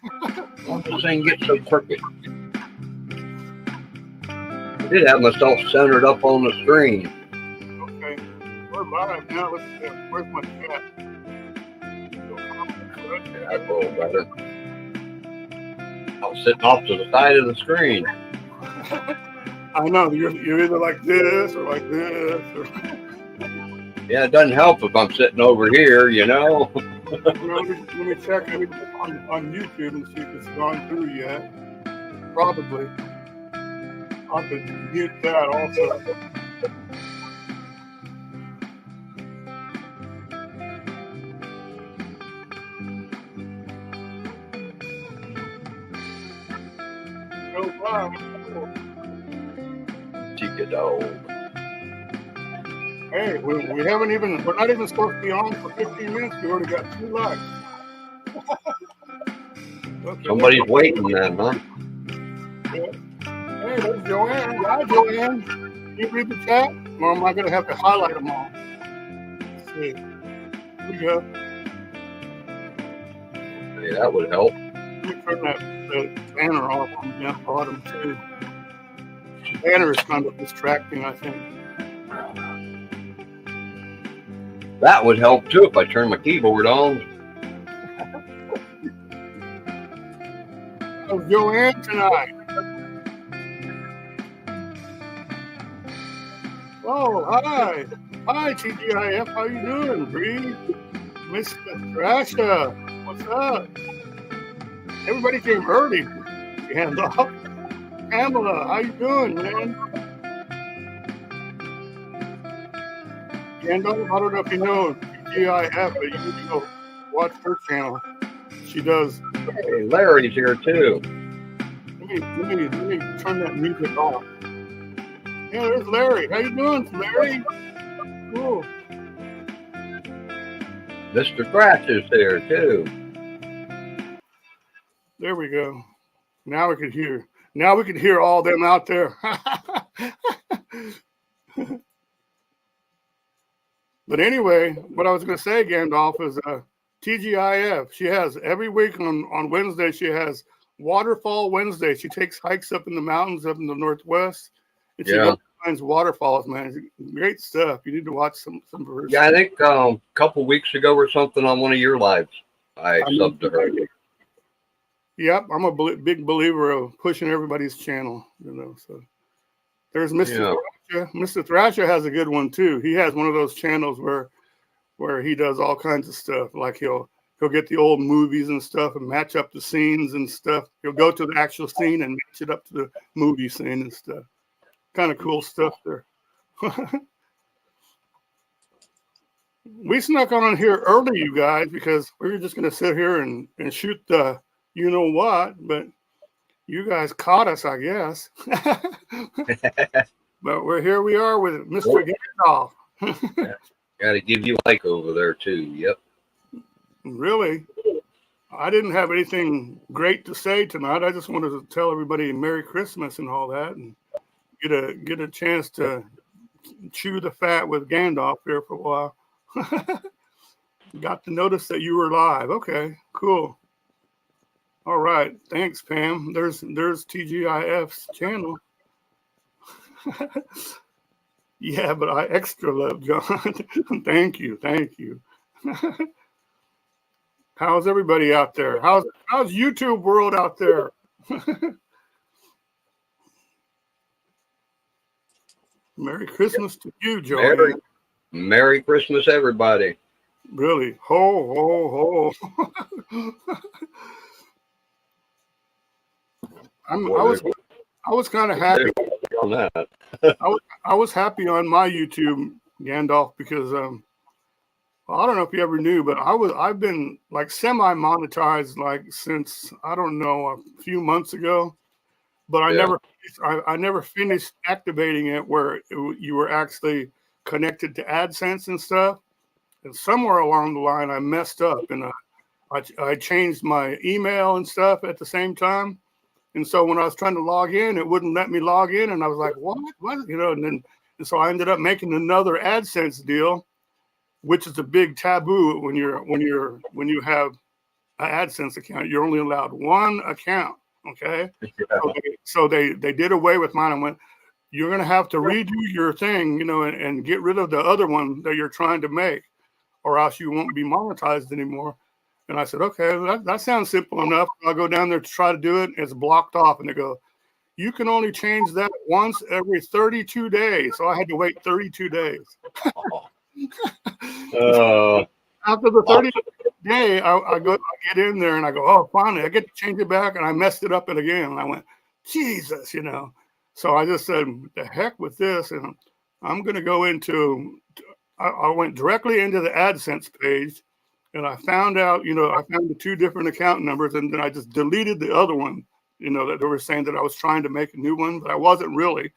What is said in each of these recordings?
Why does this thing get so crooked? I did have myself centered up on the screen. Okay. We're live now. Let's see. Where's my chat? That's a little better. I was sitting off to the side of the screen. I know. You're either like this or like this. Or Yeah, it doesn't help if I'm sitting over here, you know. let me check it on YouTube and see if it's gone through yet. Probably. I could mute that also. Oh, wow. Chickadoo. Hey, we're not even supposed to be on for 15 minutes. We already got 2 likes. Okay, Somebody's waiting then, huh? yeah. Hey, there's Joanne. Hi, Joanne. Can you read the chat? Or am I going to have to highlight them all? Let's see. Here we go. Hey, that would help. Let me turn that banner off on the bottom, too. The banner is kind of distracting, I think. That would help too if I turn my keyboard on. How's Joanne tonight? Oh, hi. Hi, TGIF. How you doing, Bree? Mr. Thrasher. What's up? Everybody came early. Gandalf. Pamela, how you doing, man? Gandalf, I don't know if you know TGIF, but you need to go watch her channel. She does. Hey, Larry's here too. Let me turn that music off. Yeah, there's Larry. How you doing, Larry? Cool. Mr. Thrash is there too. There we go. Now we can hear. Now we can hear all them out there. But anyway, what I was going to say, Gandalf, is TGIF. She has every week on Wednesday. She has Waterfall Wednesday. She takes hikes up in the mountains up in the Northwest, and she finds waterfalls. Man, it's great stuff. You need to watch some of her. Yeah, I think a couple weeks ago or something on one of your lives, I subbed to her. Yep, I'm a big believer of pushing everybody's channel. You know, so there's Mr. Thrasher. Mr. Thrasher has a good one too. He has one of those channels where he does all kinds of stuff. Like he'll get the old movies and stuff and match up the scenes and stuff. He'll go to the actual scene and match it up to the movie scene and stuff. Kind of cool stuff there. We snuck on here early, you guys, because we were just going to sit here and shoot the you know what, but you guys caught us, I guess. But we are with Mr. Gandalf. Got to give you a like over there too. Yep. Really? I didn't have anything great to say tonight. I just wanted to tell everybody Merry Christmas and all that, and get a chance to chew the fat with Gandalf here for a while. Got to notice that you were live. Okay, cool. All right, thanks, Pam. There's TGIF's channel. Yeah, but I extra love John. Thank you. How's everybody out there? How's YouTube world out there? Merry Christmas to you, Joey. Merry Christmas, everybody. Really? Ho, ho, ho. I was kind of happy on that. I was happy on my YouTube, Gandalf, because I don't know if you ever knew, but I've been like semi-monetized like since I don't know a few months ago, but I never finished activating it where you were actually connected to AdSense and stuff. And somewhere along the line, I messed up and I changed my email and stuff at the same time. And so when I was trying to log in, it wouldn't let me log in. And I was like, what? You know, and so I ended up making another AdSense deal, which is a big taboo when you have AdSense account. You're only allowed one account. Okay. Yeah. So they did away with mine and went, you're going to have to redo your thing, and get rid of the other one that you're trying to make, or else you won't be monetized anymore. And I said, okay, that sounds simple enough. I'll go down there to try to do it. It's blocked off. And they go, you can only change that once every 32 days. So I had to wait 32 days. After the 30th day, I get in there and I go, oh, finally, I get to change it back. And I messed it up again. And I went, Jesus, So I just said, the heck with this. And I'm going to go into, I went directly into the AdSense page and I found out, I found the 2 different account numbers, and then I just deleted the other one, that they were saying that I was trying to make a new one, but I wasn't really.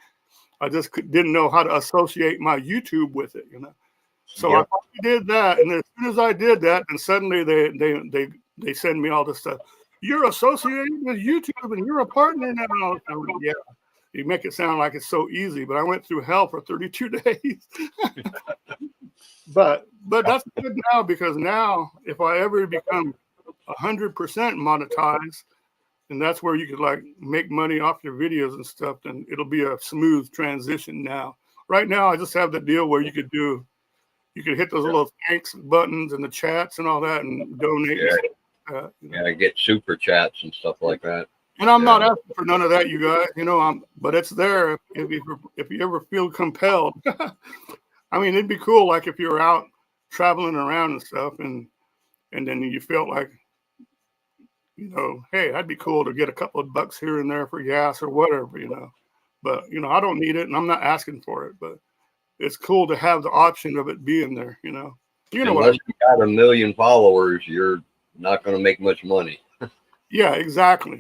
I just didn't know how to associate my YouTube with it, So I did that, and as soon as I did that, and suddenly they send me all this stuff. You're associated with YouTube, and you're a partner now. I went, yeah, you make it sound like it's so easy, but I went through hell for 32 days. But that's good now, because now if I ever become 100% monetized, and that's where you could like make money off your videos and stuff, then it'll be a smooth transition now. Right now, I just have the deal where you could hit those little thanks buttons and the chats and all that and donate. Yeah, get super chats and stuff like that. And I'm not asking for none of that, you guys. But it's there if you ever feel compelled. I mean, it'd be cool, like if you're out traveling around and stuff, and then you felt like, hey, that'd be cool to get a couple of bucks here and there for gas or whatever, But I don't need it, and I'm not asking for it. But it's cool to have the option of it being there, Unless you got 1 million followers, you're not going to make much money. Yeah, exactly.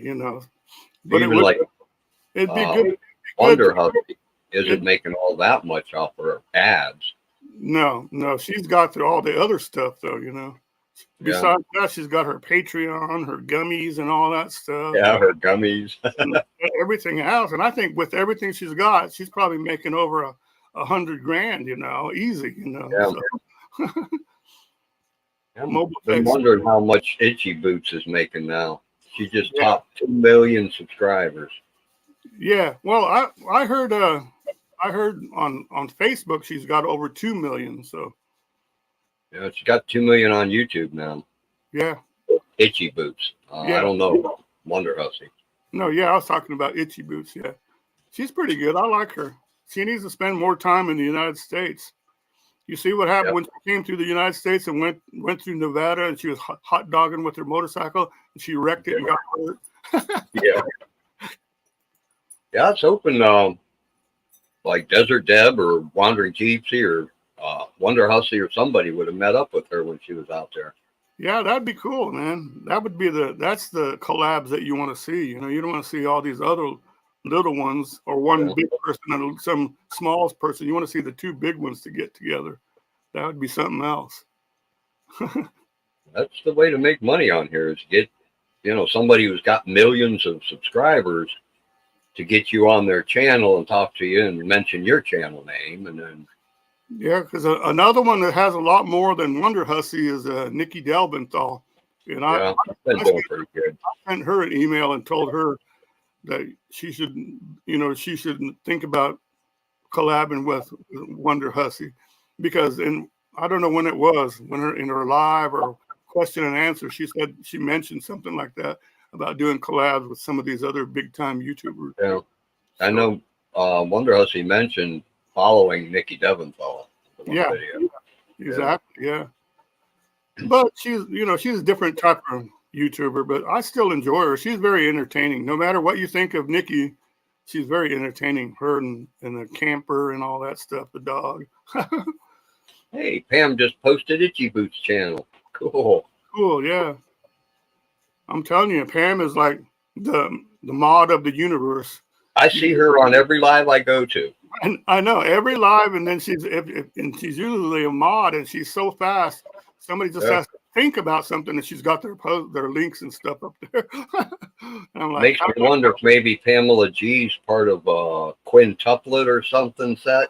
But even it'd be good. Wonder Husky isn't making all that much off her ads. No, she's got through all the other stuff though, Besides that, she's got her Patreon, her gummies, and all that stuff. Yeah, her gummies, and everything else. And I think with everything she's got, she's probably making over $100,000, easy, Yeah. So. I've been wondering how much Itchy Boots is making now. She just topped 2 million subscribers. Yeah, well, I heard on Facebook she's got over 2 million. So yeah, she got 2 million on YouTube now. Yeah, Itchy Boots. I don't know Wonder Husky. No, yeah, I was talking about Itchy Boots. Yeah, she's pretty good. I like her. She needs to spend more time in the United States. You see what happened when she came through the United States and went through Nevada, and she was hot dogging with her motorcycle, and she wrecked it and got hurt. Yeah, it's open. Like Desert Deb or Wandering Gypsy or Wonder Husky or somebody would have met up with her when she was out there. Yeah, that'd be cool, man. That would be that's the collabs that you want to see. You don't want to see all these other little ones or one big person and some small person. You want to see the 2 big ones to get together. That would be something else. That's the way to make money on here, is get, somebody who's got millions of subscribers to get you on their channel and talk to you and mention your channel name. And then. Yeah, because another one that has a lot more than Wonder Husky is Nikki Delbenthal. And I sent her an email and told her that she should think about collabing with Wonder Husky, because I don't know when it was, in her live or question and answer, she mentioned something like that about doing collabs with some of these other big time YouTubers. Yeah, I know. Wonder Husky mentioned following Nikki Delbenthal. Yeah, exactly. Yeah, but she's a different type of YouTuber, but I still enjoy her. She's very entertaining. No matter what you think of Nikki, she's very entertaining. Her and the camper and all that stuff, the dog. Hey, Pam just posted Itchy Boots channel. Cool, yeah. I'm telling you, Pam is like the mod of the universe. I see her on every live I go to. And I know every live, and then she's usually a mod, and she's so fast. Somebody just has to think about something, and she's got their links and stuff up there. And I'm like, makes me wonder if maybe Pamela G's part of a quintuplet or something set.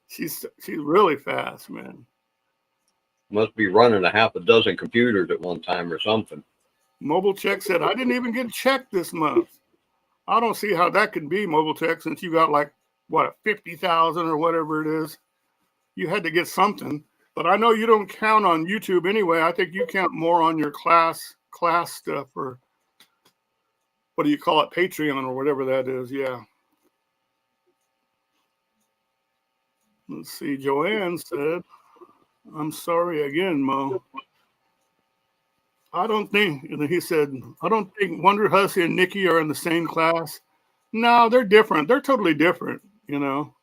She's really fast, man. Must be running a half a dozen computers at one time or something. Mobile Check said, I didn't even get a check this month. I don't see how that could be, Mobile Check, since you got like, what, 50,000 or whatever it is. You had to get something. But I know you don't count on YouTube anyway. I think you count more on your class stuff, or what do you call it, Patreon or whatever that is. Yeah. Let's see. Joanne said, I'm sorry again, Mo. I don't think, and he said, I don't think Wonder Hussy and Nikki are in the same class. No, they're different. They're totally different, you know.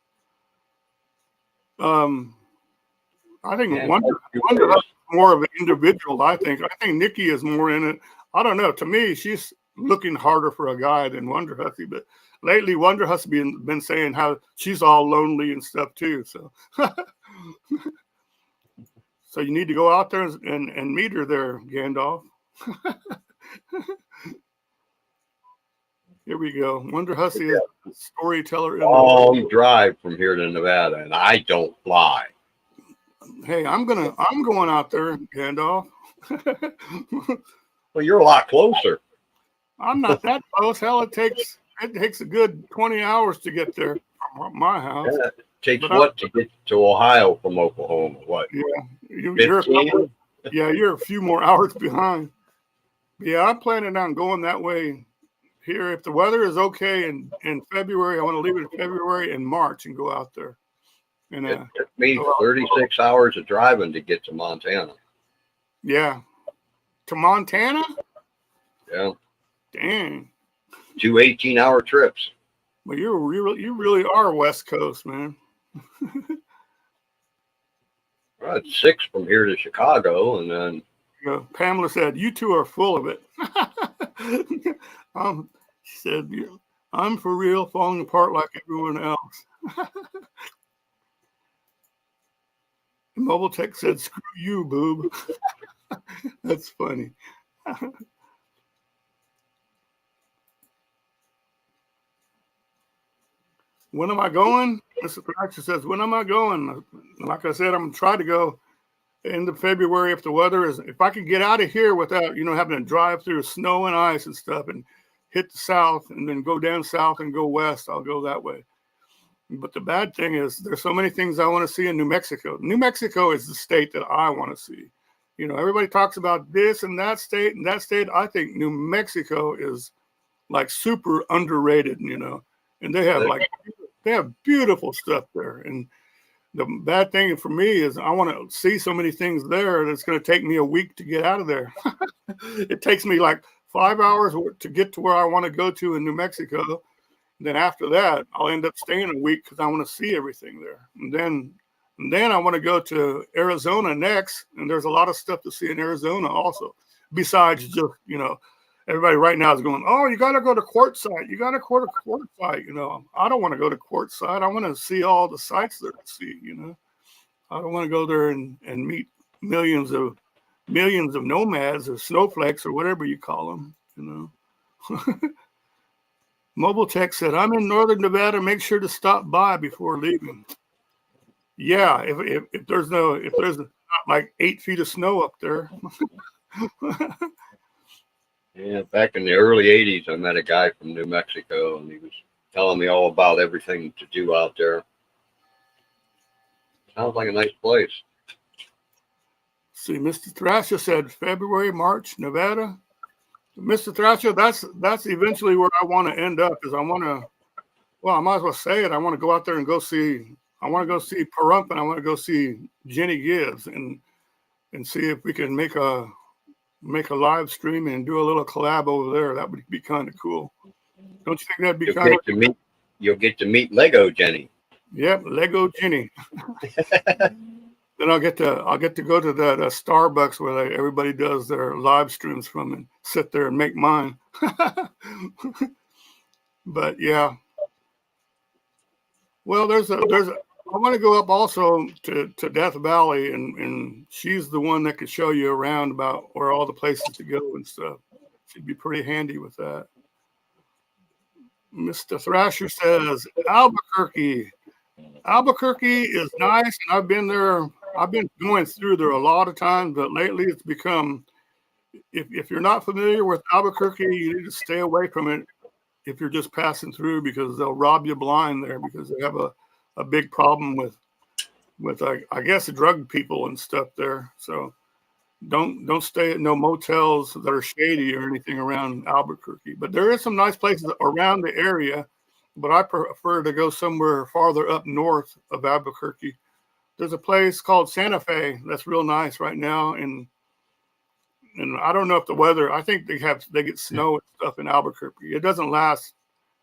I think Yeah, Wonder Hussy is more of an individual, I think. I think Nikki is more in it. I don't know. To me, she's looking harder for a guy than Wonder Hussy, but lately Wonder Hussy been saying how she's all lonely and stuff too. So so you need to go out there and meet her there, Gandalf. Here we go. Wonder Hussy is a storyteller. Long drive from here to Nevada, and I don't fly. Hey, I'm going out there, Gandalf. Well, you're a lot closer. I'm not that close. Hell, it takes a good 20 hours to get there from my house. Yeah, it takes what to get to Ohio from Oklahoma? What? Yeah, you're a few more hours behind. Yeah, I'm planning on going that way here. If the weather is okay in February, I want to leave it in February and March and go out there. And it took me 36 hours of driving to get to Montana. Yeah. To Montana? Yeah. Dang. 2 18-hour trips. Well, you really are West Coast, man. Well, it's 6 from here to Chicago, and then Pamela said, "You two are full of it." She said, "I'm for real, falling apart like everyone else." Mobile Tech said, "Screw you, boob." That's funny. When am I going? Mr. Thrasher says, when am I going? Like I said, I'm going to try to go end of February if the weather is, if I could get out of here without, having to drive through snow and ice and stuff and hit the south and then go down south and go west, I'll go that way. But the bad thing is there's so many things I want to see in New Mexico. New Mexico is the state that I want to see. Everybody talks about this and that state and that state. I think New Mexico is like super underrated, and they have beautiful stuff there. And the bad thing for me is I want to see so many things there that's going to take me a week to get out of there. It takes me like 5 hours to get to where I want to go to in New Mexico. And then after that, I'll end up staying a week because I want to see everything there. And then I want to go to Arizona next. And there's a lot of stuff to see in Arizona also, besides just, everybody right now is going, oh, you got to go to Quartzsite. You got to go to Quartzsite. I don't want to go to Quartzsite. I want to see all the sites there to see, I don't want to go there and meet millions of nomads or snowflakes or whatever you call them, Mobile Tech said, I'm in Northern Nevada. Make sure to stop by before leaving. Yeah, if there's not like 8 feet of snow up there. Yeah, back in the early 80s, I met a guy from New Mexico, and he was telling me all about everything to do out there. Sounds like a nice place. See, Mr. Thrasher said February, March, Nevada. Mr. Thrasher, that's eventually where I want to end up. Is I might as well say it. I want to go out there and I want to go see Pahrump, and I want to go see Jenny Gibbs and see if we can make a live stream and do a little collab over there. That would be kind of cool. Don't you think that'd be kind of? You'll get to meet Lego Jenny. Yep, Lego Jenny. Then I'll get to go to that Starbucks where everybody does their live streams from and sit there and make mine. But yeah. Well, I want to go up also to Death Valley, and she's the one that could show you around about where all the places to go and stuff. She'd be pretty handy with that. Mr. Thrasher says Albuquerque. Albuquerque is nice, and I've been there I've been going through there a lot of times, but lately it's become, if you're not familiar with Albuquerque, you need to stay away from it if you're just passing through, because they'll rob you blind there, because they have a big problem with I guess drug people and stuff there. So don't stay at no motels that are shady or anything around Albuquerque. But there is some nice places around the area, but I prefer to go somewhere farther up north of Albuquerque. There's a place called Santa Fe that's real nice right now, and I don't know if the weather. I think they get snow and stuff in Albuquerque. It doesn't last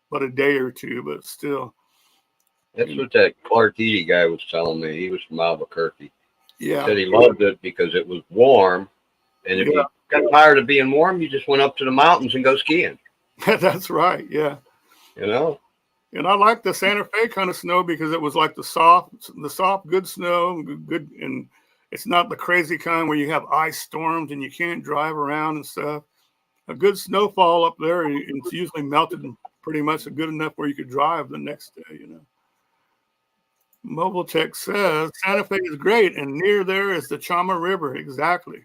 but a day or two, but still. That's what that Clark Eady guy was telling me. He was from Albuquerque. Yeah. He said he loved it because it was warm. And if you got tired of being warm, you just went up to the mountains and go skiing. That's right. Yeah. You know? And I like the Santa Fe kind of snow because it was like the soft, good snow, good. And it's not the crazy kind where you have ice storms and you can't drive around and stuff. A good snowfall up there, and it's usually melted pretty much good enough where you could drive the next day, you know. Mobile Tech says Santa Fe is great, and near there is the Chama River. Exactly.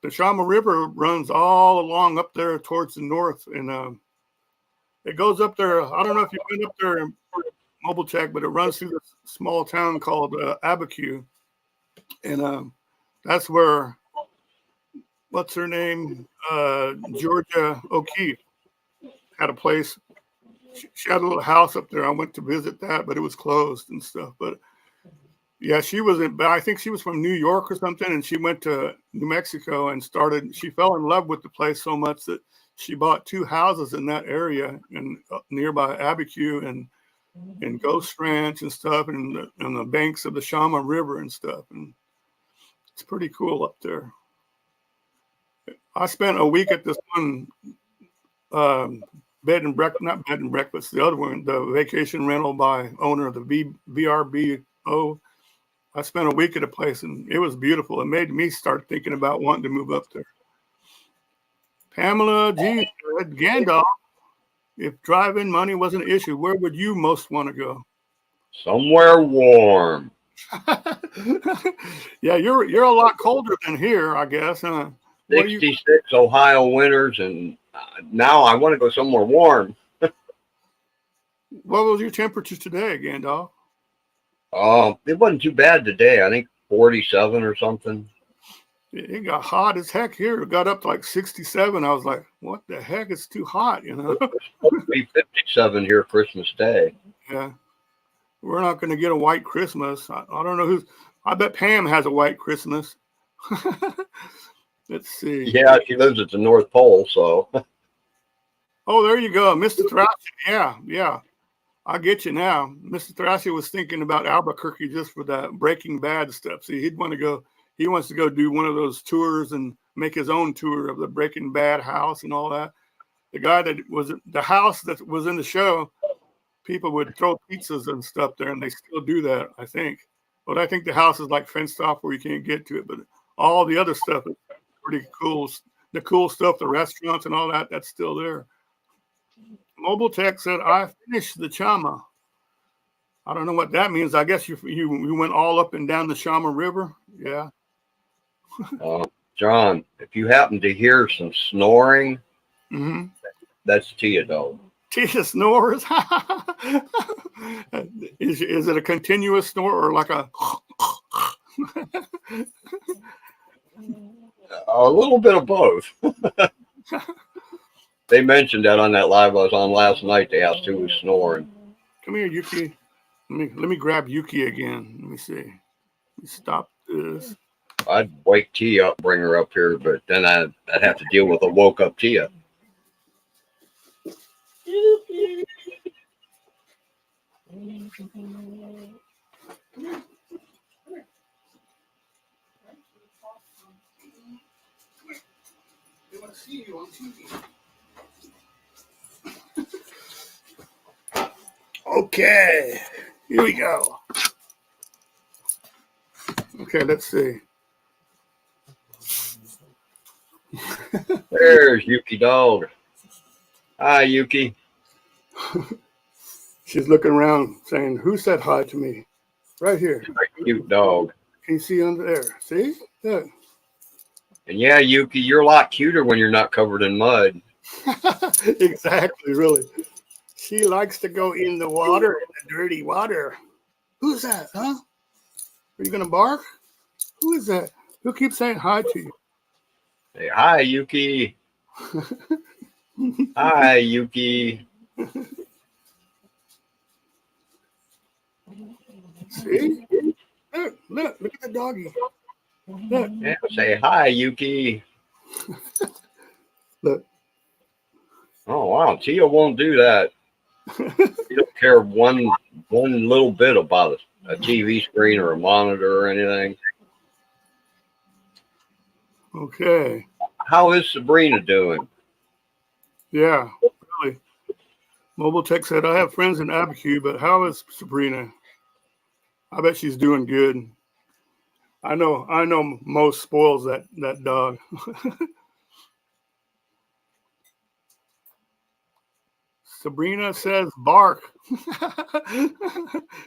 The Chama River runs all along up there towards the north, and it goes up there. I don't know if you've been up there in Mobile Tech, but it runs through this small town called Abiquiu, and that's where, what's her name? Georgia O'Keeffe had a place. She had a little house up there. I went to visit that, but it was closed and stuff. But yeah, I think she was from New York or something, and she went to New Mexico and she fell in love with the place so much that she bought 2 houses in that area and nearby Abiquiu and Ghost Ranch and stuff, and the banks of the Chama River and stuff. And it's pretty cool up there. I spent a week at this one bed and breakfast, not bed and breakfast, the other one, the vacation rental by owner of the VRBO. I spent a week at a place, and it was beautiful. It made me start thinking about wanting to move up there. Pamela G said, Gandalf, if driving money was an issue, where would you most want to go? Somewhere warm. Yeah, you're a lot colder than here, I guess. 66 Ohio winters, and now I want to go somewhere warm. What was your temperature today, Gandalf? It wasn't too bad today. I think 47 or something. It got hot as heck here. It got up to like 67. I was like, what the heck? It's too hot, you know? It's supposed to be 57 here Christmas Day. Yeah. We're not going to get a white Christmas. I don't know I bet Pam has a white Christmas. Let's see. Yeah, she lives at the North Pole, so. Oh, there you go. Mr. Thrasher. Yeah. I get you now. Mr. Thrasher was thinking about Albuquerque just for that Breaking Bad stuff. See, he wants to go do one of those tours and make his own tour of the Breaking Bad house and all that. The guy the house that was in the show, people would throw pizzas and stuff there, and they still do that, I think. But I think the house is like fenced off where you can't get to it. But all the other stuff is pretty cool. The cool stuff, the restaurants and all that, that's still there. Mobile Tech said, I finished the Chama. I don't know what that means. I guess you went all up and down the Chama River. Yeah. John, if you happen to hear some snoring, that's Tia, though. Tia snores? Is it a continuous snore or like a... A little bit of both. They mentioned that on that live I was on last night. They asked who was snoring. Come here, Yuki. Let me grab Yuki again. Let me see. Let me stop this. I'd wake Tia up, bring her up here, but then I'd have to deal with a woke up Tia. Yuki. They want to see you on TV. Okay, here we go. Okay, let's see. There's Yuki dog. Hi, Yuki. She's looking around saying, who said hi to me? Right here. Cute dog. Can you see under there? See? Look. And yeah, Yuki, you're a lot cuter when you're not covered in mud. Exactly, really. She likes to go in the water, in the dirty water. Who's that, huh? Are you going to bark? Who is that? Who keeps saying hi to you? Say, hi, Yuki. Hi, Yuki. See? Look at the doggy. Look, Yeah, say, hi, Yuki. look. Oh, wow. Tia won't do that. She don't care one little bit about a TV screen or a monitor or anything. Okay. How is Sabrina doing? Yeah, really. Mobile Tech said, I have friends in Abiquiu, but how is Sabrina? I bet she's doing good. I know most spoils that dog. Sabrina says bark.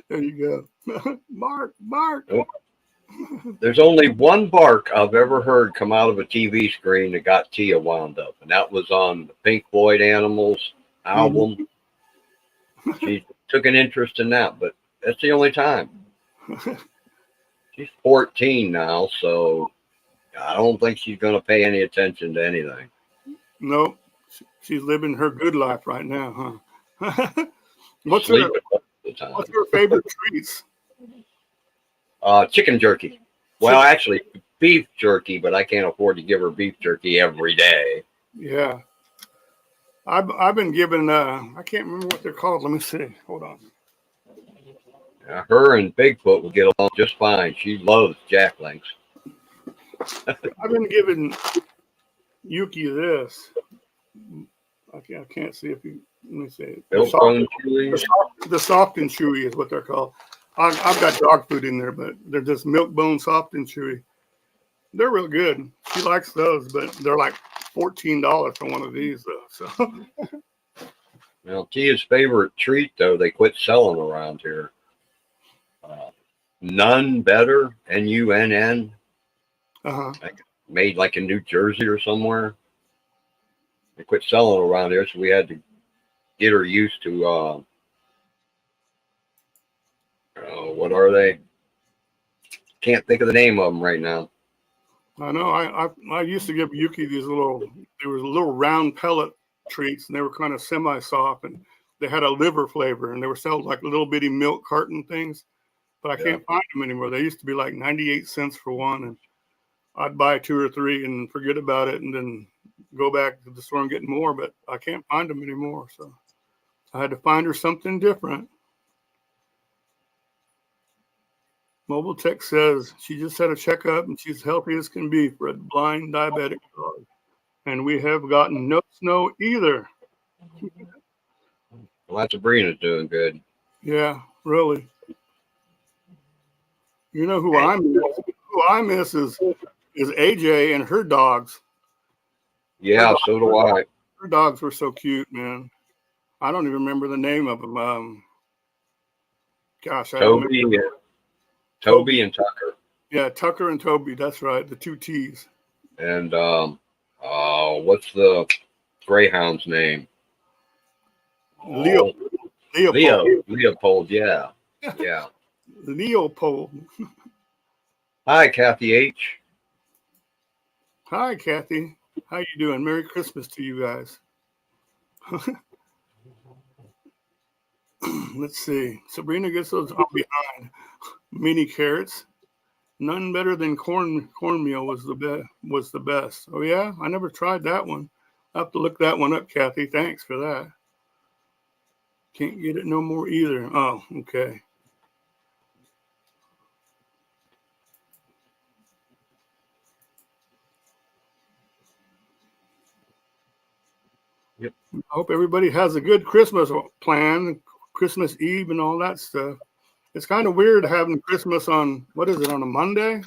There you go. Bark, bark. Oh, there's only one bark I've ever heard come out of a TV screen that got Tia wound up, and that was on the Pink Floyd Animals album. She took an interest in that, but that's the only time. She's 14 now, so I don't think she's going to pay any attention to anything. Nope. She's living her good life right now, huh? She's sleeping most of the time. What's her favorite treats? Chicken jerky. Well, actually, beef jerky, but I can't afford to give her beef jerky every day. Yeah. I've been given I can't remember what they're called. Let me see. Hold on. Her and Bigfoot will get along just fine. She loves jacklinks. I've been giving Yuki this. I can't see if you let me see. The soft and chewy is what they're called. I've got dog food in there, but they're just milk bone soft and chewy. They're real good. She likes those, but they're like $14 for one of these though. So Well, Tia's favorite treat though, they quit selling around here. None Better, NUNN, like made like in New Jersey or somewhere. They quit selling around here, so we had to get her used to what are they? Can't think of the name of them right now. I know. I used to give Yuki these there was little round pellet treats, and they were kind of semi-soft, and they had a liver flavor, and they were sold like little bitty milk carton things. But I can't find them anymore. They used to be like 98 cents for one, and I'd buy 2 or 3 and forget about it, and then go back to the store and get more. But I can't find them anymore, so I had to find her something different. Mobile Tech says she just had a checkup and she's healthy as can be for a blind diabetic dog. And we have gotten no snow either. Well, that's Sabrina's doing good. Yeah, really. You know who I miss? Who I miss is AJ and her dogs. Yeah, so do I. Her dogs were so cute, man. I don't even remember the name of them. Gosh, I don't remember. Toby and Tucker. Yeah, Tucker and Toby. That's right. The 2 T's. And what's the greyhound's name? Leopold. Leopold. Yeah, yeah. Leopold. Hi, Kathy H. Hi, Kathy. How you doing? Merry Christmas to you guys. Let's see. Sabrina gets those up behind. Mini carrots. None better than cornmeal was the best. Oh yeah, I never tried that one. I'll have to look that one up, Kathy. Thanks for that. Can't get it no more either. Oh, okay. Yep. I hope everybody has a good Christmas plan, Christmas Eve and all that stuff. It's kind of weird having Christmas on, what is it, on a Monday?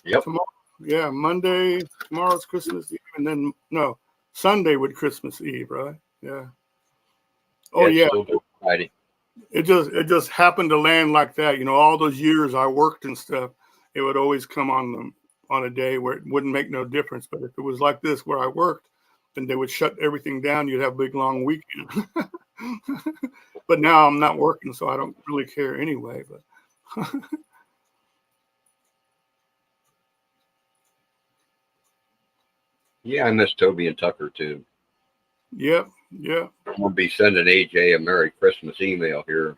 Yep. Tomorrow, yeah, Monday, tomorrow's Christmas Eve, and then, no, Sunday with Christmas Eve, right? Yeah. Oh, yeah. It just happened to land like that. You know, all those years I worked and stuff, it would always come on a day where it wouldn't make no difference. But if it was like this where I worked, then they would shut everything down. You'd have a big long weekend. But now I'm not working, so I don't really care anyway. But Yeah, I miss Toby and Tucker too. yeah. I'm gonna be sending AJ a Merry Christmas email here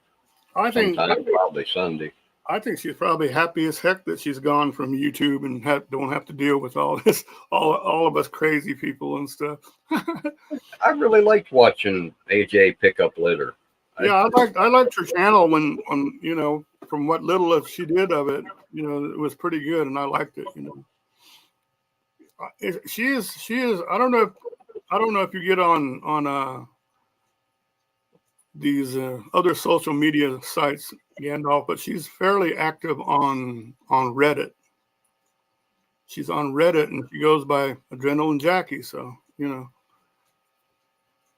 I think sometime, probably Sunday. I think she's probably happy as heck that she's gone from YouTube and don't have to deal with all this, all of us crazy people and stuff. I really liked watching AJ pick up litter. Yeah, I liked her channel when from what little of she did of it, it was pretty good, and I liked it. She is. I don't know if you get on these other social media sites, Gandalf, but she's fairly active on Reddit. She's on Reddit, and she goes by Adrenaline Jackie. So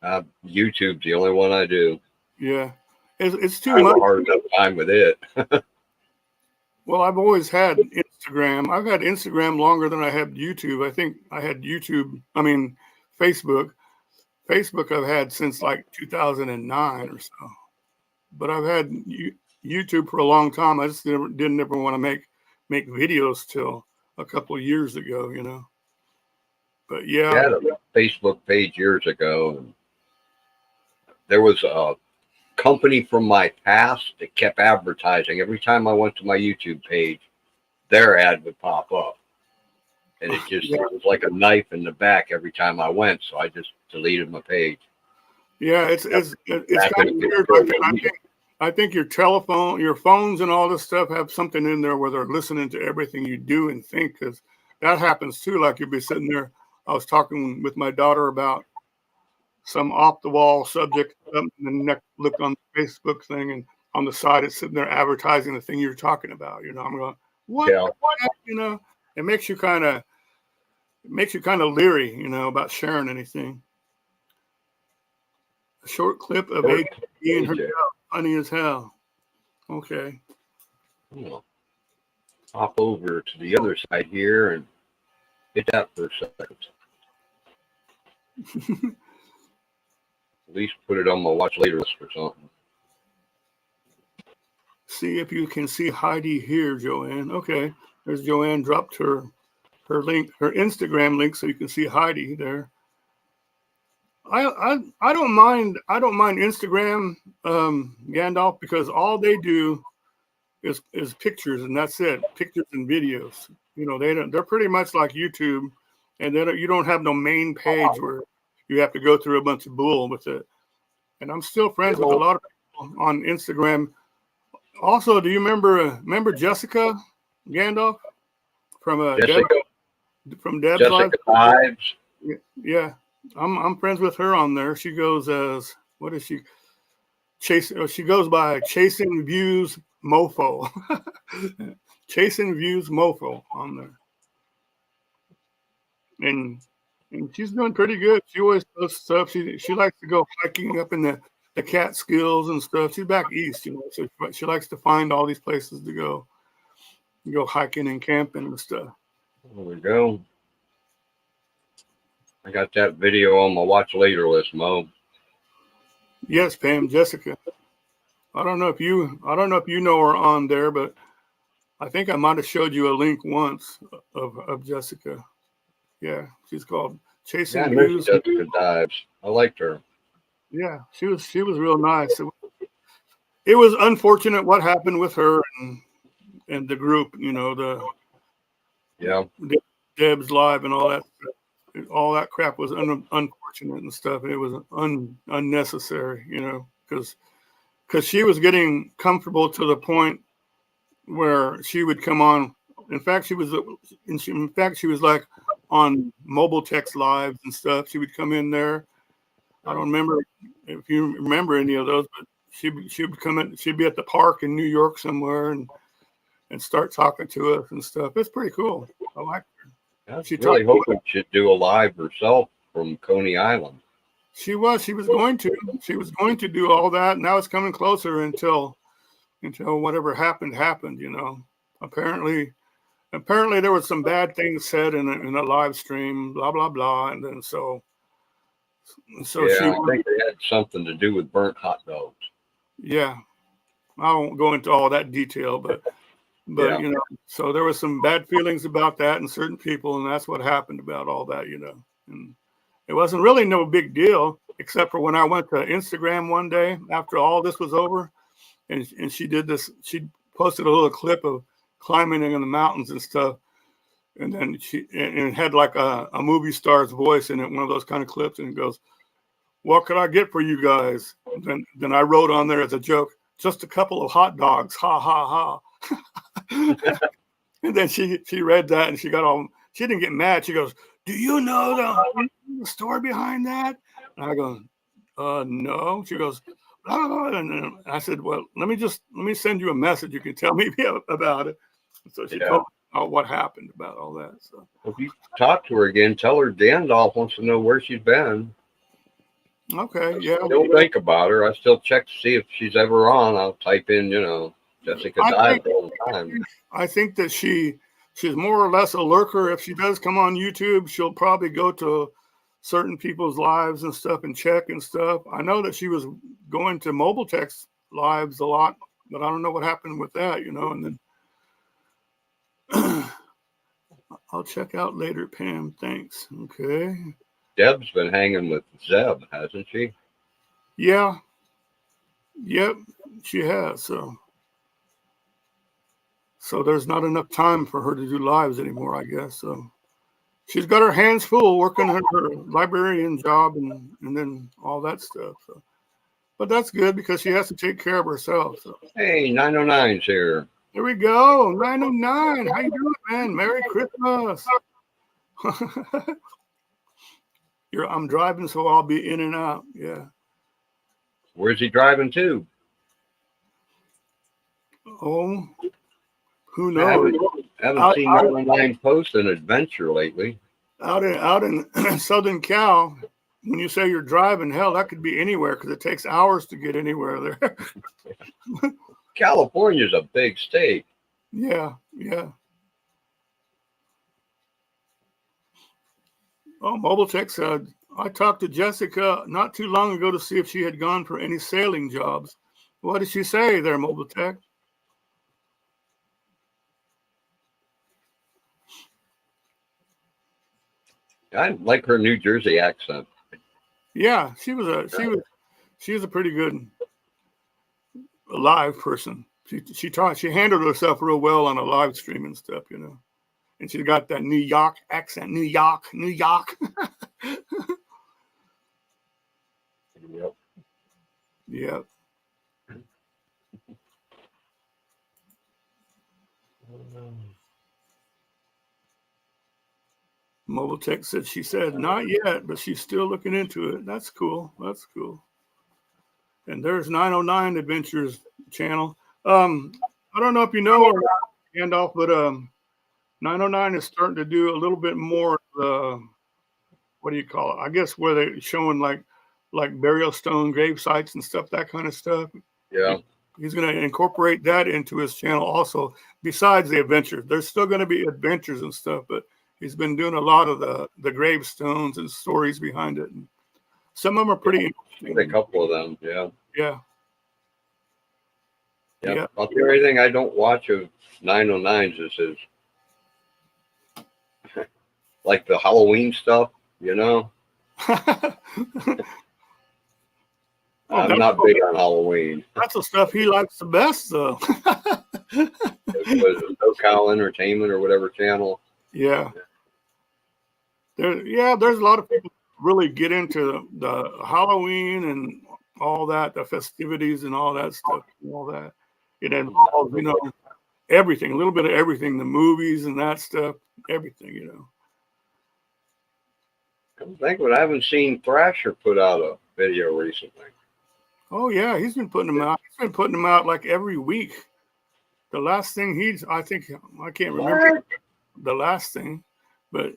YouTube's the only one I do. yeah, it's too I have much. a hard enough time with it. Well, I've always had Instagram. I've had Instagram longer than I had YouTube. I think I had Facebook. Facebook I've had since like 2009 or so. But I've had YouTube for a long time. I just didn't ever want to make videos till a couple of years ago, But yeah. I had a Facebook page years ago, and there was a company from my past that kept advertising. Every time I went to my YouTube page, their ad would pop up. And it just it was like a knife in the back every time I went, so I just deleted my page. Yeah, it's kind of weird. I think your telephone, your phones and all this stuff have something in there where they're listening to everything you do and think, because that happens too. Like you'll be sitting there. I was talking with my daughter about some off the wall subject, and then look on the Facebook thing, and on the side it's sitting there advertising the thing you're talking about. I'm going, what? Yeah. What? It makes you kind of leery, about sharing anything. A short clip of AJ and her funny as hell. Okay. Hop over to the other side here and hit that for a second. At least put it on my watch later list or something. See if you can see Heidi here, Joanne. Okay. There's Joanne dropped her link, her Instagram link, so you can see Heidi there. I don't mind Instagram, Gandalf, because all they do is pictures, and that's it. Pictures and videos. They're pretty much like YouTube, and you don't have no main page where you have to go through a bunch of bull with it. And I'm still friends with a lot of people on Instagram. Also, do you remember Jessica Gandalf from Deb's Live? Lives. Yeah, I'm friends with her on there. She goes as, what is she? She goes by Chasing Views Mofo. Chasing Views Mofo on there. And she's doing pretty good. She always does stuff. She likes to go hiking up in the Catskills and stuff. She's back east, so she likes to find all these places to go hiking and camping and stuff. There we go. I got that video on my watch later list, Mo. Yes, Pam, Jessica. I don't know if you know her on there, but I think I might have showed you a link once of Jessica. Yeah, she's called Chasing Views. Jessica Dives. I liked her. Yeah, she was real nice. It was unfortunate what happened with her and the group. Deb's Live and all that. All that crap was unfortunate and stuff. It was unnecessary, because she was getting comfortable to the point where she would come on. In fact, she was like on mobile text lives and stuff. She would come in there. I don't remember if you remember any of those, but she would come in. She'd be at the park in New York somewhere and start talking to us and stuff. It's pretty cool. I like her. I was really hoping she'd do a live herself from Coney Island. She was going to do all that. Now it's coming closer until whatever happened. Apparently apparently there was some bad things said in a live stream, blah blah blah, and then so she, Yeah, I think it had something to do with burnt hot dogs. yeah, I won't go into all that detail, but Yeah. you know, so there was some bad feelings about that in certain people, and that's what happened about all that, you know. And it wasn't really no big deal, except for when I went to Instagram one day after all this was over, and she did this. She posted a little clip of climbing in the mountains and stuff, and then and it had like a movie star's voice in it, one of those kind of clips, and it goes, "What could I get for you guys?" And then I wrote on there as a joke, "Just a couple of hot dogs, ha ha ha." And then she read that and she got all, she didn't get mad. She goes, "Do you know the story behind that?" And I go, no. She goes, "Oh," and I said, "Well, let me send you a message. You can tell me about it." And so she told me what happened about all that. So If you talk to her again, tell her Gandalf wants to know where she's been. okay, yeah. I still think about her. I still check to see if she's ever on. I'll type in, Jessica died all the time. I think that she's more or less a lurker. If she does come on YouTube, she'll probably go to certain people's lives and stuff and check and stuff. I know that she was going to Mobile Tech's lives a lot, but I don't know what happened with that, and then I'll check out later, Pam. Thanks. Okay. Deb's been hanging with Zeb, hasn't she? Yeah. Yep. She has. So there's not enough time for her to do lives anymore, I guess. So she's got her hands full working her librarian job and then all that stuff. So, but that's good because she has to take care of herself. So. Hey, 909's here. There we go. 909. How you doing, man? Merry Christmas. I'm driving, so I'll be in and out. Yeah. Where's he driving to? Oh, who knows? I haven't seen 909 post an adventure lately. Out in Southern Cal, when you say you're driving, hell, that could be anywhere because it takes hours to get anywhere there. California's a big state. Yeah. Oh, Mobile Tech said, I talked to Jessica not too long ago to see if she had gone for any sailing jobs. What did she say there, Mobile Tech? I like her New Jersey accent. Yeah, she was a pretty good live person. She handled herself real well on a live stream and stuff, And she got that New York accent, New York. Yep. Yep. Mobile Tech said she said not yet, but she's still looking into it. That's cool. And there's 909 Adventures channel. I don't know if you know or not, Gandalf, but 909 is starting to do a little bit more of the, what do you call it? I guess where they're showing like burial stone grave sites and stuff, that kind of stuff. Yeah. He's going to incorporate that into his channel also, besides the adventures. There's still going to be adventures and stuff, but he's been doing a lot of the gravestones and stories behind it. And some of them are pretty interesting. A couple of them, yeah. Yeah. I'll tell you anything I don't watch of 909's is his, like the Halloween stuff, I'm not big on Halloween. That's the stuff he likes the best, though. It was SoCal Entertainment or whatever channel. Yeah. There's a lot of people really get into the Halloween and all that, the festivities and all that stuff and all that. It involves, everything, a little bit of everything, the movies and that stuff, everything, I think, but I haven't seen Thrasher put out a video recently. Oh yeah, he's been putting them out. He's been putting them out like every week. The last thing I can't remember the last thing, but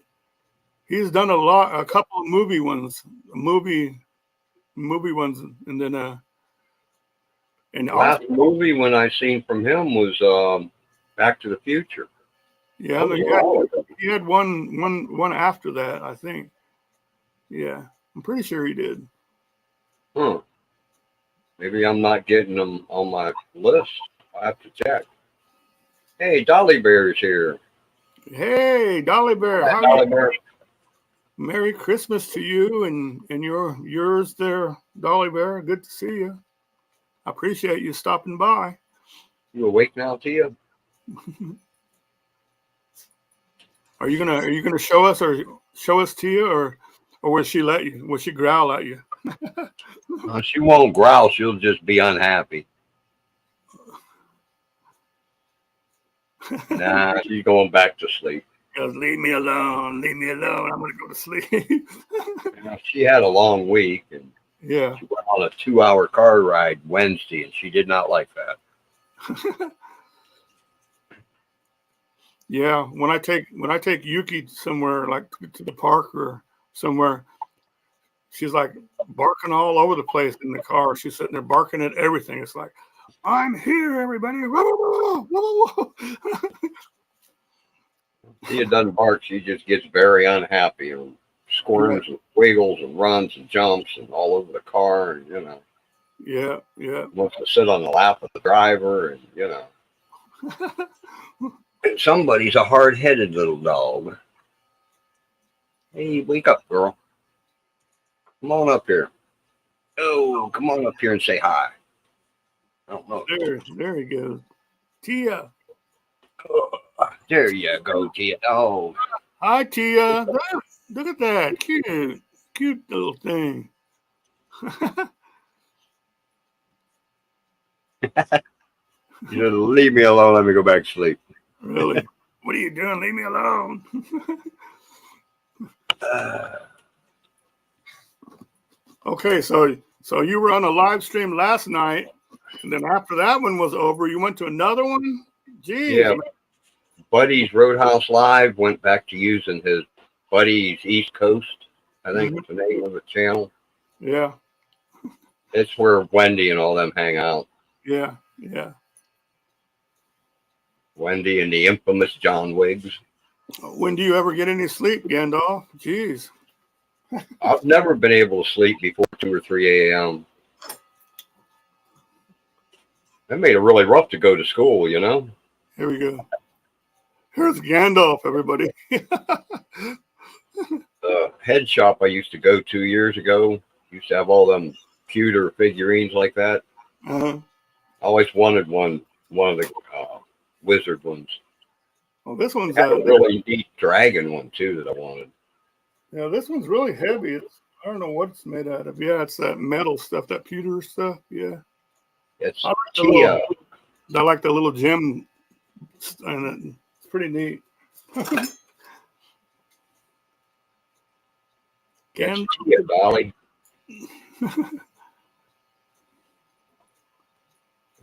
he's done a couple of movie ones, and then and last movie when I seen from him was Back to the Future. Yeah, no, he had one after that, I think. Yeah, I'm pretty sure he did. Huh. Maybe I'm not getting them on my list. I have to check. Hey, Dolly Bear's here. Hey, Dolly Bear, Hi, how are you? Dolly Bear. Merry Christmas to you and yours there, Dolly Bear. Good to see you. I appreciate you stopping by. You awake now, Tia? Are you gonna show us Tia, or will she let you? Will she growl at you? She won't growl. She'll just be unhappy. Nah, she's going back to sleep. Goes, leave me alone. Leave me alone. I'm gonna go to sleep. She had a long week, and Yeah. she went on a 2-hour car ride Wednesday, and she did not like that. Yeah. When I take Yuki somewhere, like to the park or somewhere, she's like barking all over the place in the car. She's sitting there barking at everything. It's like, I'm here, everybody. Whoa, whoa, whoa, whoa. Tia doesn't bark. She just gets very unhappy and squirms and wiggles and runs and jumps and all over the car, and Yeah, yeah. wants to sit on the lap of the driver, and And somebody's a hard-headed little dog. Hey, wake up, girl. Come on up here. Oh, come on up here and say hi. I don't know. There he goes. Tia. Oh, there you go, Tia. Oh, Hi, Tia. Look at that. Cute little thing. you just leave me alone. Let me go back to sleep. Really? What are you doing? Leave me alone. Okay, so you were on a live stream last night, and then after that one was over, you went to another one? Geez. Yeah. Buddy's Roadhouse Live went back to using his Buddy's East Coast, I think was the name of the channel. Yeah. It's where Wendy and all them hang out. Yeah. Yeah. Wendy and the infamous John Wiggs. When do you ever get any sleep, Gandalf? Jeez. I've never been able to sleep before 2 or 3 a.m. That made it really rough to go to school, Here we go. Here's Gandalf, everybody. The head shop I used to go to years ago used to have all them pewter figurines like that. Uh-huh. I always wanted one of the wizard ones. Well, this one's had a really neat dragon one too that I wanted. Yeah, this one's really heavy. I don't know what it's made out of. Yeah, it's that metal stuff, that pewter stuff. Yeah. It's I like the little gem, and it's pretty neat. That's Tia, Dolly.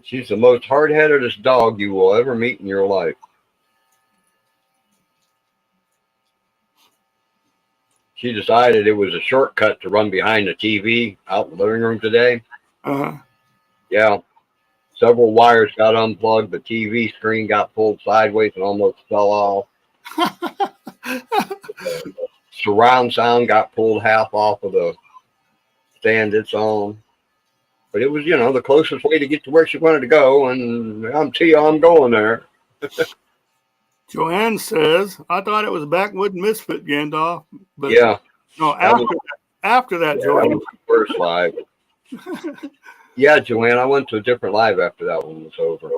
She's the most hard-headedest dog you will ever meet in your life. She decided it was a shortcut to run behind the TV out in the living room today. Uh-huh. Yeah. Several wires got unplugged. The TV screen got pulled sideways and almost fell off. Surround sound got pulled half off of the stand it's on. But it was, the closest way to get to where she wanted to go. And I'm Tia, I'm going there. Joanne says, I thought it was Backwood Misfit, Gandalf. But yeah. No, after that, Joanne. That was the first live. Yeah, Joanne, I went to a different live after that one was over.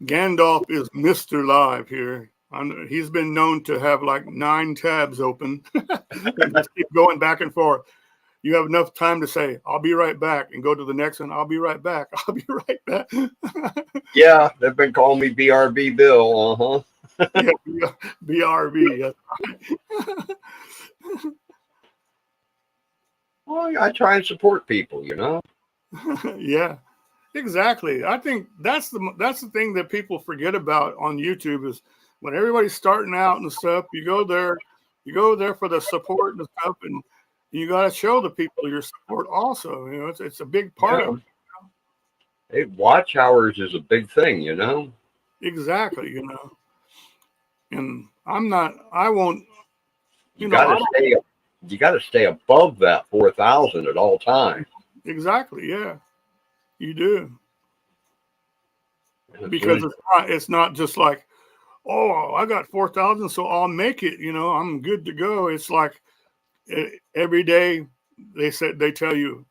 Gandalf is Mr. Live here. He's been known to have like 9 tabs open and just keep going back and forth. You have enough time to say, I'll be right back, and go to the next one. I'll be right back. I'll be right back. Yeah, they've been calling me BRB Bill. Uh-huh. Yeah, BRB. Well, I try and support people, Yeah, exactly. I think that's the thing that people forget about on YouTube is when everybody's starting out and stuff, you go there for the support and stuff, and you got to show the people your support also. It's a big part of it. Hey, watch hours is a big thing, Exactly, And I'm not. I won't. You I got to don't, stay. You got to stay above that 4,000 at all times. exactly. Yeah, you do. As soon Because as, it's not just like, oh, I got 4,000, so I'll make it. I'm good to go. It's like every day they tell you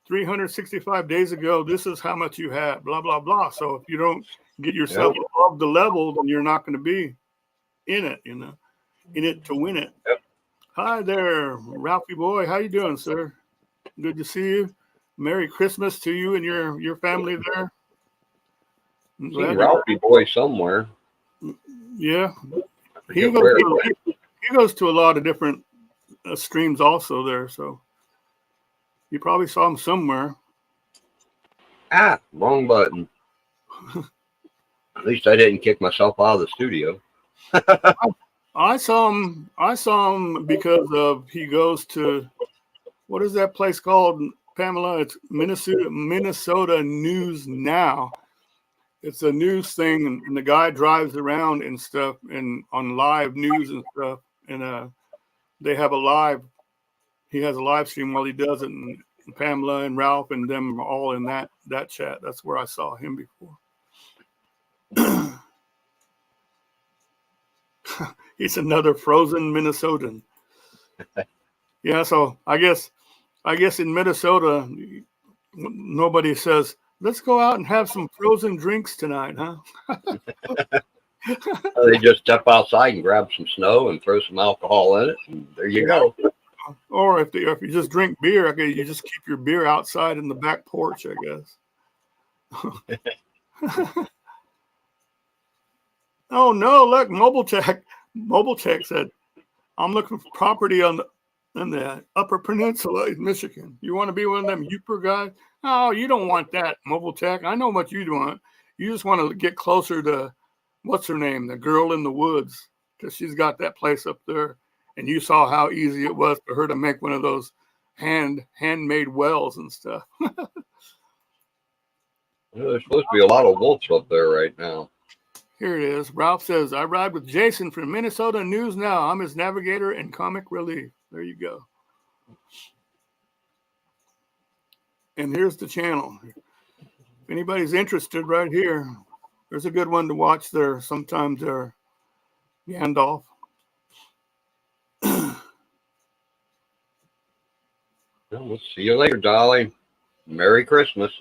365 days ago, this is how much you had, blah, blah, blah. So if you don't get yep, yourself above the level, then you're not going to be in it, in it to win it. yep. Hi there, Ralphie boy. How you doing, sir? Good to see you. Merry Christmas to you and your family there. I'm Seen glad you're Ralphie boy somewhere. yeah. I He forget goes where. to, he goes to a lot of different streams also there, so you probably saw him somewhere. Ah, wrong button. At least I didn't kick myself out of the studio. I saw him. I saw him because of he goes to what is that place called, Pamela? It's Minnesota News Now. It's a news thing, and the guy drives around and stuff, and on live news and stuff, and they have a live. He has a live stream while he does it, and Pamela and Ralph and them are all in that chat. That's where I saw him before. He's another frozen Minnesotan. Yeah, so I guess in Minnesota, nobody says, let's go out and have some frozen drinks tonight, huh? They just step outside and grab some snow and throw some alcohol in it, and there you go. Or if you just drink beer, okay, you just keep your beer outside in the back porch, I guess. Oh no, look, Mobile Tech said, I'm looking for property in the Upper Peninsula in Michigan. You want to be one of them Uper guys? Oh, you don't want that, Mobile Tech. I know what you want. You just want to get closer to what's her name, the girl in the woods, because she's got that place up there. And you saw how easy it was for her to make one of those handmade wells and stuff. There's supposed to be a lot of wolves up there right now. Here it is. Ralph says, I ride with Jason from Minnesota News Now. I'm his navigator and comic relief. There you go. And here's the channel. If anybody's interested, right here, there's a good one to watch there. Sometimes they're Gandalf. Well, we'll see you later, Dolly. Merry Christmas.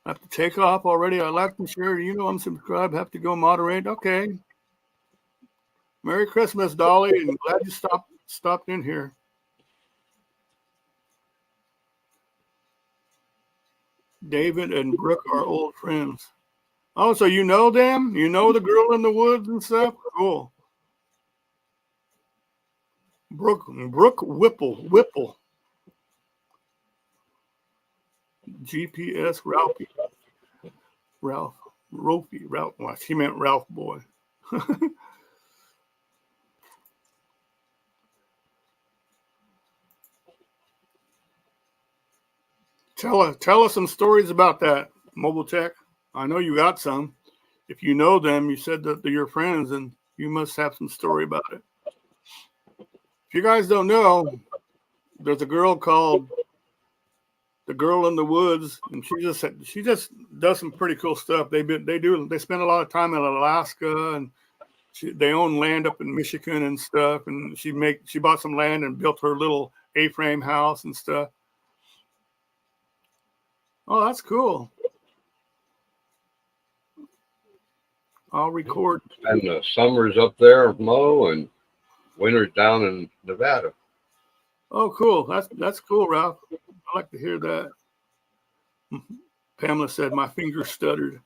I have to take off already. I like to share. I'm subscribed. Have to go moderate. Okay. Merry Christmas, Dolly, and glad you stopped in here. David and Brooke are old friends. Oh, so you know them? You know the girl in the woods and stuff? Cool. Brooke Whipple. GPS Ralph. Well, she meant Ralph boy. Tell us some stories about that, Mobile Tech. I know you got some. If you know them, you said that they're your friends, and you must have some story about it. If you guys don't know, there's a girl called The Girl in the Woods, and she just does some pretty cool stuff. They spend a lot of time in Alaska, and they own land up in Michigan and stuff. And she bought some land and built her little A-frame house and stuff. Oh, that's cool. I'll record. And the summers up there, Mo, and winters down in Nevada. Oh, cool. That's cool, Ralph. I like to hear that. Pamela said my finger stuttered.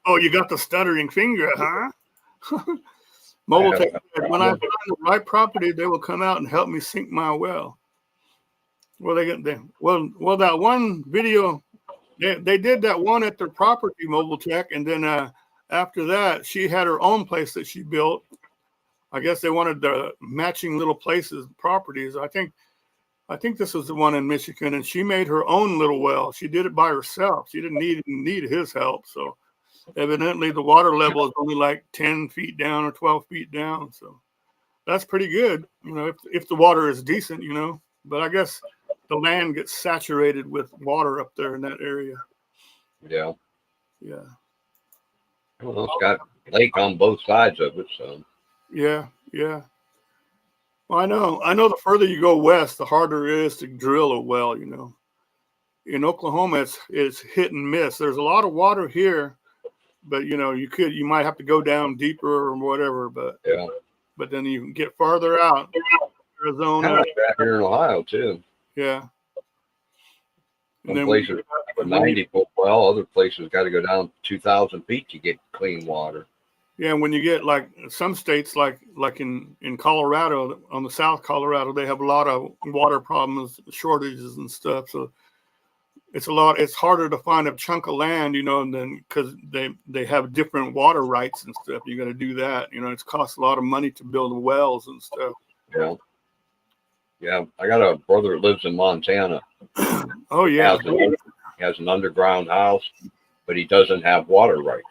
Oh, you got the stuttering finger, huh? Mobile Tech said, when I find the right property, they will come out and help me sink my well. Well, that one video, they did that one at their property, Mobile Tech, and then after that, she had her own place that she built. I guess they wanted the matching little places, properties. I think this was the one in Michigan, and she made her own little well. She did it by herself. She didn't need his help. So evidently the water level is only like 10 feet down or 12 feet down. So that's pretty good, if the water is decent, But I guess the land gets saturated with water up there in that area. Yeah. Yeah. Well, it's got lake on both sides of it, so. Yeah. Yeah. Well, I know the further you go west, the harder it is to drill a well, In Oklahoma, it's hit and miss. There's a lot of water here, but you might have to go down deeper or whatever, but Yeah. But then you can get farther out, Arizona. Kind of like that here in Ohio too. Yeah. And Some then places a 90-foot well, other places got to go down 2,000 feet to get clean water. Yeah, when you get like some states, like in Colorado, on the South Colorado, they have a lot of water problems, shortages and stuff. So it's harder to find a chunk of land, and then because they have different water rights and stuff. You got to do that. It's costs a lot of money to build wells and stuff. Yeah. Yeah. I got a brother that lives in Montana. Oh yeah. He has an underground house, but he doesn't have water rights.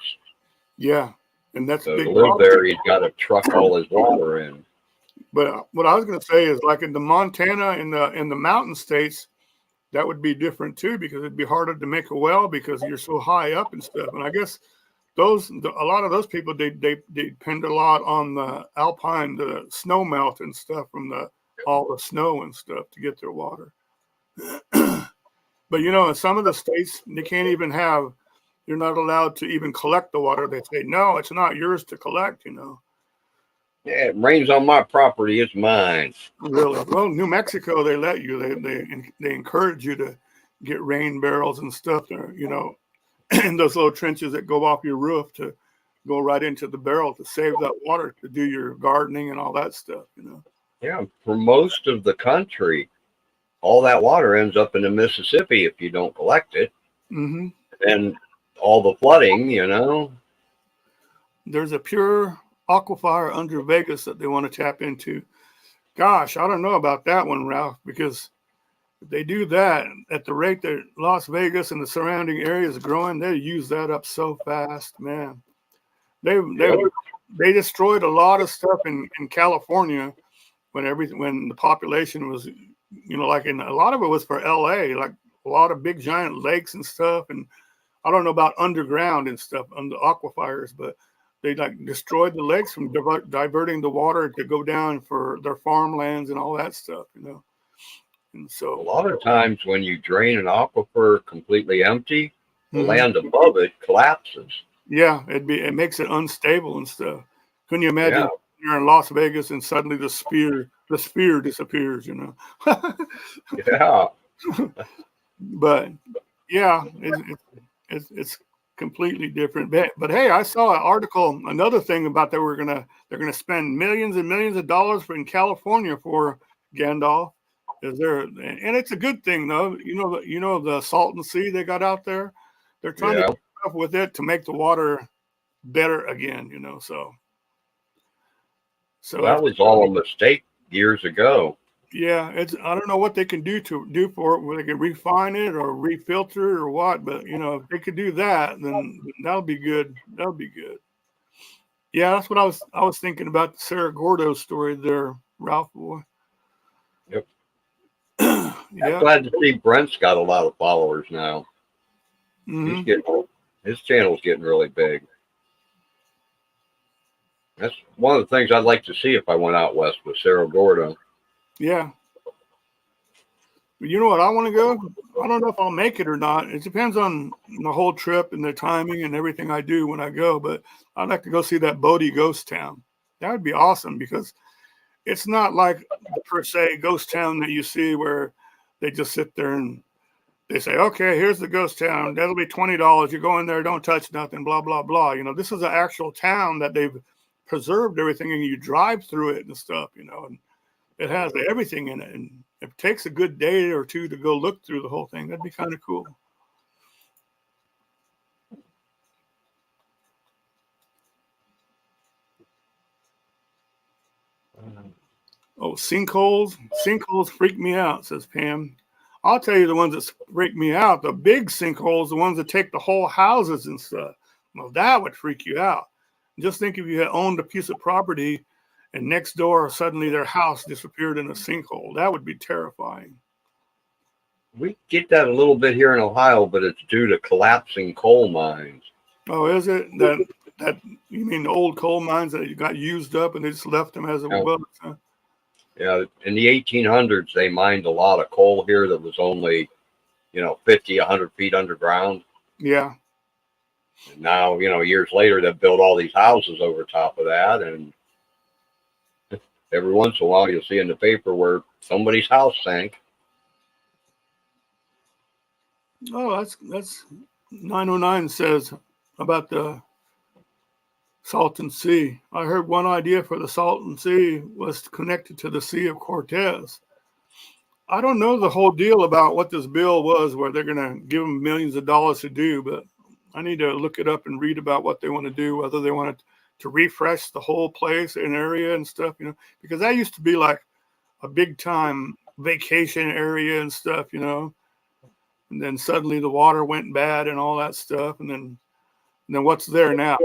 Yeah. And that's so big to live problem. there, he's got to truck all his water in. But what I was going to say is, like in the Montana, in the mountain states, that would be different too, because it'd be harder to make a well because you're so high up and stuff. And I guess a lot of those people, they depend a lot on the alpine, the snow melt and stuff from all the snow and stuff to get their water. But in some of the states, you're not allowed to even collect the water. They say, no, it's not yours to collect, Yeah, it rains on my property, it's mine. Really? Well, New Mexico, they let you. They encourage you to get rain barrels and stuff, in those little trenches that go off your roof to go right into the barrel to save that water to do your gardening and all that stuff, Yeah, for most of the country, all that water ends up in the Mississippi if you don't collect it. Mm-hmm. And all the flooding, There's a pure aquifer under Vegas that they want to tap into. Gosh, I don't know about that one, Ralph, because if they do that at the rate that Las Vegas and the surrounding areas are growing, they use that up so fast, man. They destroyed a lot of stuff in California when the population was, like a lot of it was for LA, like a lot of big giant lakes and stuff. And I don't know about underground and stuff on the aquifers, but they destroyed the lakes from diverting the water to go down for their farmlands and all that stuff, And so a lot of times when you drain an aquifer completely empty, the mm-hmm. land above it collapses. Yeah, it makes it unstable and stuff. Couldn't you imagine you're in Las Vegas and suddenly the sphere disappears, Yeah. But yeah, it's completely different. But hey, I saw an article, another thing about they're gonna spend millions and millions of dollars in California for Gandalf. And it's a good thing though. The Salton Sea they got out there. They're trying to do stuff with it to make the water better again. So that was all a mistake years ago. Yeah, I don't know what they can do for it, whether they can refine it or refilter it or what, but if they could do that, then that'll be good. That'll be good. Yeah, that's what I was thinking about the Cerro Gordo story there, Ralph boy. Yep. Yeah. I'm glad to see Brent's got a lot of followers now. Mm-hmm. His channel's getting really big. That's one of the things I'd like to see if I went out west with Cerro Gordo. Yeah. But you know what? I want to go. I don't know if I'll make it or not. It depends on the whole trip and the timing and everything I do when I go. But I'd like to go see that Bodie ghost town. That would be awesome because it's not like the per se ghost town that you see where they just sit there and they say, okay, here's the ghost town. That'll be $20. You go in there, don't touch nothing, blah, blah, blah. This is an actual town that they've preserved everything and you drive through it and stuff, and it has everything in it. And if it takes a good day or two to go look through the whole thing, that'd be kind of cool. Oh, sinkholes. Sinkholes freak me out, says Pam. I'll tell you the ones that freak me out. The big sinkholes, the ones that take the whole houses and stuff. Well, that would freak you out. Just think if you had owned a piece of property and next door suddenly their house disappeared in a sinkhole. That would be terrifying. We get that a little bit here in Ohio, but it's due to collapsing coal mines. Oh, is it that you mean the old coal mines that got used up and they just left them as it was? Huh? Yeah, in the 1800s, they mined a lot of coal here that was only, 50, 100 feet underground. Yeah. And now, years later, they've built all these houses over top of that. And every once in a while, you'll see in the paper where somebody's house sank. Oh, that's 909 says about the Salton Sea. I heard one idea for the Salton Sea was connected to the Sea of Cortez. I don't know the whole deal about what this bill was where they're going to give them millions of dollars to do, but I need to look it up and read about what they want to do, whether they want to refresh the whole place and area and stuff, because that used to be like a big time vacation area and stuff, and then suddenly the water went bad and all that stuff. And then what's there now?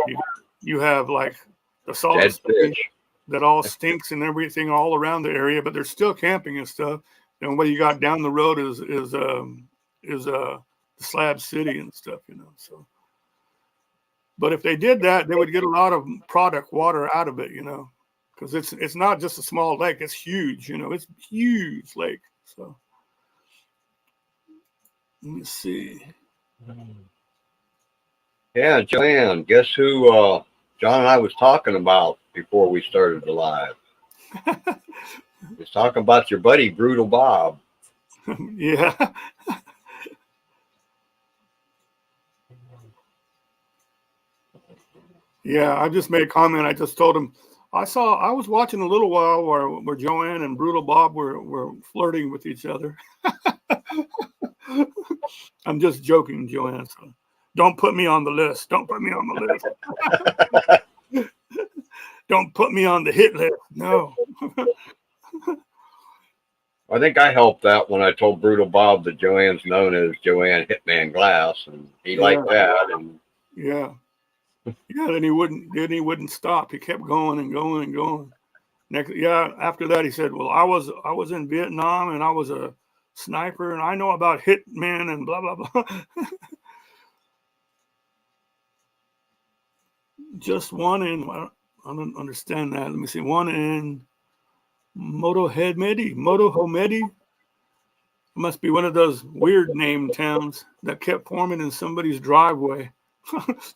You have like the salt that all stinks and everything all around the area, but there's still camping and stuff. And what you got down the road is the Slab City and stuff, so. But if they did that, they would get a lot of product water out of it, because it's not just a small lake; it's huge, it's a huge lake. So let me see. Yeah, Joanne, guess who John and I was talking about before we started the live? He's talking about your buddy Brutal Bob. Yeah. Yeah, I just made a comment. I just told him I was watching a little while where Joanne and Brutal Bob were flirting with each other. I'm just joking, Joanne. So don't put me on the list. Don't put me on the list. Don't put me on the hit list. No. I think I helped out when I told Brutal Bob that Joanne's known as Joanne Hitman Glass, and he liked that. And yeah. Then he wouldn't stop. He kept going and going and going. After that he said, "Well, I was in Vietnam and I was a sniper and I know about hitmen and blah blah blah." Just one in, I don't understand that. Let me see. One in Motohomedi. It must be one of those weird name towns that kept forming in somebody's driveway.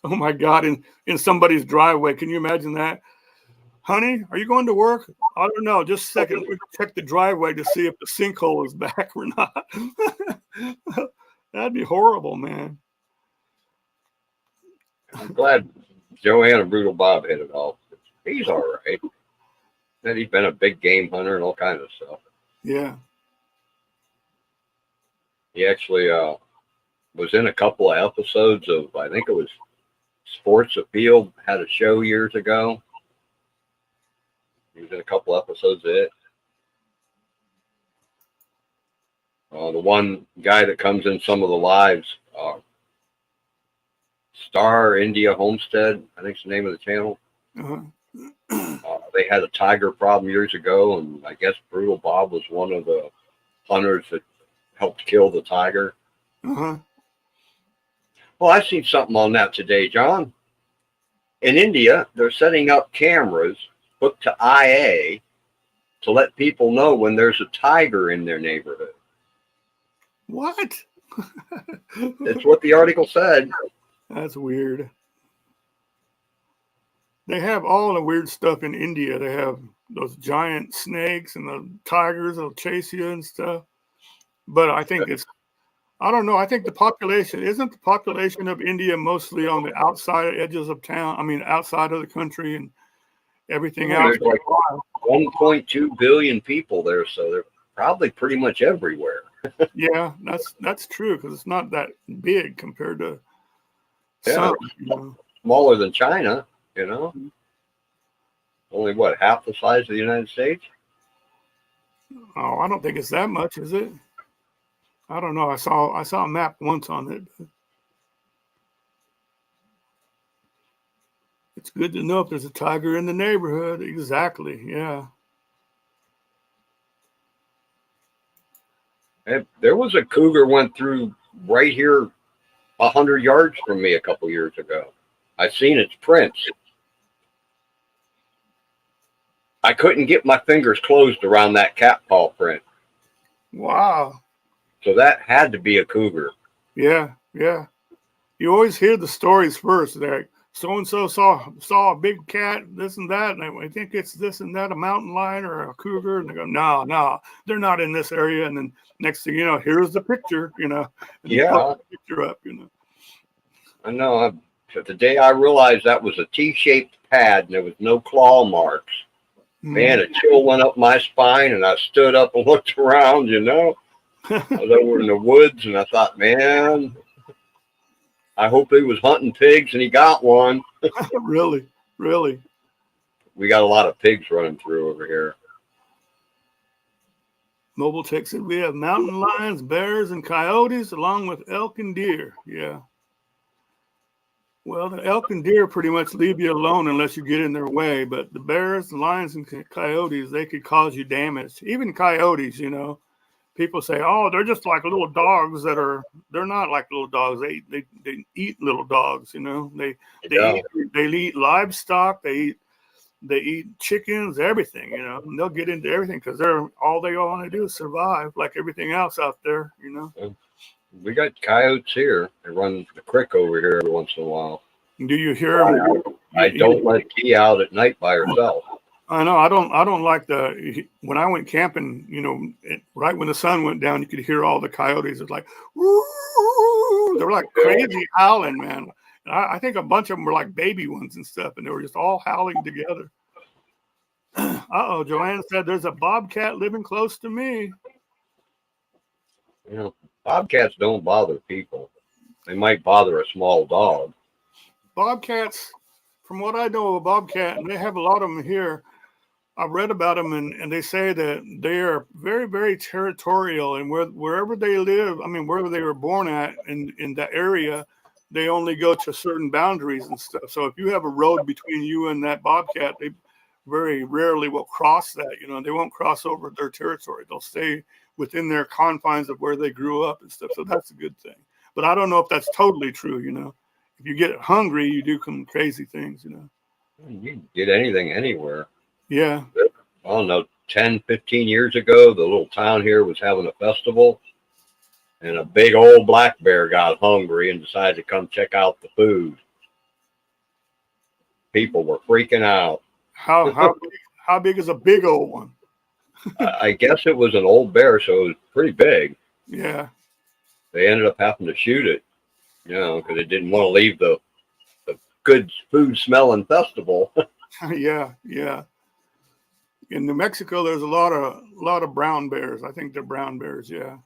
Oh my God, in somebody's driveway. Can you imagine that? Honey, are you going to work? I don't know. Just a second. We check the driveway to see if the sinkhole is back or not. That'd be horrible, man. I'm glad Joanne and Brutal Bob hit it off. He's all right. And he's been a big game hunter and all kinds of stuff. Yeah. He actually was in a couple of episodes of, I think it was Sports Appeal, had a show years ago. He was in a couple episodes of it. The one guy that comes in some of the lives, Star India Homestead, I think's the name of the channel. They had a tiger problem years ago, and I guess Brutal Bob was one of the hunters that helped kill the tiger. Well, I seen something on that today, John. In India, they're setting up cameras hooked to IA to let people know when there's a tiger in their neighborhood. What? That's what the article said. That's weird. They have all the weird stuff in India. They have those giant snakes and the tigers that'll chase you and stuff. But I think I don't know. I think isn't the population of India mostly on the outside edges of town? I mean, outside of the country and everything else. There's like 1.2 billion people there, so they're probably pretty much everywhere. Yeah, that's true because it's not that big compared to some. Smaller than China, Only what, half the size of the United States? Oh, I don't think it's that much, is it? I don't know. I saw a map once on it. It's good to know if there's a tiger in the neighborhood. Exactly. Yeah. And there was a cougar went through right here 100 yards from me a couple years ago. I seen its prints. I couldn't get my fingers closed around that cat paw print. Wow. So that had to be a cougar. Yeah. Yeah. You always hear the stories first. Like so and so saw a big cat, this and that, and I think it's this and that, a mountain lion or a cougar, and they go, no, they're not in this area. And then next thing you know, here's the picture, and Yeah, the picture up, I know. The day I realized that was a T-shaped pad and there was no claw marks, man, a chill went up my spine, and I stood up and looked around. I was over in the woods, and I thought, man, I hope he was hunting pigs and he got one. Really, really. We got a lot of pigs running through over here. Mobile Tech said we have mountain lions, bears, and coyotes, along with elk and deer. Yeah. Well, the elk and deer pretty much leave you alone unless you get in their way. But the bears, the lions, and coyotes, they could cause you damage. Even coyotes, people say, oh, they're just like little dogs they're not like little dogs. They eat little dogs, They eat livestock, they eat chickens, everything, and they'll get into everything because all they want to do is survive like everything else out there, We got coyotes here. They run the creek over here every once in a while. Do you hear them? I don't let Key out at night by herself. I know. I don't like when I went camping, right when the sun went down, you could hear all the coyotes. It's like, woo! They were like crazy howling, man. And I think a bunch of them were like baby ones and stuff, and they were just all howling together. Uh-oh, Joanne said there's a bobcat living close to me. Bobcats don't bother people. They might bother a small dog. Bobcats, from what I know of a bobcat, and they have a lot of them here, I've read about them, and they say that they are very, very territorial, and wherever they live, wherever they were born at in that area, they only go to certain boundaries and stuff. So if you have a road between you and that bobcat, they very rarely will cross that. They won't cross over their territory. They'll stay within their confines of where they grew up and stuff. So that's a good thing. But I don't know if that's totally true. If you get hungry, you do some crazy things. You can get anything anywhere. Yeah. I don't know, 10, 15 years ago, the little town here was having a festival, and a big old black bear got hungry and decided to come check out the food. People were freaking out. How big is a big old one? I guess it was an old bear, so it was pretty big. Yeah. They ended up having to shoot it, because it didn't want to leave the good food smelling festival. Yeah. In New Mexico, there's a lot of brown bears. I think they're brown bears, yeah.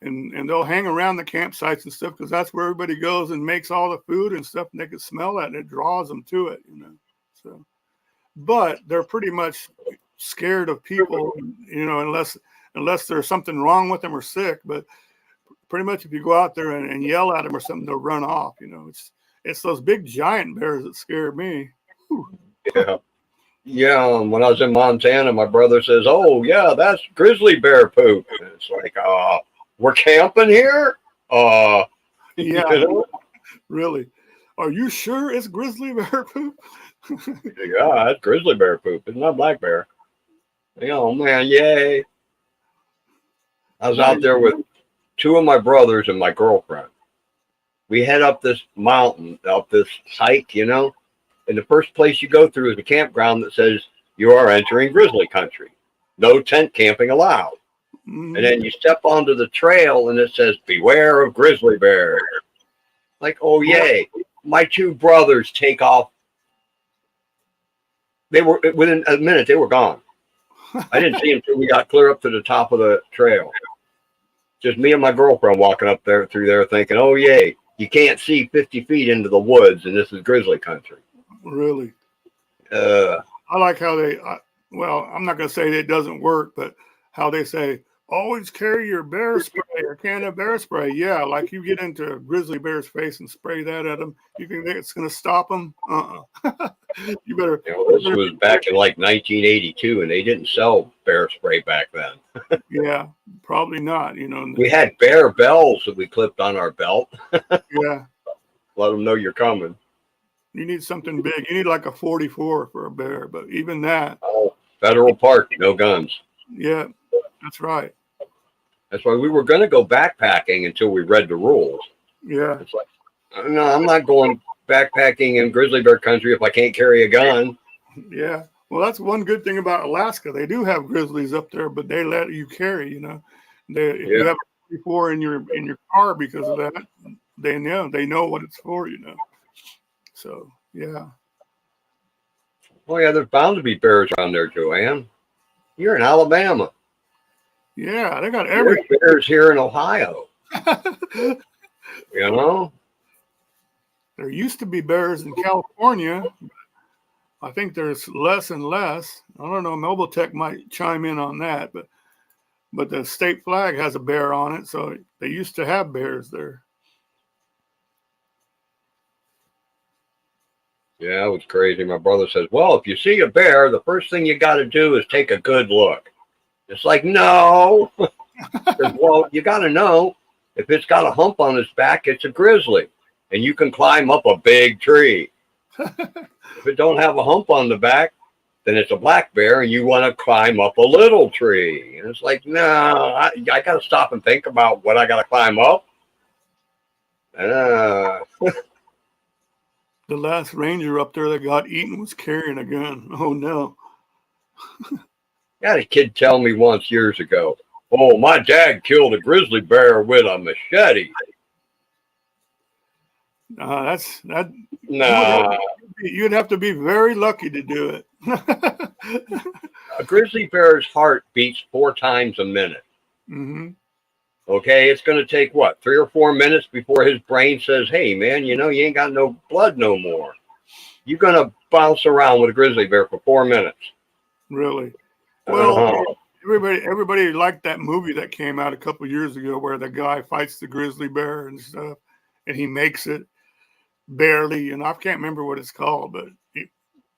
And they'll hang around the campsites and stuff because that's where everybody goes and makes all the food and stuff, and they can smell that, and it draws them to it, So, but they're pretty much scared of people, unless there's something wrong with them or sick. But pretty much, if you go out there and yell at them or something, they'll run off. It's those big giant bears that scare me. Whew. Yeah. Yeah, when I was in Montana, my brother says, "Oh, yeah, that's grizzly bear poop." And it's like, we're camping here? Yeah, really. Are you sure it's grizzly bear poop? Yeah, that's grizzly bear poop. It's not black bear. Oh, man, yay. I was out there with two of my brothers and my girlfriend. We head up this mountain, up this hike, And the first place you go through is a campground that says you are entering grizzly country. No tent camping allowed. Mm-hmm. And then you step onto the trail and it says, beware of grizzly bears. Like, oh, yay. My two brothers take off. They were, within a minute, they were gone. I didn't see them until we got clear up to the top of the trail. Just me and my girlfriend walking up there through there thinking, oh, yay. You can't see 50 feet into the woods and this is grizzly country. Really? I like how I'm not going to say it doesn't work, but how they say, always carry your bear spray or can of bear spray. Yeah, like you get into a grizzly bear's face and spray that at them. You think it's going to stop them? You better. You know, this was back in like 1982, and they didn't sell bear spray back then. Yeah, probably not. You know. We had bear bells that we clipped on our belt. Yeah. Let them know you're coming. You need something big. You need like a 44 for a bear, but even that. Oh, federal park, no guns. Yeah, that's right. That's why we were going to go backpacking until we read the rules. Yeah. It's like, no, I'm not going backpacking in grizzly bear country if I can't carry a gun. Yeah. Well, that's one good thing about Alaska. They do have grizzlies up there, but they let you carry, you know. If you have a 44 in your car because of that, they know what it's for, you know. So, yeah. Oh, yeah, there's bound to be bears around there, Joanne. You're in Alabama. Yeah, they got There's bears here in Ohio. You know? There used to be bears in California. I think there's less and less. I don't know. Mobile Tech might chime in on that, but the state flag has a bear on it, so they used to have bears there. Yeah, it was crazy. My brother says, well, if you see a bear, the first thing you got to do is take a good look. It's like, no. Well, you got to know, if it's got a hump on its back, it's a grizzly, and you can climb up a big tree. If it don't have a hump on the back, then it's a black bear, and you want to climb up a little tree. And it's like, no, I got to stop and think about what I got to climb up. The last ranger up there that got eaten was carrying a gun. Oh, no. I had a kid tell me once years ago, oh, my dad killed a grizzly bear with a machete. That. Nah. You'd have to be very lucky to do it. A grizzly bear's heart beats 4 times a minute. Mm-hmm. Okay, it's going to take, what, 3 or 4 minutes before his brain says, hey, man, you know, you ain't got no blood no more. You're going to bounce around with a grizzly bear for 4 minutes. Really? Well, everybody liked that movie that came out a couple years ago where the guy fights the grizzly bear and stuff, and he makes it barely, and I can't remember what it's called, but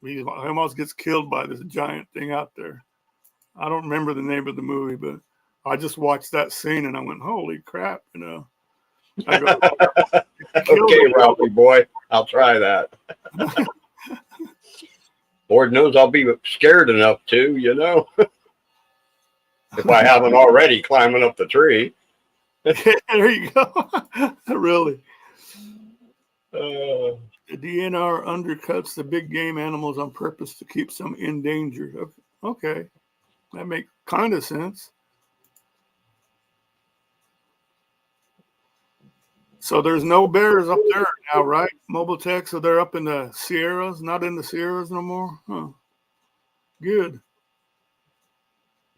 he almost gets killed by this giant thing out there. I don't remember the name of the movie, but I just watched that scene and I went, holy crap, you know. I go, okay, Ralphie boy, I'll try that. Lord knows I'll be scared enough to, you know, if I haven't already climbing up the tree. There you go. Really. The DNR undercuts the big game animals on purpose to keep some endangered. Okay. That makes kind of sense. So there's no bears up there now, right? Mobile Tech, so they're up in the Sierras, not in the Sierras no more? Huh. Good.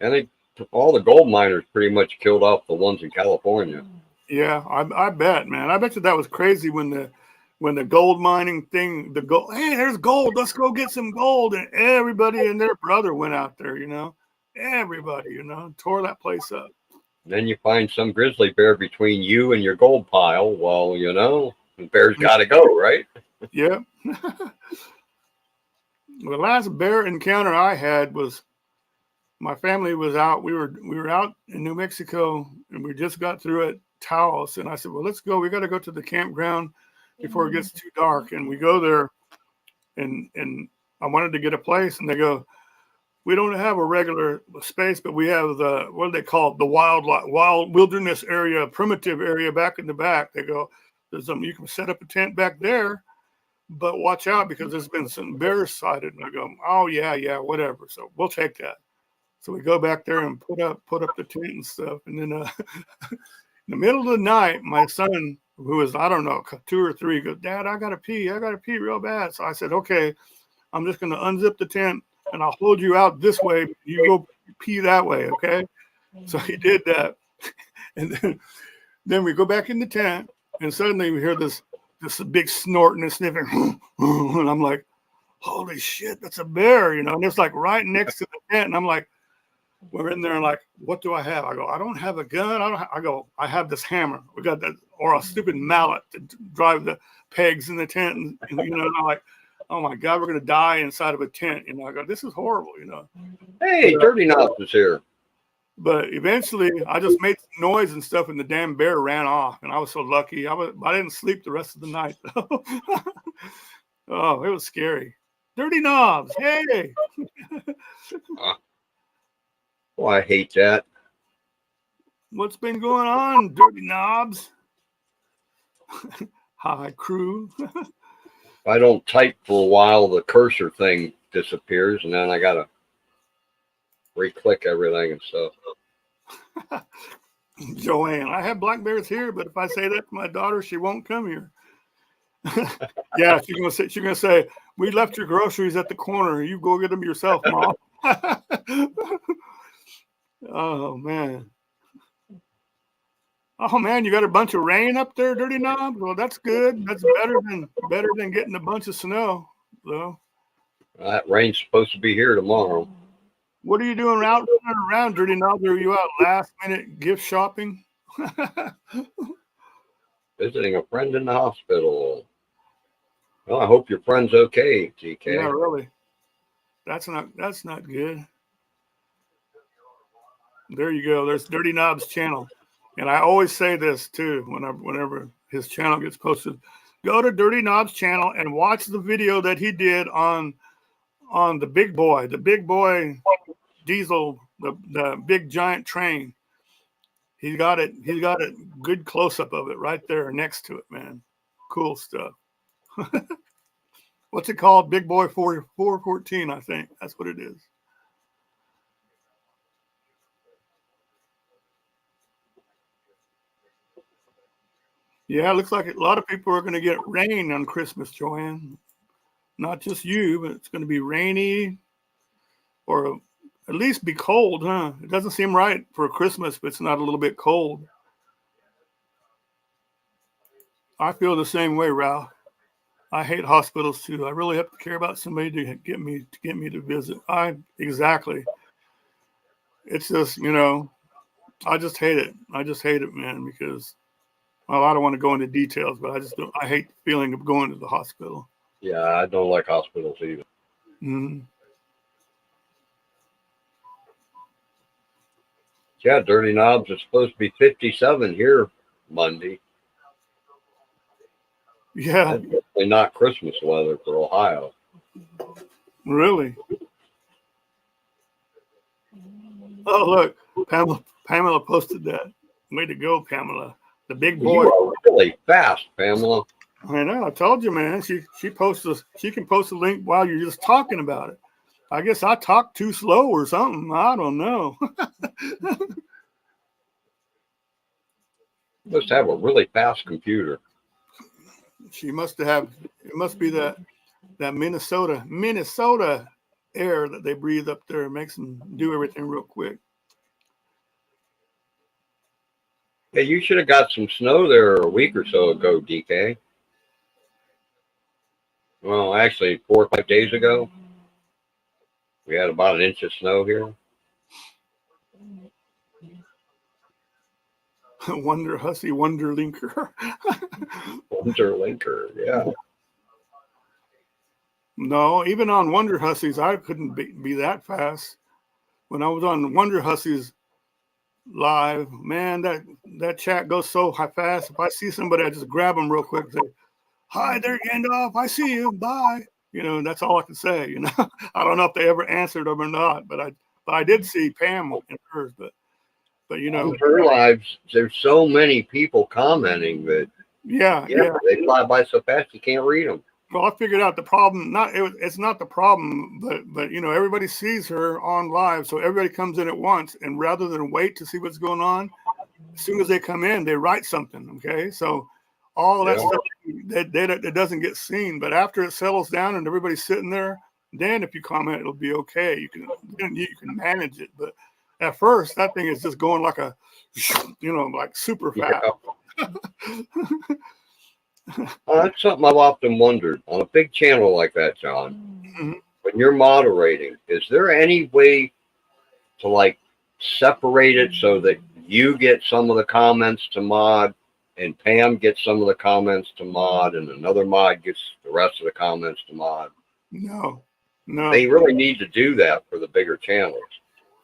I think all the gold miners pretty much killed off the ones in California. Yeah, I bet, man. I bet you that was crazy when the gold mining thing, hey, there's gold, let's go get some gold. And everybody and their brother went out there, you know. Everybody, you know, tore that place up. Then you find some grizzly bear between you and your gold pile. Well, you know, the bear's got to go, right? Yeah. The last bear encounter I had was my family was out. We were out in New Mexico, and we just got through at Twas. And I said, well, let's go. We got to go to the campground before it gets too dark. And we go there, and I wanted to get a place, and they go, we don't have a regular space, but we have the, what do they call it? The wild wilderness area, primitive area back in the back. They go, there's you can set up a tent back there, but watch out because there's been some bears sighted. And I go, oh yeah, whatever. So we'll take that. So we go back there and put up the tent and stuff. And then in the middle of the night, my son, who was, I don't know, 2 or 3, goes, Dad, I gotta pee real bad. So I said, okay, I'm just gonna unzip the tent and I'll hold you out this way. You go pee that way, okay? So he did that. And then we go back in the tent, and suddenly we hear this big snorting and sniffing. And I'm like, holy shit, that's a bear, you know? And it's like right next to the tent. And I'm like, we're in there and like, what do I have? I go, I don't have a gun. I go, I have this hammer. We got that, or a stupid mallet to drive the pegs in the tent. And I'm like, oh my God, we're going to die inside of a tent. I go, this is horrible, Hey, But, Dirty Knobs is here. But eventually I just made some noise and stuff and the damn bear ran off. And I was so lucky. I didn't sleep the rest of the night though. Oh, it was scary. Dirty Knobs. Hey. Oh, I hate that. What's been going on, Dirty Knobs? Hi, crew. If I don't type for a while, the cursor thing disappears, and then I gotta re-click everything and stuff. Joanne, I have black bears here, but if I say that to my daughter, she won't come here. Yeah, she's gonna say, we left your groceries at the corner. You go get them yourself, Mom. Oh man. Oh man, you got a bunch of rain up there, Dirty Knob? Well, that's good. That's better than getting a bunch of snow, though. That rain's supposed to be here tomorrow. What are you doing out running around, Dirty Knob? Are you out last minute gift shopping? Visiting a friend in the hospital. Well, I hope your friend's okay, TK. Yeah, really. That's not good. There you go. There's Dirty Knob's channel. And I always say this too, whenever his channel gets posted. Go to Dirty Knob's channel and watch the video that he did on the big boy diesel, the big giant train. He's got it good close up of it right there next to it, man. Cool stuff. What's it called? Big Boy 414, I think. That's what it is. Yeah, it looks like a lot of people are going to get rain on Christmas, Joanne. Not just you, but it's going to be rainy or at least be cold, huh? It doesn't seem right for Christmas, but it's not a little bit cold. I feel the same way, Ralph. I hate hospitals too. I really have to care about somebody to get me to visit. Exactly. It's just, I just hate it. I just hate it, man, because I don't want to go into details, but I hate the feeling of going to the hospital. Yeah, I don't like hospitals either. Mm-hmm. Yeah, Dirty Knobs is supposed to be 57 here Monday. Yeah. That's definitely not Christmas weather for Ohio. Really? Oh, look, Pamela posted that. Way to go, Pamela. The big boy. You are really fast, Pamela. I know. I told you, man. She can post a link while you're just talking about it. I guess I talk too slow or something. I don't know. You must have a really fast computer. She must have. It must be that Minnesota air that they breathe up there makes them do everything real quick. Hey, you should have got some snow there a week or so ago, DK. Well, actually, 4 or 5 days ago, we had about an inch of snow here. Wonder Hussy, Wonder Linker. Wonder Linker, yeah. No, even on Wonder Hussies, I couldn't be that fast. When I was on Wonder Hussies live, man, that chat goes so fast. If I see somebody, I just grab them real quick. Say, "Hi there, Gandalf. I see you. Bye." That's all I can say. I don't know if they ever answered them or not, but I did see Pam in hers. But on her lives, there's so many people commenting that yeah, they fly by so fast you can't read them. Well, I figured out the problem. It's not the problem, but everybody sees her on live, so everybody comes in at once, and rather than wait to see what's going on, as soon as they come in, they write something. Okay, so all that stuff that doesn't get seen, but after it settles down and everybody's sitting there, then if you comment, it'll be okay. You can manage it, but at first that thing is just going like like super fast. Yeah. That's something I've often wondered on a big channel like that, John. Mm-hmm. When you're moderating, is there any way to separate it so that you get some of the comments to mod, and Pam gets some of the comments to mod, and another mod gets the rest of the comments to mod. No, no. They really need to do that for the bigger channels.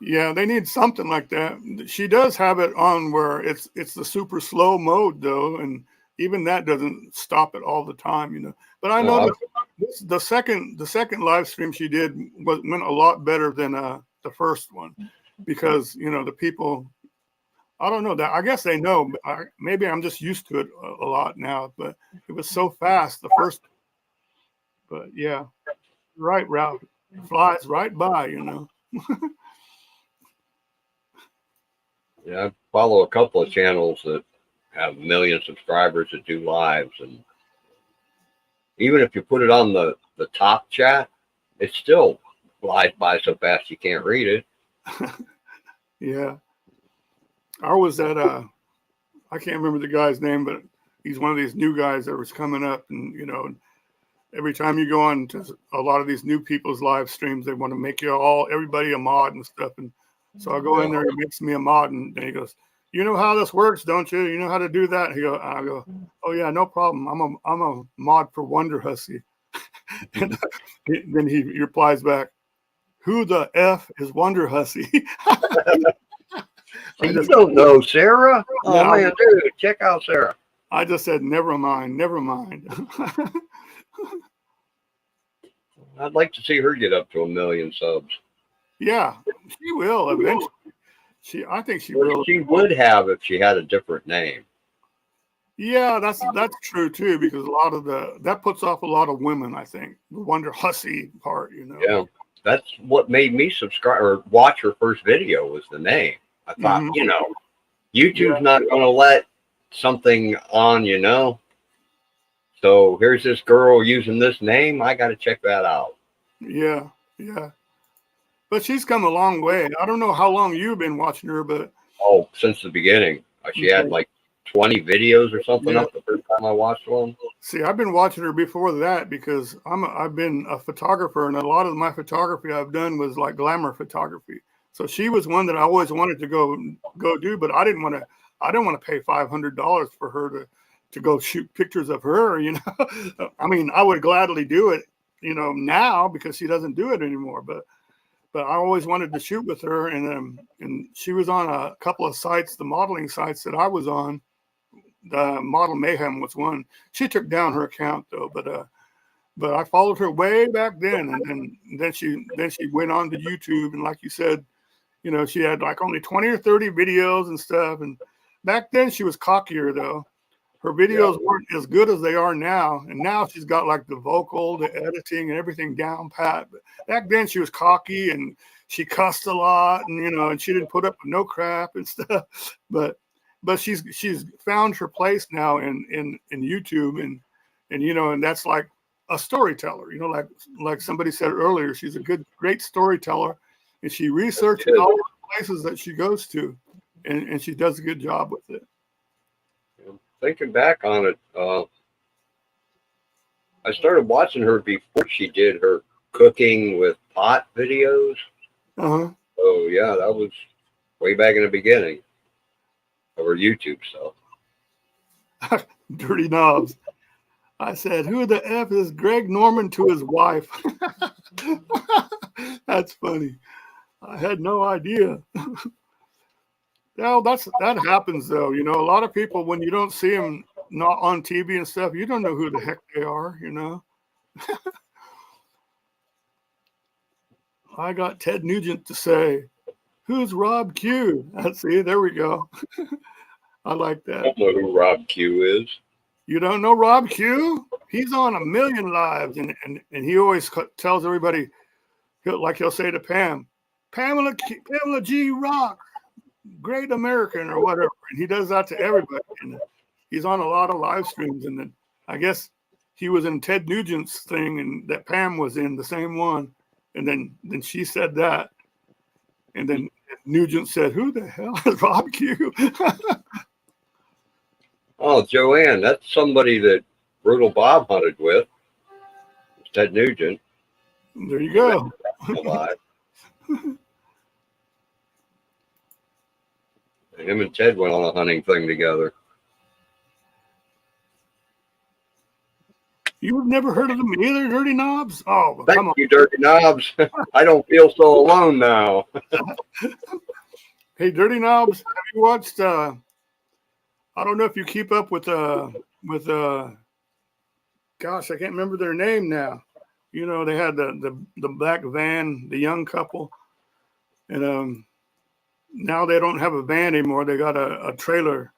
Yeah, they need something like that. She does have it on where it's the super slow mode though, and even that doesn't stop it all the time, you know. But I No, noticed the second live stream she did went a lot better than the first one, because you know the people. I don't know that. I guess they know. But maybe I'm just used to it a lot now. But it was so fast the first. But yeah, right, Ralph flies right by, you know. yeah, I follow a couple of channels that have 1 million subscribers that do lives, and even if you put it on the top chat, it still flies by so fast you can't read it. Yeah. I was at I can't remember the guy's name, but he's one of these new guys that was coming up, and you know, every time you go on to a lot of these new people's live streams, they want to make you everybody a mod and stuff. And so I go in there, he makes me a mod, and he goes, "You know how this works, don't you? You know how to do that?" I go, "Oh yeah, no problem. I'm a mod for Wonder Hussy." And then he replies back, "Who the F is Wonder Hussy?" You don't know Sarah? Oh Yeah, man, dude, check out Sarah. I just said, never mind, never mind. I'd like to see her get up to 1 million subs. Yeah, she will eventually. I think she will. She would have if she had a different name. Yeah, that's true too, because a lot of that puts off a lot of women, I think. The Wonder Hussy part, you know. Yeah, that's what made me subscribe or watch her first video was the name. I thought, you know, YouTube's not going to let something on, you know. So here's this girl using this name. I got to check that out. Yeah, yeah. But she's come a long way. I don't know how long you've been watching her, but since the beginning, she had like 20 videos or something up the first time I watched one. See, I've been watching her before that because I've been a photographer, and a lot of my photography I've done was like glamour photography. So she was one that I always wanted to go do, but I didn't want to pay $500 for her to go shoot pictures of her, you know. I mean, I would gladly do it, you know, now because she doesn't do it anymore, but I always wanted to shoot with her, and she was on a couple of sites, the modeling sites that I was on. The Model Mayhem was one. She took down her account though, but I followed her way back then, and then she went on to YouTube, and like you said, you know, she had like only 20 or 30 videos and stuff, and back then she was cockier though. Her videos weren't as good as they are now, and now she's got like the vocal, the editing, and everything down pat. But back then she was cocky and she cussed a lot, and you know, and she didn't put up with no crap and stuff. But she's found her place now in YouTube, and you know, and that's like a storyteller. You know, like somebody said earlier, she's a great storyteller, and she researches all the places that she goes to, and she does a good job with it. Thinking back on it, I started watching her before she did her cooking with pot videos. So yeah, that was way back in the beginning of her YouTube stuff. Dirty knobs. I said, "Who the F is Greg Norman?" to his wife. That's funny. I had no idea. Well, that happens though. You know, a lot of people, when you don't see them not on TV and stuff, you don't know who the heck they are, you know. I got Ted Nugent to say, "Who's Rob Q?" See, there we go. I like that. I don't know who Rob Q is. You don't know Rob Q? He's on 1 million lives, and he always tells everybody, he'll say to Pamela G. Rock, great American or whatever. And he does that to everybody. And he's on a lot of live streams. And then I guess he was in Ted Nugent's thing, and that Pam was in the same one. And then she said that. And then Nugent said, "Who the hell is Rob Q?" Oh, Joanne, that's somebody that Brutal Bob hunted with. Ted Nugent. There you go. Alive. Him and Ted went on a hunting thing together. You've never heard of them either, Dirty Knobs? Oh, well, come Thank on. you, Dirty Knobs. I don't feel so alone now. Hey, Dirty Knobs, have you watched? I don't know if you keep up with gosh, I can't remember their name now. You know, they had the black van, the young couple, and now they don't have a van anymore. They got a trailer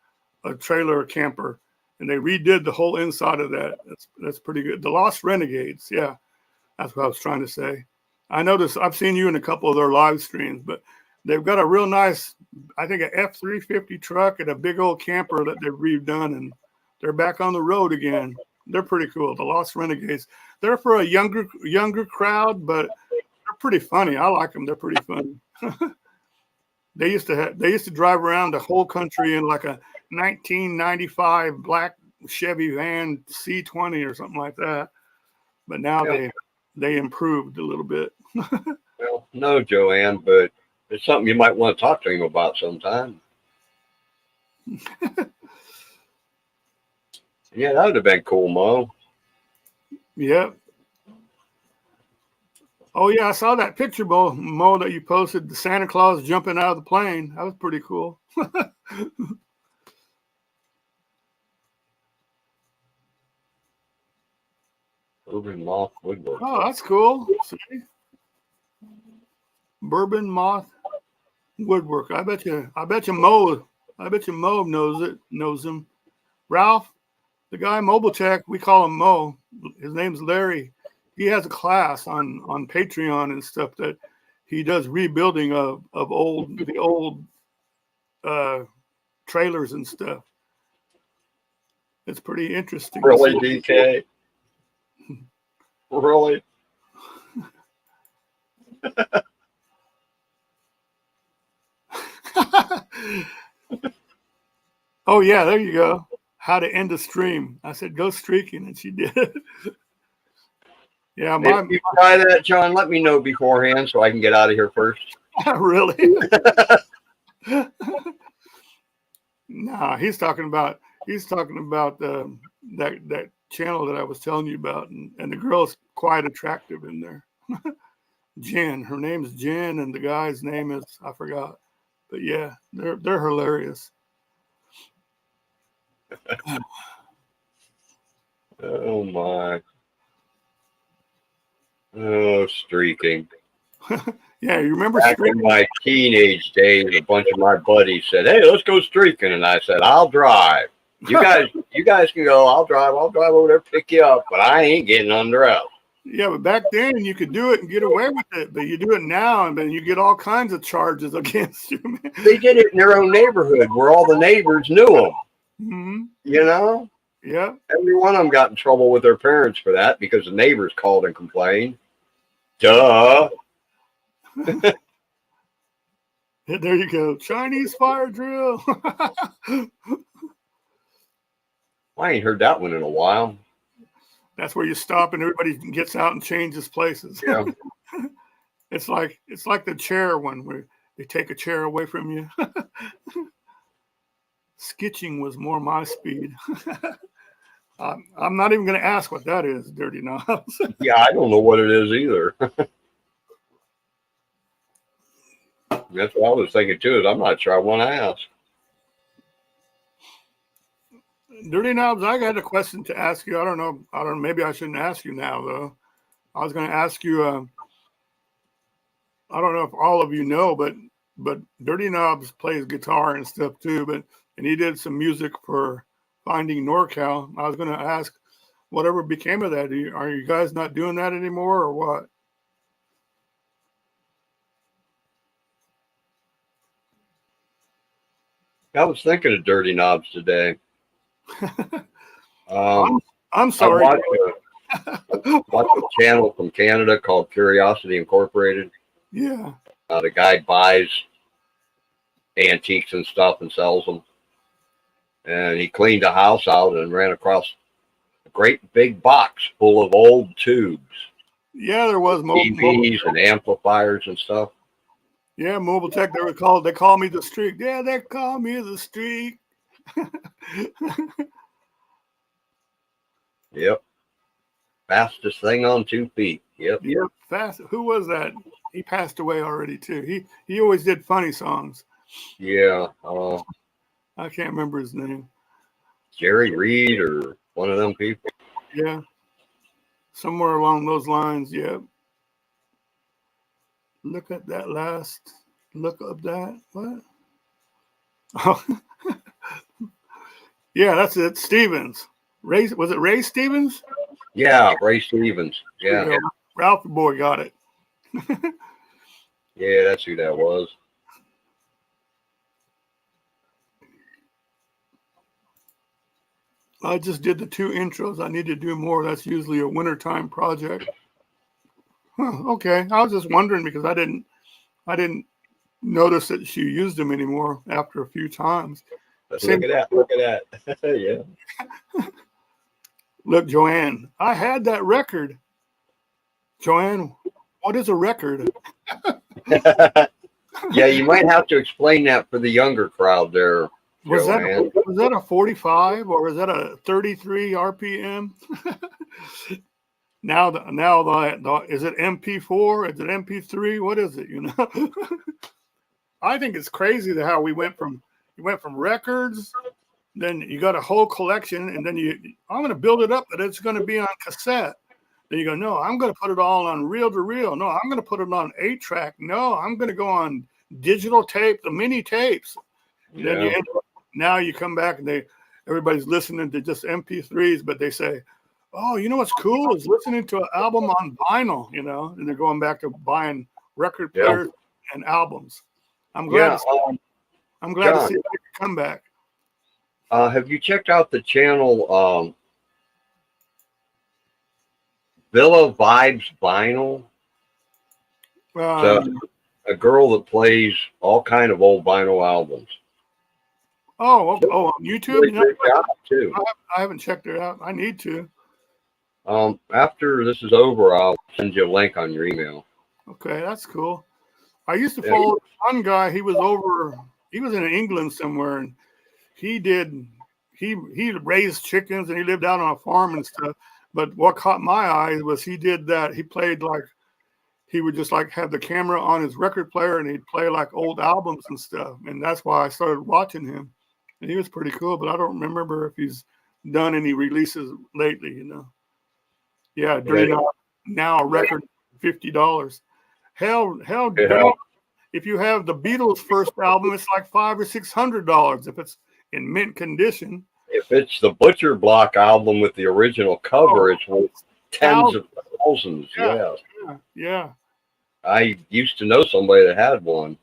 camper, and they redid the whole inside of that. That's pretty good. The Lost Renegades, yeah, that's what I was trying to say. I noticed I've seen you in a couple of their live streams, but they've got a real nice, I think, an F-350 truck and a big old camper that they've redone, and they're back on the road again. They're pretty cool. The Lost Renegades. They're for a younger crowd, but they're pretty funny. I like them. They're pretty funny. They used to drive around the whole country in like a 1995 black Chevy van C20 or something like that. But now they improved a little bit. Well, no, Joanne, but it's something you might want to talk to him about sometime. Yeah, that would have been cool, Mo. Yep. Oh yeah, I saw that picture, Mo, that you posted. The Santa Claus jumping out of the plane. That was pretty cool. Bourbon Moth Woodwork. Oh, that's cool. See? Bourbon Moth Woodwork. I bet you Mo knows him. Ralph, the guy Mobile Tech, we call him Mo. His name's Larry. He has a class on Patreon and stuff that he does rebuilding of the old trailers and stuff. It's pretty interesting. Really, DK? Really? Oh yeah, there you go. How to end a stream. I said go streaking, and she did. Yeah, If you try that, John, let me know beforehand so I can get out of here first. Really? Nah, he's talking about that channel that I was telling you about, and the girl's quite attractive in there. Jen, her name's Jen, and the guy's name is I forgot, but yeah, they're hilarious. Oh my! Oh, streaking. Yeah, you remember Back streaking? in my teenage days, a bunch of my buddies said, "Hey, let's go streaking," and I said, "I'll drive. You guys can go. I'll drive. I'll drive over there, pick you up, but I ain't getting undressed." Yeah, but back then you could do it and get away with it, but you do it now and then you get all kinds of charges against you, man. They did it in their own neighborhood where all the neighbors knew them. Mm-hmm. You know? Yeah. Every one of them got in trouble with their parents for that because the neighbors called and complained. Duh. There you go. Chinese fire drill. I ain't heard that one in a while. That's where you stop and everybody gets out and changes places. Yeah. It's like the chair one where they take a chair away from you. Skitching was more my speed. I'm not even going to ask what that is, Dirty Knobs. Yeah, I don't know what it is either. That's what I was thinking too. Is I'm not sure I want to ask. Dirty Knobs, I got a question to ask you. I don't know. Maybe I shouldn't ask you now, though. I was going to ask you. I don't know if all of you know, but Dirty Knobs plays guitar and stuff too. And he did some music for Finding NorCal. I was going to ask, whatever became of that? Are you guys not doing that anymore, or what? I was thinking of Dirty Knobs today. I'm sorry. I watched a channel from Canada called Curiosity Incorporated. Yeah. The guy buys antiques and stuff and sells them. And he cleaned a house out and ran across a great big box full of old tubes. Yeah, there was TVs and amplifiers and stuff. Yeah, Mobile Tech. They call me the Streak. Yeah, they call me the Streak. Yep. Fastest thing on 2 feet. Yep. Yep, fast. Who was that? He passed away already too. He always did funny songs. Yeah. I can't remember his name. Jerry Reed or one of them people. Yeah, somewhere along those lines. Yep. Look at that last. Look up that. What? Oh, yeah, that's it. Stevens. Ray, was it Ray Stevens? Yeah, Ray Stevens. There Yeah. you go. Ralph the boy got it. Yeah, that's who that was. I just did the 2 intros. I need to do more. That's usually a wintertime project. Huh, okay. I was just wondering because I didn't notice that she used them anymore after a few times. Look at that. Look at that. Yeah. Look, Joanne, I had that record. Joanne, what is a record? Yeah, you might have to explain that for the younger crowd there. Was that a 45 or was that a 33 RPM? Now is it MP4? Is it MP3? What is it? You know, I think it's crazy how you went from records, then you got a whole collection, and then I'm going to build it up that it's going to be on cassette. Then you go, no, I'm going to put it all on reel to reel. No, I'm going to put it on 8-track. No, I'm going to go on digital tape, the mini tapes. Yeah. Then now you come back and everybody's listening to just MP3s, but they say, oh, you know what's cool is listening to an album on vinyl, you know, and they're going back to buying record players and albums. I'm glad to see it come back. Have you checked out the channel Villa Vibes Vinyl? A girl that plays all kind of old vinyl albums. Oh, on YouTube? Really great job, too. I haven't checked her out. I need to. After this is over, I'll send you a link on your email. Okay, that's cool. I used to follow one guy. He was in England somewhere, and he raised chickens and he lived out on a farm and stuff. But what caught my eye was he did that. He played he would just have the camera on his record player and he'd play old albums and stuff. And that's why I started watching him. And he was pretty cool, but I don't remember if he's done any releases lately, you know. Yeah, now a record $50. Hell, if you have the Beatles' first album, it's like $500 or $600 if it's in mint condition. If it's the Butcher Block album with the original cover, it's worth tens of thousands. Yeah. I used to know somebody that had one.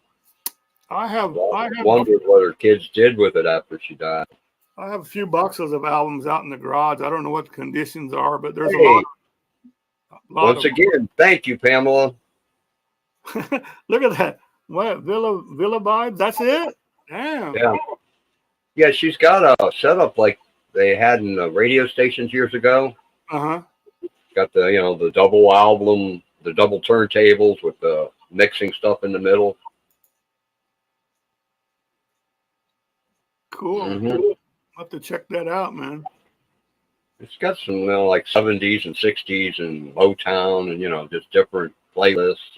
I wondered what her kids did with it after she died. I have a few boxes of albums out in the garage. I don't know what the conditions are, but there's a lot. Once again, thank you, Pamela. Look at that. What, Villa Vibes? That's it? Damn. Yeah, she's got a setup like they had in the radio stations years ago. Uh-huh. Got the double album, the double turntables with the mixing stuff in the middle. Cool. I'll have to check that out, man. It's got some 70s and 60s and Motown and just different playlists.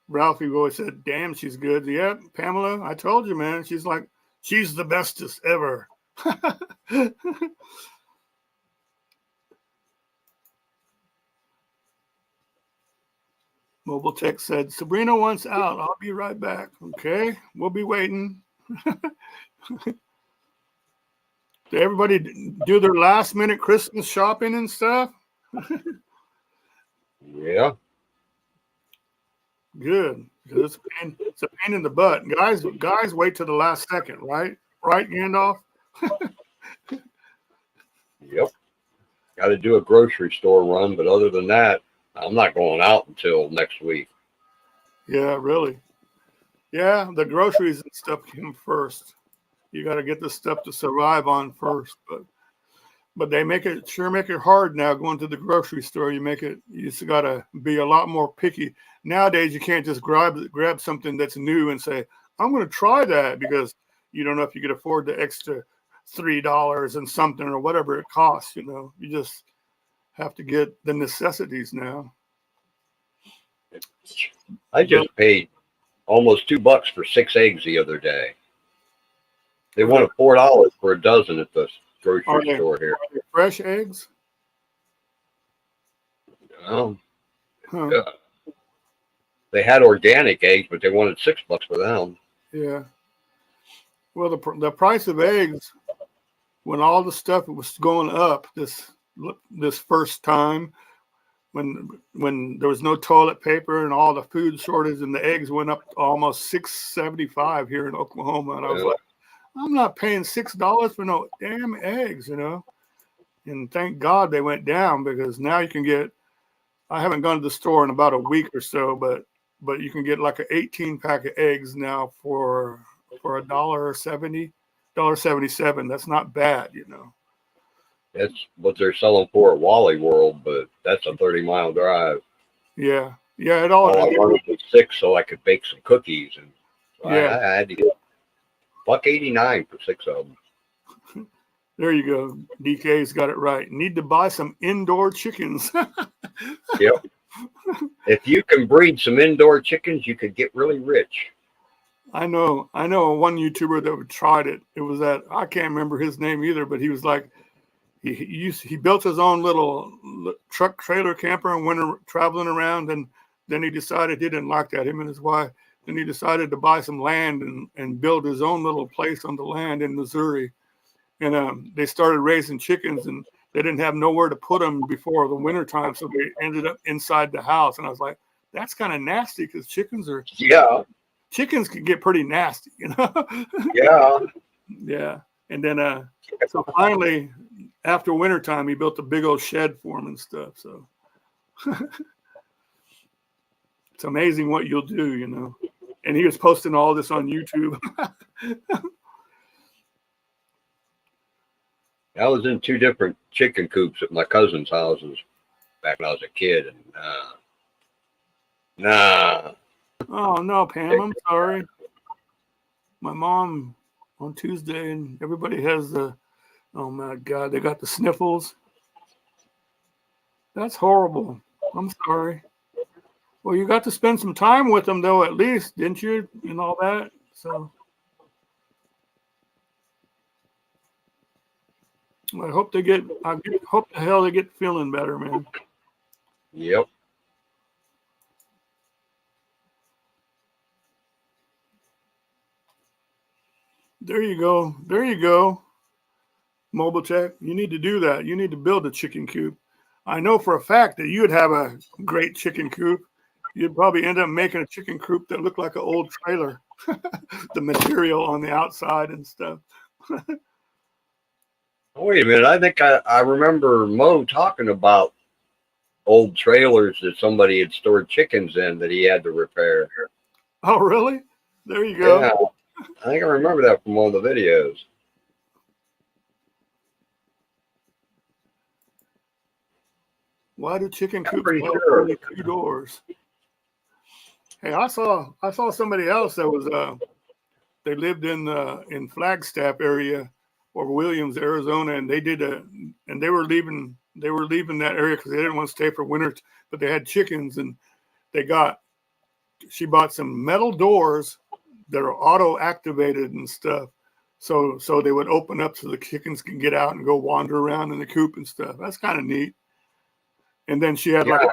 Ralphie always said, damn, she's good. Yep, Pamela, I told you, man. She's the bestest ever. Mobile Tech said, Sabrina wants out. I'll be right back. Okay, we'll be waiting. Did everybody do their last minute Christmas shopping and stuff? Yeah. Good. It's a pain in the butt. Guys wait till the last second, right? Right, Gandalf? Yep. Got to do a grocery store run, but other than that, I'm not going out until next week. Yeah, really. Yeah, the groceries and stuff come first. You got to get the stuff to survive on first. But But they make it hard now going to the grocery store. You just gotta be a lot more picky. Nowadays you can't just grab something that's new and say, I'm gonna try that, because you don't know if you could afford the extra $3 and something or whatever it costs, You just have to get the necessities now. I just paid almost $2 for 6 eggs the other day. They wanted $4 for a dozen at the grocery store here. Are they fresh eggs? Oh, yeah. They had organic eggs, but they wanted $6 for them. Yeah. Well, the price of eggs, when all the stuff was going up this first time, when there was no toilet paper and all the food shortage, and the eggs went up to almost $6.75 here in Oklahoma, and I was like, I'm not paying $6 for no damn eggs, And thank God they went down, because now you can get. I haven't gone to the store in about a week or so, but you can get like an 18-pack of eggs now for $1.70, $1.77. That's not bad, That's what they're selling for at Wally World, but that's a 30-mile drive. Yeah, yeah. It all. I wanted to 6 so I could bake some cookies, and so Yeah. I had to get $1.89 for 6 of them. There you go. DK's got it right. Need to buy some indoor chickens. Yep. If you can breed some indoor chickens, you could get really rich. I know one YouTuber that tried it. It was I can't remember his name either, but he was like, he built his own little truck trailer camper and went traveling around, and then he decided he didn't like that, him and his wife. Then he decided to buy some land and build his own little place on the land in Missouri. And they started raising chickens, and they didn't have nowhere to put them before the wintertime, so they ended up inside the house. And I was like, that's kind of nasty, because chickens can get pretty nasty, Yeah. Yeah. And then so finally, after wintertime, he built a big old shed for them and stuff. So it's amazing what you'll do, And he was posting all this on YouTube. I was in 2 different chicken coops at my cousin's houses back when I was a kid, and nah. Oh no, Pam, I'm sorry. My mom on Tuesday, and everybody has oh my God, they got the sniffles. That's horrible. I'm sorry. Well, you got to spend some time with them though, at least, didn't you? And all that. So I hope hope the hell they get feeling better, man. Yep. There you go. There you go. Mobile Tech, you need to do that. You need to build a chicken coop. I know for a fact that you'd have a great chicken coop. You'd probably end up making a chicken coop that looked like an old trailer. The material on the outside and stuff. Oh, wait a minute. I think I remember Mo talking about old trailers that somebody had stored chickens in that he had to repair. Oh, really? There you go. Yeah. I think I remember that from one of the videos. Why do chicken coops have sure. 2 doors? Hey, I saw somebody else that was they lived in Flagstaff area or Williams, Arizona, and they were leaving that area because they didn't want to stay for winter, but they had chickens, and she bought some metal doors that are auto activated and stuff. So they would open up so the chickens can get out and go wander around in the coop and stuff. That's kind of neat. And then she had like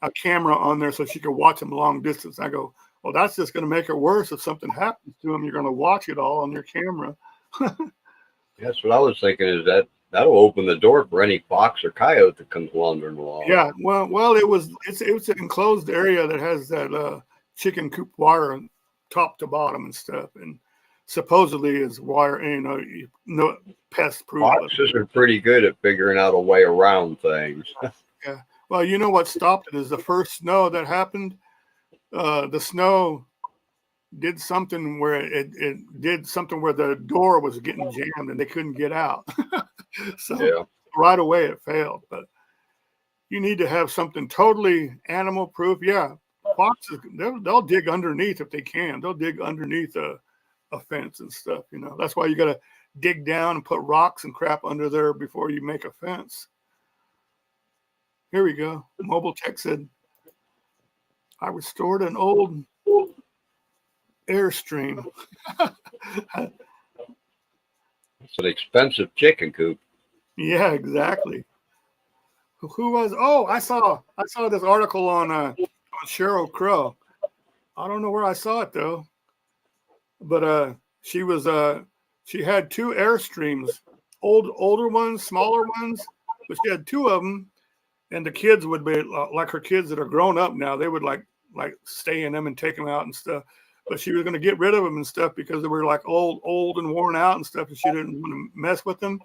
a camera on there so she could watch them long distance. I go, well, that's just going to make it worse. If something happens to them, you're going to watch it all on your camera. That's what I was thinking, is that'll open the door for any fox or coyote that comes wandering along. Yeah, well, it's an enclosed area that has that chicken coop wire top to bottom and stuff, and supposedly is wire, no pest proof. Foxes are pretty good at figuring out a way around things. Yeah. Well, you know what stopped it is the first snow that happened. The snow did something where it did something where the door was getting jammed and they couldn't get out. So right away it failed. But you need to have something totally animal proof. Yeah, foxes, they'll dig underneath if they can. They'll dig underneath a fence and stuff. You know, that's why you got to dig down and put rocks and crap under there before you make a fence. Here we go. Mobile Tech said, I restored an old Airstream. It's an expensive chicken coop. Yeah, exactly. Who was? Oh, I saw this article on Sheryl Crow. I don't know where I saw it though, but she had two Airstreams, older ones, smaller ones, but she had two of them, and the kids would be like her kids that are grown up now. They would like stay in them and take them out and stuff. But she was going to get rid of them and stuff because they were like old and worn out and stuff, and she didn't want to mess with them.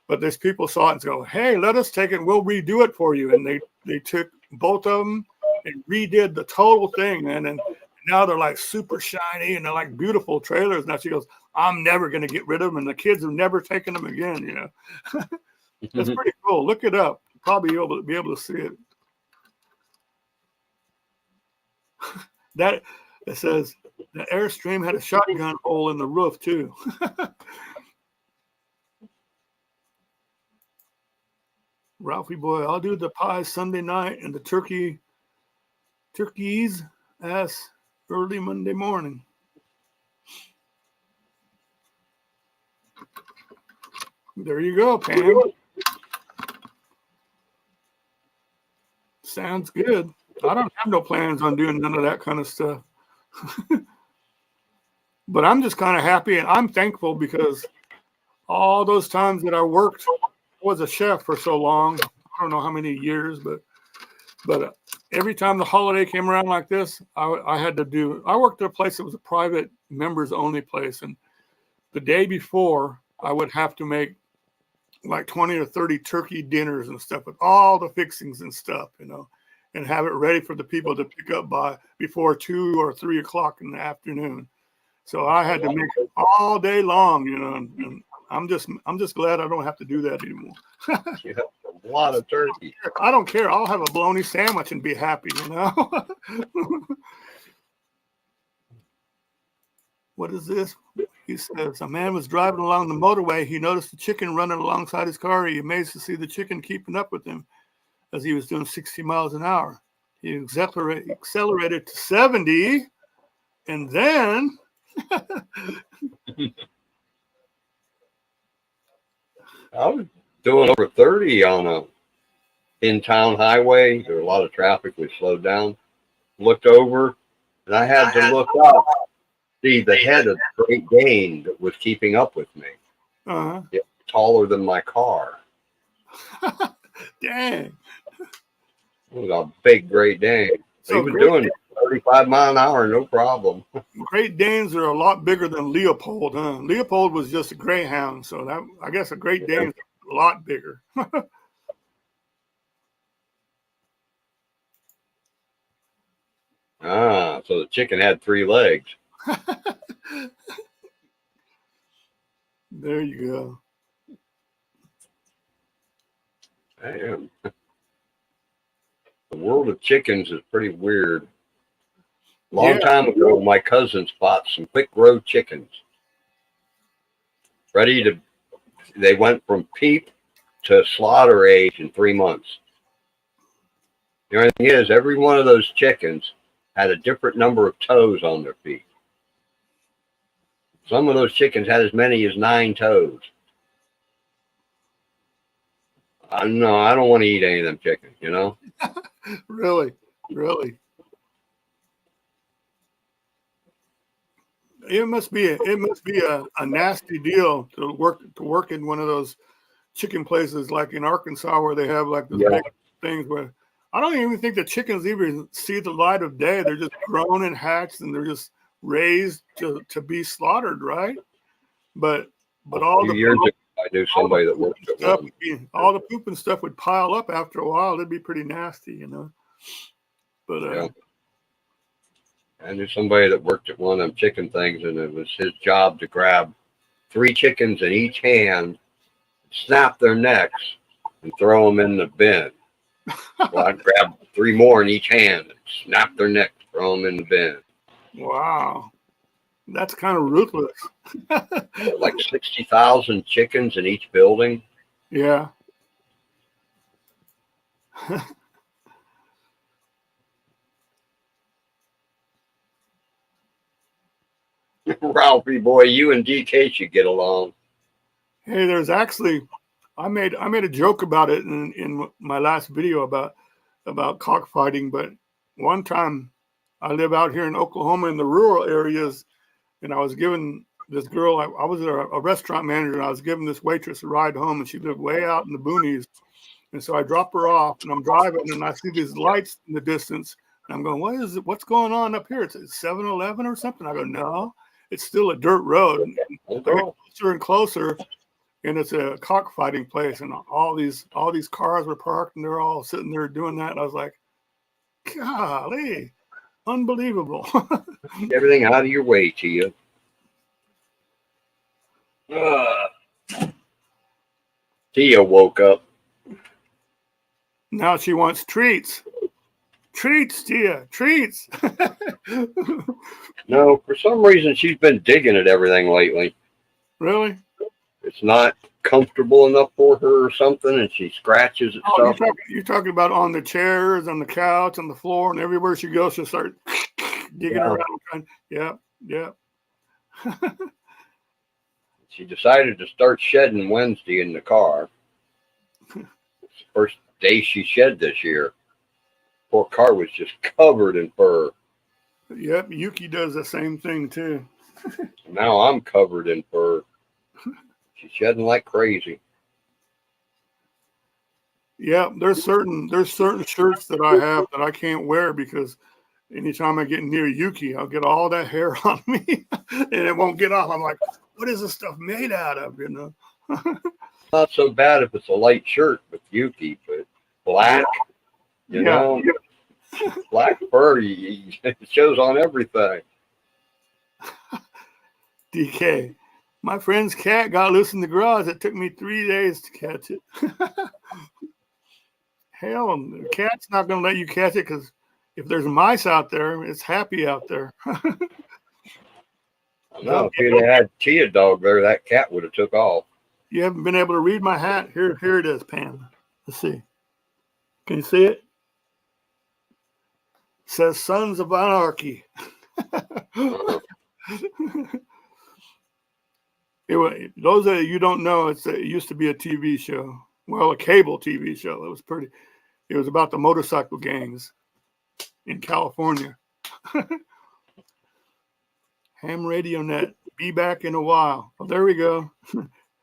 But these people saw it and go, "Hey, let us take it. We'll redo it for you." And they took both of them and redid the total thing, man. And now they're like super shiny and they're like beautiful trailers. Now she goes, "I'm never going to get rid of them," and the kids have never taken them again. You know, that's pretty cool. Look it up. You'll probably be able to see it. That it says the Airstream had a shotgun hole in the roof too. Ralphie boy, I'll do the pie Sunday night and the turkeys ass early Monday morning. There you go, Pam. Sounds good. I don't have no plans on doing none of that kind of stuff. But I'm just kind of happy and I'm thankful because all those times that I worked, was a chef for so long. I don't know how many years, but every time the holiday came around like this, I worked at a place that was a private members only place. And the day before, I would have to make like 20 or 30 turkey dinners and stuff with all the fixings and stuff, you know, and have it ready for the people to pick up by before 2 or 3 o'clock in the afternoon. So I had to make it all day long, you know, and I'm just glad I don't have to do that anymore. You have a lot of turkey. I don't care. I'll have a bologna sandwich and be happy, you know. What is this? He says, a man was driving along the motorway. He noticed a chicken running alongside his car. He amazed to see the chicken keeping up with him as he was doing 60 miles an hour. He accelerated to 70, and then I was doing over 30 on a in-town highway. There was a lot of traffic. We slowed down, looked over, and I had to look up, see the head of the Great Dane that was keeping up with me. Uh-huh. It was taller than my car. Dang. It was a big Great Dane. So he was doing 35 miles an hour, no problem. Great Danes are a lot bigger than Leopold, huh? Leopold was just a greyhound, so that I guess a Great Dane is a lot bigger. So the chicken had 3 legs. There you go. Damn. The world of chickens is pretty weird. Long time ago, my cousins bought some quick grow chickens. They went from peep to slaughter age in 3 months. The only thing is, every one of those chickens had a different number of toes on their feet. Some of those chickens had as many as 9 toes. No, I don't want to eat any of them chickens, you know? Really? It must be a nasty deal to work in one of those chicken places like in Arkansas where they have like those big things where I don't even think the chickens even see the light of day. They're just grown and hatched and they're just raised to be slaughtered, right? But all the years ago, I knew somebody that worked at one. All the poop and stuff would pile up after a while. It'd be pretty nasty, you know. But I knew somebody that worked at one of them chicken things, and it was his job to grab 3 chickens in each hand, snap their necks, and throw them in the bin. Well, I'd grab 3 more in each hand and snap their necks, throw them in the bin. Wow. That's kind of ruthless. Like 60,000 chickens in each building. Yeah. Ralphie boy, you and DK should get along. Hey, there's actually, I made a joke about it in my last video about cockfighting, but one time I live out here in Oklahoma in the rural areas, and I was giving this girl, I was a restaurant manager, and I was giving this waitress a ride home, and she lived way out in the boonies. And so I drop her off, and I'm driving, and I see these lights in the distance, and I'm going, what is it? What's going on up here? It's a 7-Eleven or something? I go, no, it's still a dirt road. And I get closer and closer, and it's a cockfighting place, and all these cars were parked, and they're all sitting there doing that. And I was like, golly, unbelievable. Everything out of your way to you. Tia woke up. Now she wants treats. Treats, Tia, treats. No, for some reason she's been digging at everything lately. Really? It's not comfortable enough for her or something, and she scratches at stuff. You're talking about on the chairs, on the couch, on the floor, and everywhere she goes, she'll start digging around. Yeah. She decided to start shedding Wednesday in the car. It's the first day she shed this year. Poor car was just covered in fur. Yep, Yuki does the same thing too. Now I'm covered in fur. She's shedding like crazy. Yeah, there's certain shirts that I have that I can't wear because anytime I get near Yuki, I'll get all that hair on me and it won't get off. I'm like, what is this stuff made out of? You know? Not so bad if it's a light shirt with Yuki, but black, you know, black fur, it shows on everything. DK, my friend's cat got loose in the garage. It took me 3 days to catch it. Hell, the cat's not going to let you catch it because if there's mice out there, it's happy out there. No, if you'd had Tia dog there, that cat would have took off. You haven't been able to read my hat? Here it is, Pam. Let's see. Can you see it? It says Sons of Anarchy. Anyway, those that you don't know, it used to be a TV show. Well, a cable TV show. It was about the motorcycle gangs in California. Ham Radio Net. Be back in a while. Oh, there we go.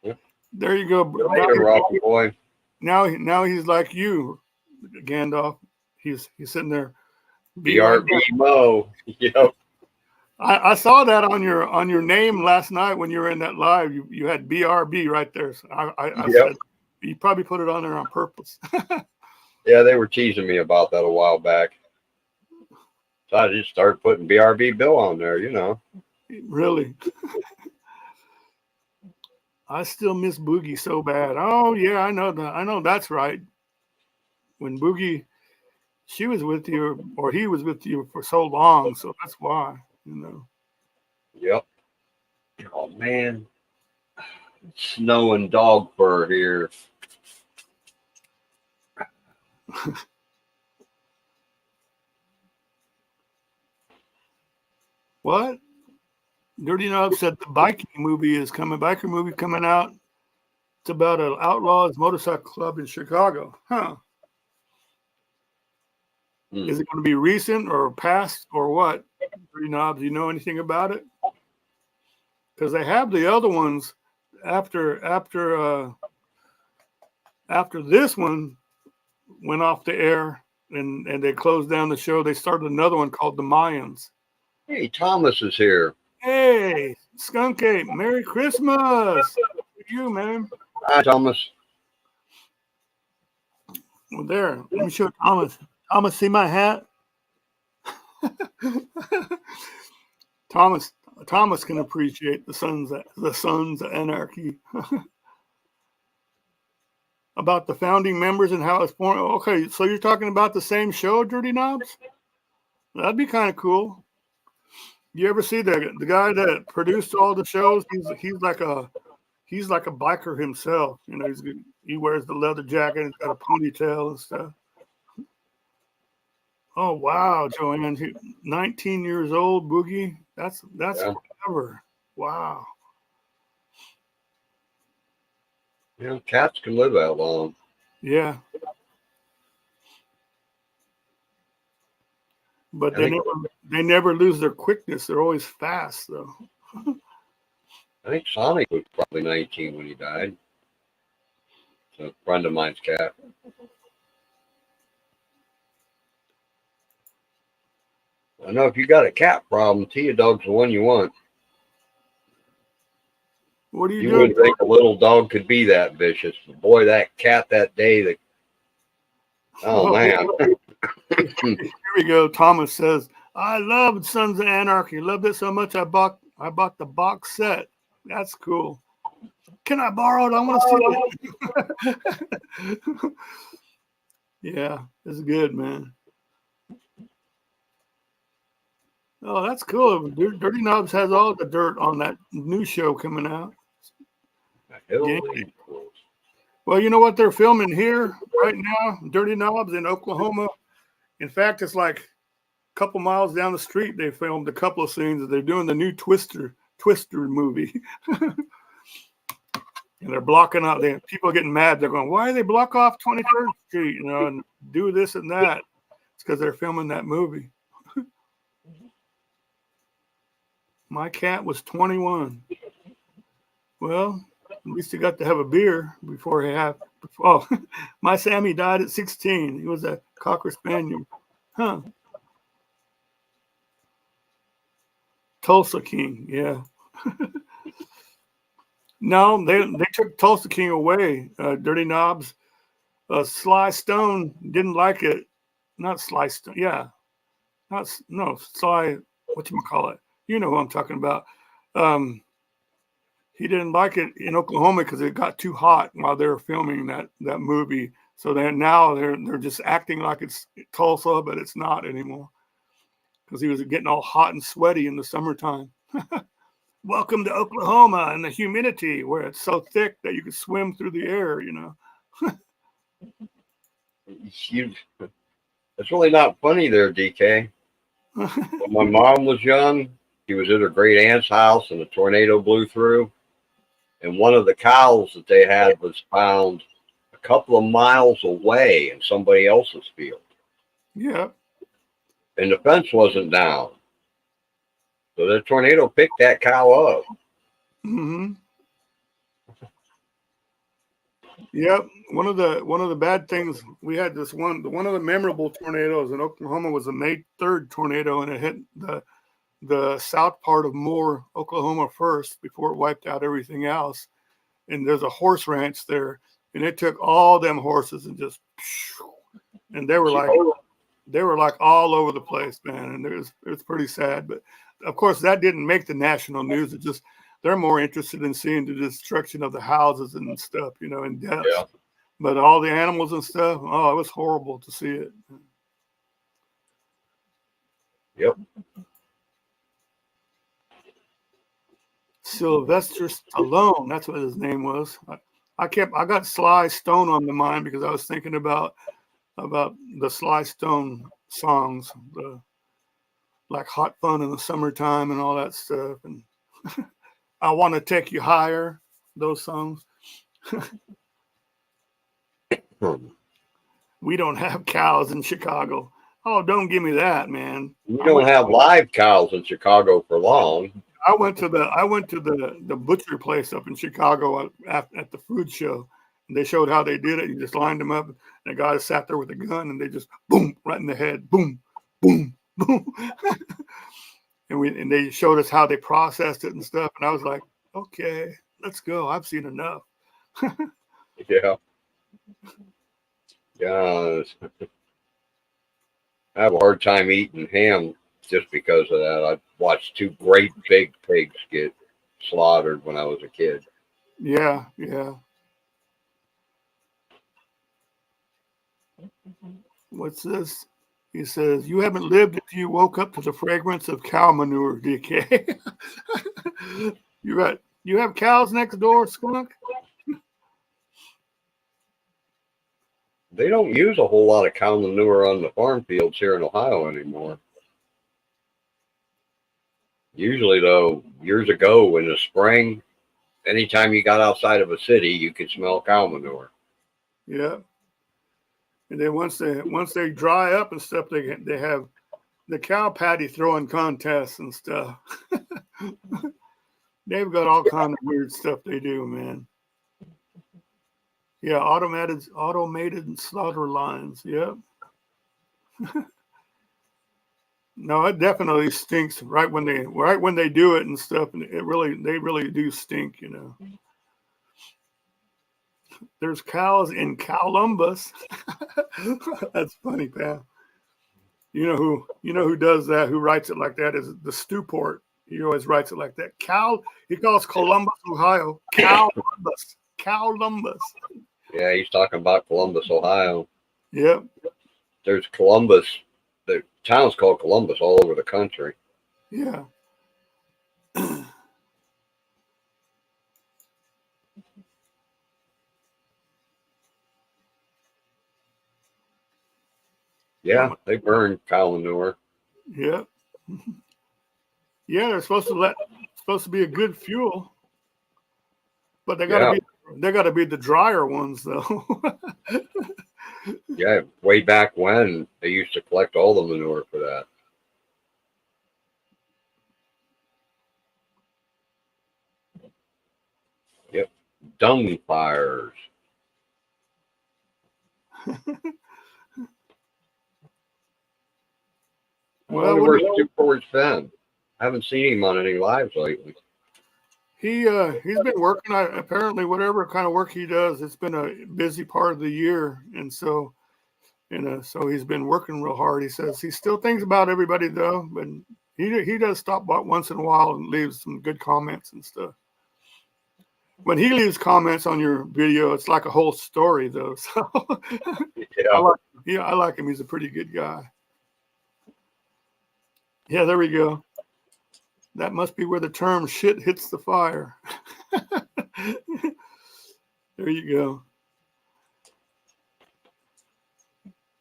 Yep. There you go. Rocky boy. Now he's like you, Gandalf. He's sitting there. BRB Mo. Yep. I saw that on your name last night when you were in that live. You had BRB right there. So I said you probably put it on there on purpose. Yeah, they were teasing me about that a while back. So I just started putting BRB Bill on there, you know. Really? I still miss Boogie so bad. Oh yeah, I know that. I know that's right. When Boogie, she was with you, or he was with you for so long, so that's why, you know. Yep. Oh man, snow and dog fur here. What? Dirty Knob said the biker movie coming out. It's about an outlaws motorcycle club in Chicago. Huh. Is it going to be recent or past or what? Dirty Knobs, you know anything about it? Because they have the other ones after this one went off the air and they closed down the show. They started another one called The Mayans. Hey, Thomas is here. Hey, Skunk Ape, Merry Christmas to you, man. Hi, Thomas. Well, there. Let me show Thomas. Thomas, see my hat? Thomas can appreciate the Sons of Anarchy. about the founding members and how it's born. Okay, so you're talking about the same show, Dirty Knobs? That'd be kind of cool. You ever see the guy that produced all the shows? He's like a biker himself. You know, he wears the leather jacket. He's got a ponytail and stuff. Oh wow, Joanne, 19 years old, Boogie. That's forever. Wow. Yeah, cats can live that long. Yeah. But they never lose their quickness. They're always fast, though. I think Sonic was probably 19 when he died. So a friend of mine's cat. I know if you got a cat problem, Tia Dog's the one you want. What are you You doing? wouldn't think a little dog could be that vicious. But boy, that cat that day, oh man. Here we go. Thomas says, I loved Sons of Anarchy. Loved it so much I bought the box set. That's cool. Can I borrow it? I want to see it. Yeah, it's good, man. Oh, that's cool. Dirty Knobs has all the dirt on that new show coming out. Well, you know what they're filming here right now? Dirty Knobs in Oklahoma. In fact, it's like a couple miles down the street. They filmed a couple of scenes. They're doing the new Twister movie. And they're blocking out. People are getting mad. They're going, why do they block off 23rd Street? You know, and do this and that. It's because they're filming that movie. My cat was 21. Well, at least he got to have a beer before he had. Oh, my Sammy died at 16. He was a Cocker Spaniel. Huh. Tulsa King, yeah. No, they took Tulsa King away. Dirty Knobs. Sly Stone didn't like it. Not Sly Stone, yeah. Sly, whatchamacallit? You know who I'm talking about. He didn't like it in Oklahoma because it got too hot while they were filming that movie. So now they're just acting like it's Tulsa, but it's not anymore because he was getting all hot and sweaty in the summertime. Welcome to Oklahoma and the humidity where it's so thick that you could swim through the air, you know. It's really not funny there, DK. When my mom was young, she was at her great aunt's house and a tornado blew through. And one of the cows that they had was found a couple of miles away in somebody else's field. Yeah. And the fence wasn't down. So the tornado picked that cow up. Mm-hmm. Yep. One of the bad things we had one of the memorable tornadoes in Oklahoma was the May 3rd tornado, and it hit the south part of Moore, Oklahoma first before it wiped out everything else. And there's a horse ranch there, and it took all them horses and just, and they were like all over the place, man. And it was pretty sad. But of course, that didn't make the national news. It just, they're more interested in seeing the destruction of the houses and stuff, you know, and deaths. Yeah. But all the animals and stuff, oh, it was horrible to see it. Yep. Sylvester Stallone, that's what his name was. I got Sly Stone on the mind because I was thinking about the Sly Stone songs, like Hot Fun in the Summertime and all that stuff, and I Want to Take You Higher, those songs. We don't have cows in Chicago. Oh, don't give me that, man. We don't have live cows in Chicago for long. I went to the butcher place up in Chicago at the food show, and they showed how they did it. You just lined them up, and the guy sat there with a gun, and they just boom right in the head, boom, boom, boom, and they showed us how they processed it and stuff. And I was like, okay, let's go. I've seen enough. Yeah. Yeah. I have a hard time eating ham just because of that. I watched two great big pigs get slaughtered when I was a kid. Yeah, yeah. What's this? He says, "You haven't lived if you woke up to the fragrance of cow manure, DK." You're right. You have cows next door, Skunk? They don't use a whole lot of cow manure on the farm fields here in Ohio anymore. Usually, though, years ago in the spring, anytime you got outside of a city, you could smell cow manure. Yeah. And then once they dry up and stuff, they have the cow patty throwing contests and stuff. They've got all kind of weird stuff they do, man. Yeah, automated slaughter lines. Yep. No, it definitely stinks right when they do it and stuff, and they really do stink, you know. There's cows in Columbus. That's funny, pal. You know who does that, who writes it like that is the Stewport. He always writes it like that. He calls Columbus, Ohio, Columbus. Columbus. Yeah, he's talking about Columbus, Ohio. Yep. There's Columbus. The town's called Columbus all over the country. Yeah. Yeah, they burn cow manure. Yep. Yeah, they're supposed to be a good fuel, but they gotta be the drier ones though. Yeah, way back when they used to collect all the manure for that. Yep, dung fires. Well, where's Stuport's been? I haven't seen him on any lives lately. he's been working. Apparently, whatever kind of work he does, it's been a busy part of the year, and so he's been working real hard. He says he still thinks about everybody though, but he does stop by once in a while and leaves some good comments and stuff. When he leaves comments on your video, it's like a whole story though. So Yeah. I like him. He's a pretty good guy. Yeah, there we go. That must be where the term "shit hits the fire." There you go.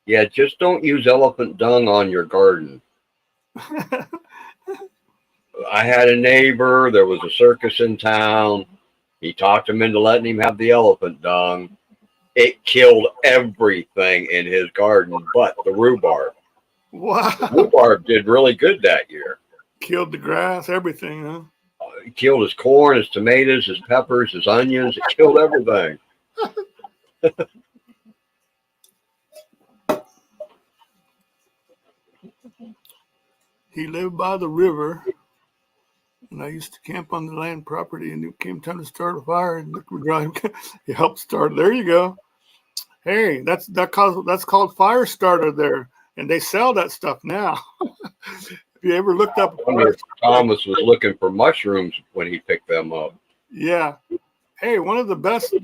Yeah, just don't use elephant dung on your garden. I had a neighbor, there was a circus in town. He talked him into letting him have the elephant dung. It killed everything in his garden but the rhubarb. Wow. The rhubarb did really good that year. Killed the grass, everything, huh? It killed his corn, his tomatoes, his peppers, his onions. It killed everything. He lived by the river, and I used to camp on the land property, and it came time to start a fire, and he helped start. There you go. Hey, that's called fire starter there, and they sell that stuff now. If you ever looked up, I wonder if Thomas was looking for mushrooms when he picked them up. Yeah. Hey, one of the best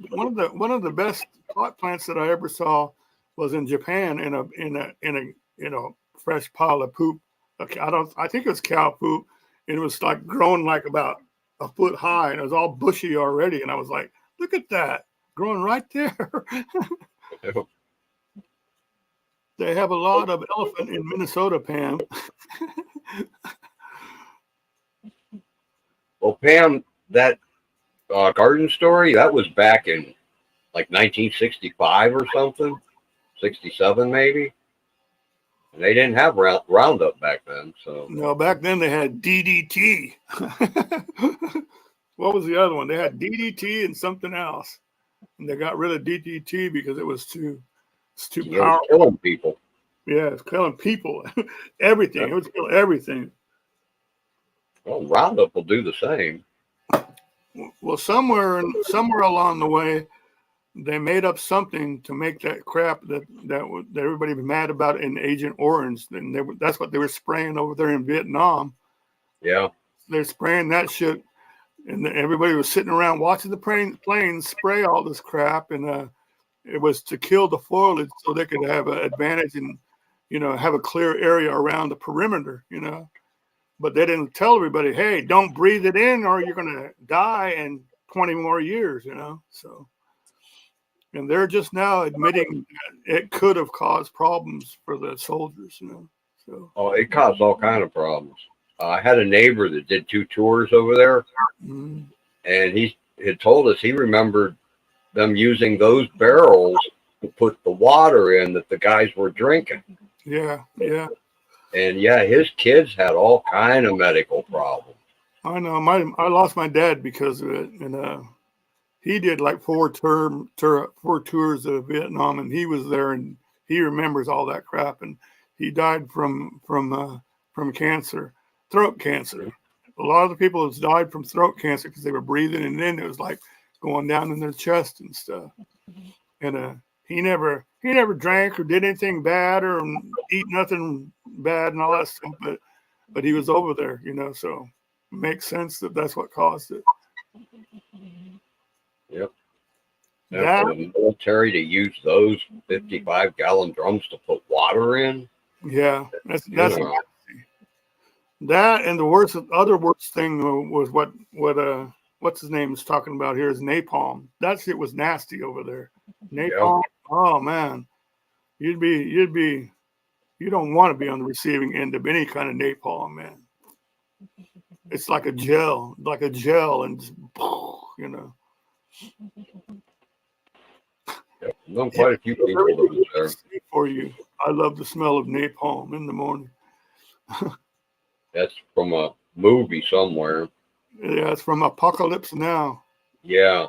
pot plants that I ever saw was in Japan in a fresh pile of poop. Okay, I think it was cow poop, and it was like growing like about a foot high, and it was all bushy already. And I was like, look at that, growing right there. They have a lot of elephant in Minnesota, Pam. Well, Pam, that garden story, that was back in like 1965 or something, 67 maybe. And they didn't have Roundup back then. So No, back then they had DDT. What was the other one? They had DDT and something else. And they got rid of DDT because it's too powerful. It was killing people. Yeah, it's killing people. Everything. It was killing everything. Well, Roundup will do the same. Well, somewhere along the way, they made up something to make that crap that everybody was mad about in Agent Orange. And that's what they were spraying over there in Vietnam. Yeah. They're spraying that shit, and everybody was sitting around watching the planes spray all this crap, and it was to kill the foliage so they could have an advantage and, have a clear area around the perimeter, But they didn't tell everybody, hey, don't breathe it in or you're going to die in 20 more years, So, and they're just now admitting that it could have caused problems for the soldiers, So, Oh, it caused all kind of problems. I had a neighbor that did 2 tours over there, mm, and he had told us he remembered them using those barrels to put the water in that the guys were drinking. yeah. And yeah, his kids had all kind of medical problems. I know. I lost my dad because of it, and he did like 4 tours of Vietnam, and he was there, and he remembers all that crap. And he died from cancer, throat cancer. A lot of the people have died from throat cancer because they were breathing, and then it was like going down in their chest and stuff. And he never drank or did anything bad or eat nothing bad and all that stuff, but he was over there, so it makes sense that that's what caused it. Yep. And for the military to use those 55-gallon drums to put water in. Yeah, that's that, and the worst thing was what's his name is talking about here is napalm. That shit was nasty over there. Napalm. Yep. Oh man, you don't want to be on the receiving end of any kind of napalm, man. It's like a gel, and just, Yep. Known quite a few people that was there. For you, I love the smell of napalm in the morning. That's from a movie somewhere. Yeah, it's from Apocalypse Now. Yeah.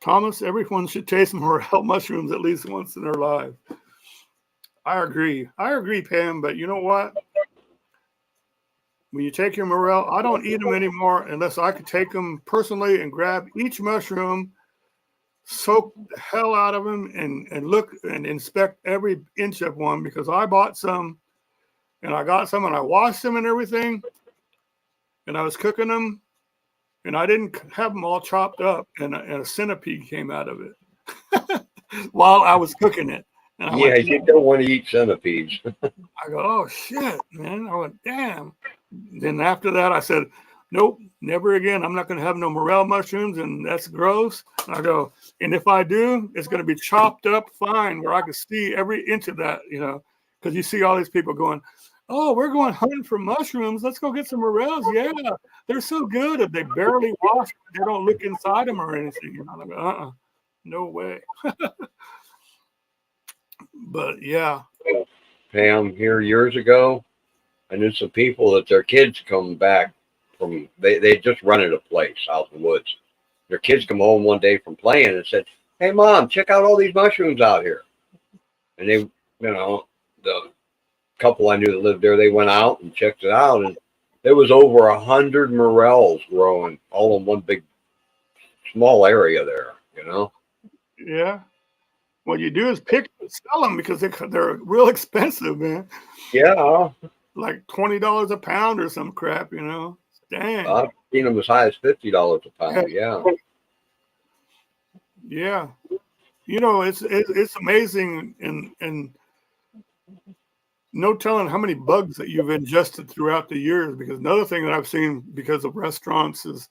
Thomas, everyone should taste morel mushrooms at least once in their life. I agree, Pam, but you know what? When you take your morel, I don't eat them anymore unless I could take them personally and grab each mushroom, soak the hell out of them, and look and inspect every inch of one, because I bought some and I got some and I washed them and everything, and I was cooking them, and I didn't have them all chopped up, and a centipede came out of it while I was cooking it. And you don't want to eat centipedes. I go, oh shit, man. I went, damn. Then after that, I said, nope, never again. I'm not going to have no morel mushrooms, and that's gross. And I go, and if I do, it's going to be chopped up fine where I can see every inch of that, because you see all these people going, oh, we're going hunting for mushrooms. Let's go get some morels. Yeah, they're so good. If they barely wash, they don't look inside them or anything. I go, no way. But yeah. Pam, here years ago, I knew some people that their kids come back from, they just rented a place out in the woods. Their kids come home one day from playing and said, hey, Mom, check out all these mushrooms out here. And they, the couple I knew that lived there, they went out and checked it out, and there was over 100 morels growing all in one big, small area there, Yeah. What you do is sell them because they're real expensive, man. Yeah. Like $20 a pound or some crap, Dang. I've seen them as high as $50 a pound. Yeah. Yeah. It's amazing, and no telling how many bugs that you've ingested throughout the years, because another thing that I've seen because of restaurants is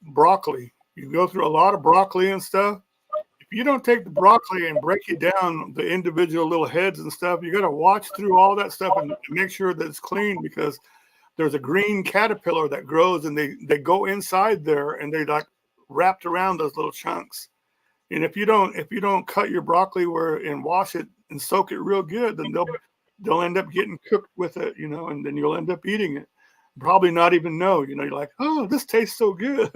broccoli. You go through a lot of broccoli and stuff. If you don't take the broccoli and break it down, the individual little heads and stuff, you got to watch through all that stuff and make sure that it's clean, because there's a green caterpillar that grows, and they go inside there, and they like wrapped around those little chunks. And if you don't cut your broccoli and wash it and soak it real good, then they'll end up getting cooked with it, and then you'll end up eating it. Probably not even know, you're like, oh, this tastes so good.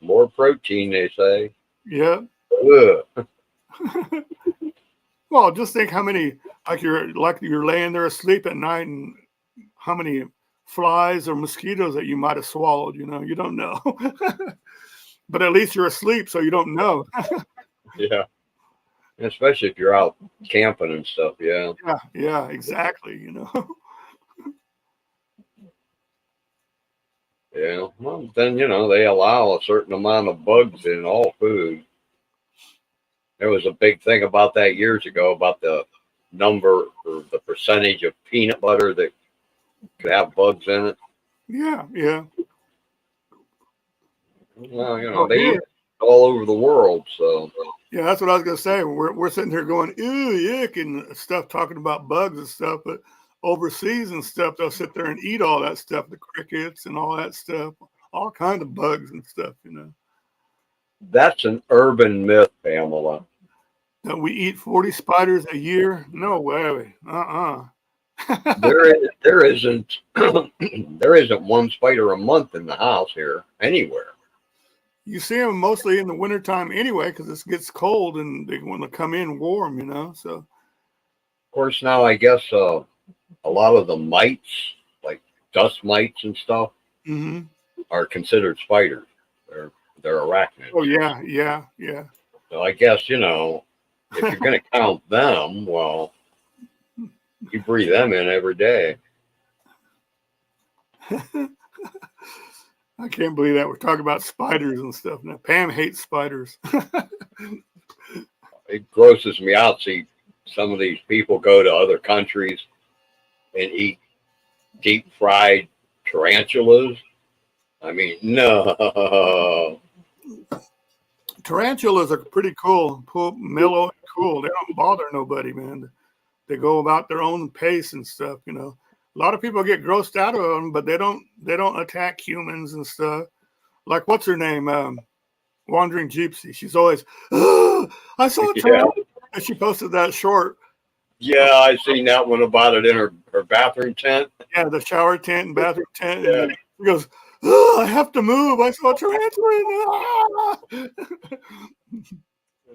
More protein, they say. Yeah. Well, just think how many, you're laying there asleep at night, and how many flies or mosquitoes that you might have swallowed, you don't know. But at least you're asleep, so you don't know. Yeah. Especially if you're out camping and stuff. Yeah. Yeah, exactly. Yeah. Well, then, they allow a certain amount of bugs in all food. There was a big thing about that years ago about the number or the percentage of peanut butter that could have bugs in it. Yeah, yeah. Well, Oh, they eat here. it all over the world. So, Yeah, that's what I was gonna say. We're sitting here going, ew, yuck, and stuff, talking about bugs and stuff, but overseas and stuff, they'll sit there and eat all that stuff, the crickets and all that stuff, all kind of bugs and stuff, that's an urban myth, Pamela. That we eat 40 spiders a year? No way. There isn't there isn't one spider a month in the house here anywhere. You see them mostly in the wintertime anyway, because it gets cold and they want to come in warm, So, Of course, now I guess a lot of the mites, like dust mites and stuff, hmm are considered spiders. They're arachnids. Oh yeah, yeah, yeah. So I guess if you're going to count them, well, you breathe them in every day. I can't believe that we're talking about spiders and stuff now. Pam hates spiders. It grosses me out. See some of these people go to other countries and eat deep fried tarantulas. I mean, no. Tarantulas are pretty cool, mellow and cool. They don't bother nobody, man. They go about their own pace and stuff. A lot of people get grossed out of them, but they don't attack humans and stuff. Like what's her name? Wandering Gypsy. She's always, oh, I saw a tarantula. Yeah. And she posted that short. Yeah, I seen that one about it in her bathroom tent. Yeah, the shower tent and bathroom tent. Yeah. And she goes, oh, I have to move. I saw a tarantula.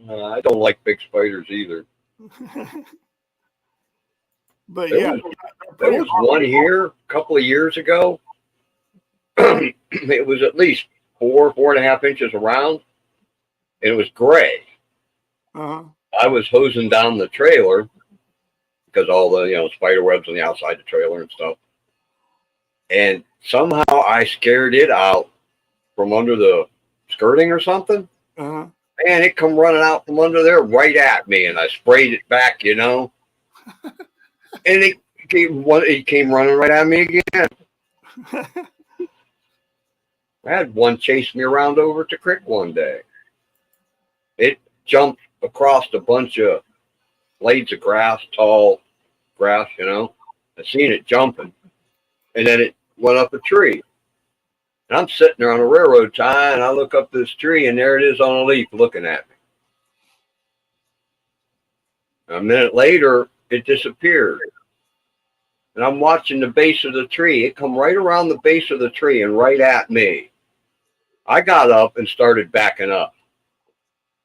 I don't like big spiders either. But There yeah, was one here a couple of years ago. It was at least 4.5 inches around, and it was gray. uh-huh. I was hosing down the trailer because all the spider webs on the outside the trailer and stuff, and somehow I scared it out from under the skirting or something. Uh-huh. And it come running out from under there right at me, and I sprayed it back, and it came running right at me again. I had one chase me around over to creek one day. It jumped across a bunch of blades of grass, tall grass, I seen it jumping. And then it went up a tree. And I'm sitting there on a railroad tie, and I look up this tree, and there it is on a leaf looking at me. A minute later, it disappeared. And I'm watching the base of the tree. It come right around the base of the tree and right at me. I got up and started backing up.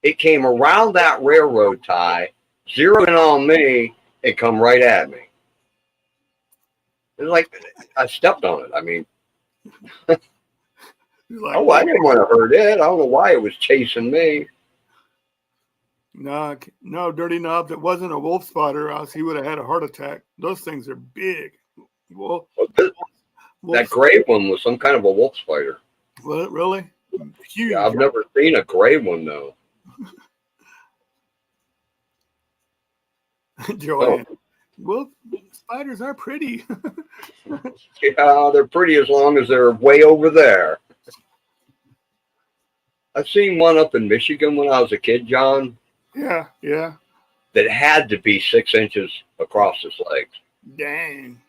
It came around that railroad tie, zeroed in on me, and come right at me. It was like I stepped on it. I mean, Like, I didn't want to hurt it. I don't know why it was chasing me. No, Dirty Knobs. It wasn't a wolf spider, or else he would have had a heart attack. Those things are big. That gray one was some kind of a wolf spider. Was it really? Huge. Yeah, I've never seen a gray one though. Joanne. Well, spiders are pretty. Yeah, they're pretty as long as they're way over there. I've seen one up in Michigan when I was a kid, John. Yeah, yeah. That had to be 6 inches across his legs. Dang.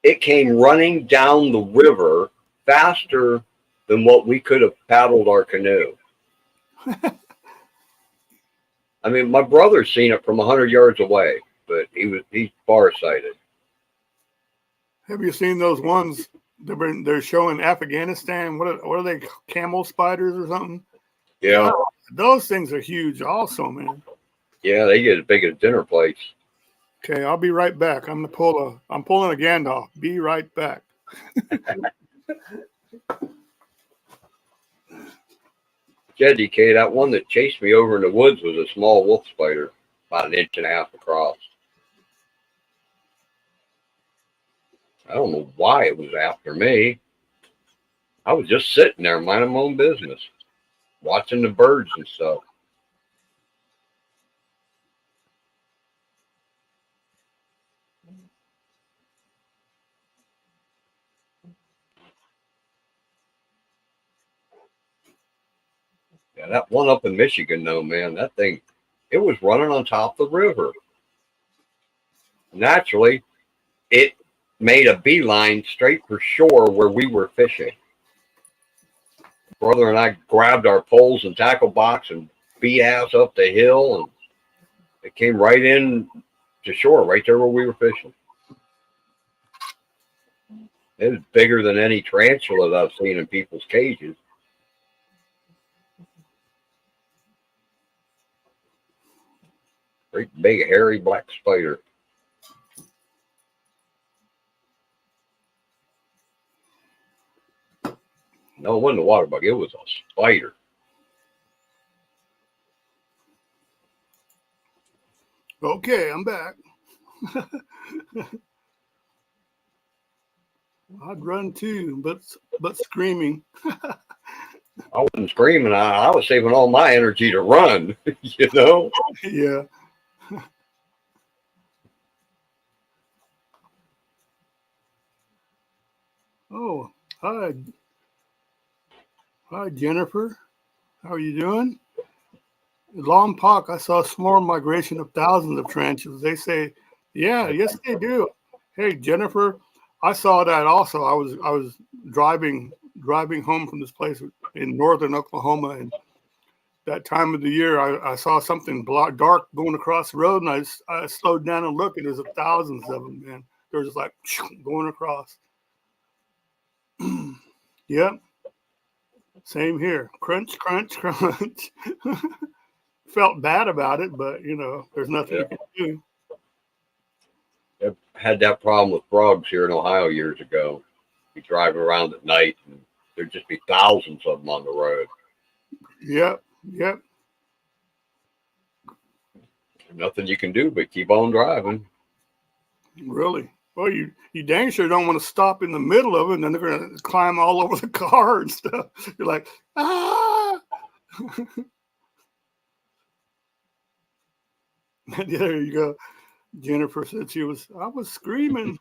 It came running down the river faster than what we could have paddled our canoe. I mean, my brother's seen it from 100 yards away, but he's farsighted. Have you seen those ones? They're showing Afghanistan. What are they? Camel spiders or something? Yeah. Oh, those things are huge, also, man. Yeah, they get as big as dinner plates. Okay, I'll be right back. I'm pulling a Gandalf. Be right back. Jedi K, that one that chased me over in the woods was a small wolf spider, about 1.5 inches across. I don't know why it was after me. I was just sitting there minding my own business, watching the birds and stuff. Yeah, that one up in Michigan, though, man, that thing, it was running on top of the river. Naturally, it made a beeline straight for shore where we were fishing. Brother and I grabbed our poles and tackle box and beat ass up the hill, and it came right in to shore, right there where we were fishing. It was bigger than any tarantula that I've seen in people's cages. Great big hairy black spider. No, it wasn't a water bug. It was a spider. Okay, I'm back. I'd run too, but screaming. I wasn't screaming. I was saving all my energy to run, you know? Yeah. Oh, hi. Hi, Jennifer. How are you doing? Lompoc, I saw a swarm migration of thousands of tarantulas. They say, yeah, yes, they do. Hey, Jennifer, I saw that also. I was driving home from this place in northern Oklahoma, and that time of the year, I saw something dark going across the road, and I slowed down and looked, and there's thousands of them, man. They're just like going across. Yep, same here. Crunch, crunch, crunch. Felt bad about it, but there's nothing you can do. I had that problem with frogs here in Ohio years ago. Be driving around at night, and there'd just be thousands of them on the road. Yep, yep. Nothing you can do but keep on driving. Really? Well, you dang sure don't want to stop in the middle of it, and then they're going to climb all over the car and stuff. You're like, ah! There you go. Jennifer said I was screaming.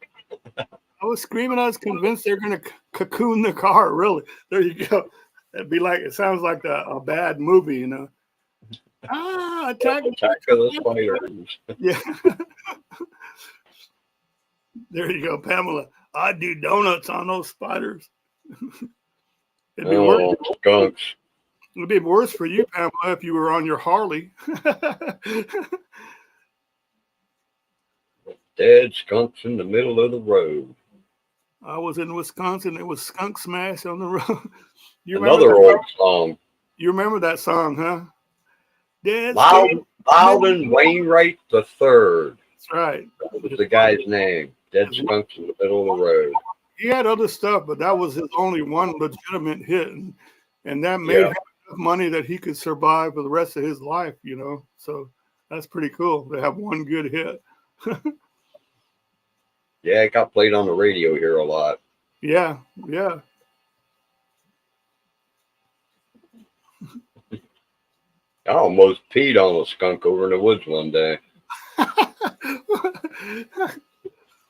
I was convinced they're going to cocoon the car. Really? There you go. It sounds like a bad movie, Attack of the spiders. Yeah. There you go, Pamela. I'd do donuts on those spiders. It'd be worse. Skunks. It'd be worse for you, Pamela, if you were on your Harley. Dead skunks in the middle of the road. I was in Wisconsin. It was Skunk Smash on the road. Another old song. You remember that song, huh? Dead Loudon Wainwright the Third. That's right. That was the guy's name. Dead skunks in the middle of the road. He had other stuff, but that was his only one legitimate hit, and that made him enough money that he could survive for the rest of his life. So that's pretty cool to have one good hit. Yeah, it got played on the radio here a lot. Yeah, yeah. I almost peed on a skunk over in the woods one day.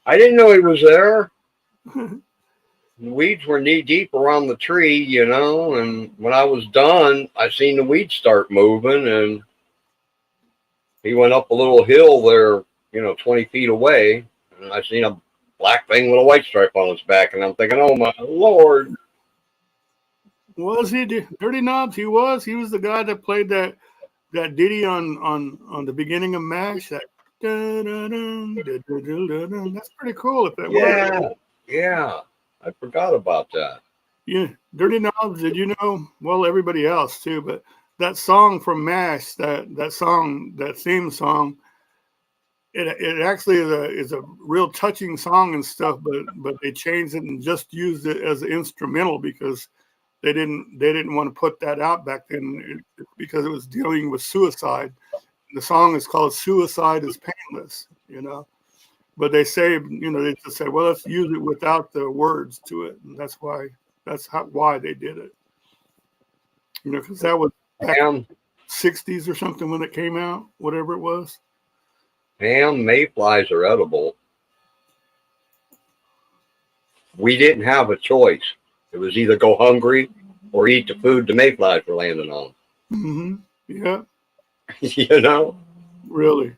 I didn't know he was there. The weeds were knee deep around the tree, and when I was done, I seen the weeds start moving, and he went up a little hill there, 20 feet away, and I seen a black thing with a white stripe on his back, and I'm thinking, oh my Lord. Was he Dirty Knobs? He was the guy that played that ditty on the beginning of MASH. That's pretty cool. If that was. Yeah. I forgot about that. Yeah, Dirty Knobs. Did you know? Well, everybody else too, but that song from MASH, that theme song. It actually is a real touching song and stuff, but they changed it and just used it as an instrumental because they didn't want to put that out back then because it was dealing with suicide. The song is called "Suicide is Painless," But they say, they just said, well, let's use it without the words to it, and that's why That's why they did it. You know, because that was back Ham, 60s or something when it came out, whatever it was. mayflies are edible. We didn't have a choice. It was either go hungry or eat the food the mayflies were landing on. Mm-hmm. Yeah, You know, really.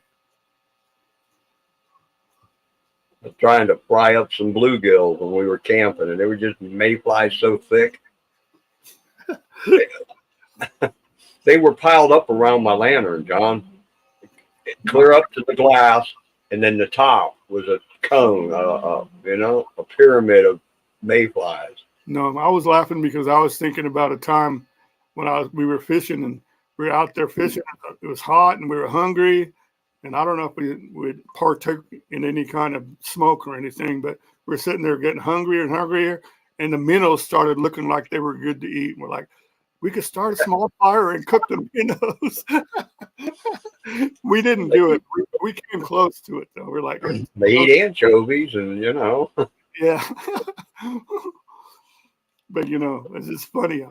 trying to fry up some bluegills when we were camping, and they were just mayflies so thick. They were piled up around my lantern, John, clear up to the glass, and then the top was a cone, a pyramid of mayflies. No, I was laughing because I was thinking about a time when we were fishing and we were out there fishing. It was hot and we were hungry, and I don't know if we partook in any kind of smoke or anything, but we were sitting there getting hungrier and hungrier, and the minnows started looking like they were good to eat. And we're like, we could start a small fire and cook the minnows. We didn't do it. We came close to it though. We're like, They eat anchovies, and yeah. But it's just funny.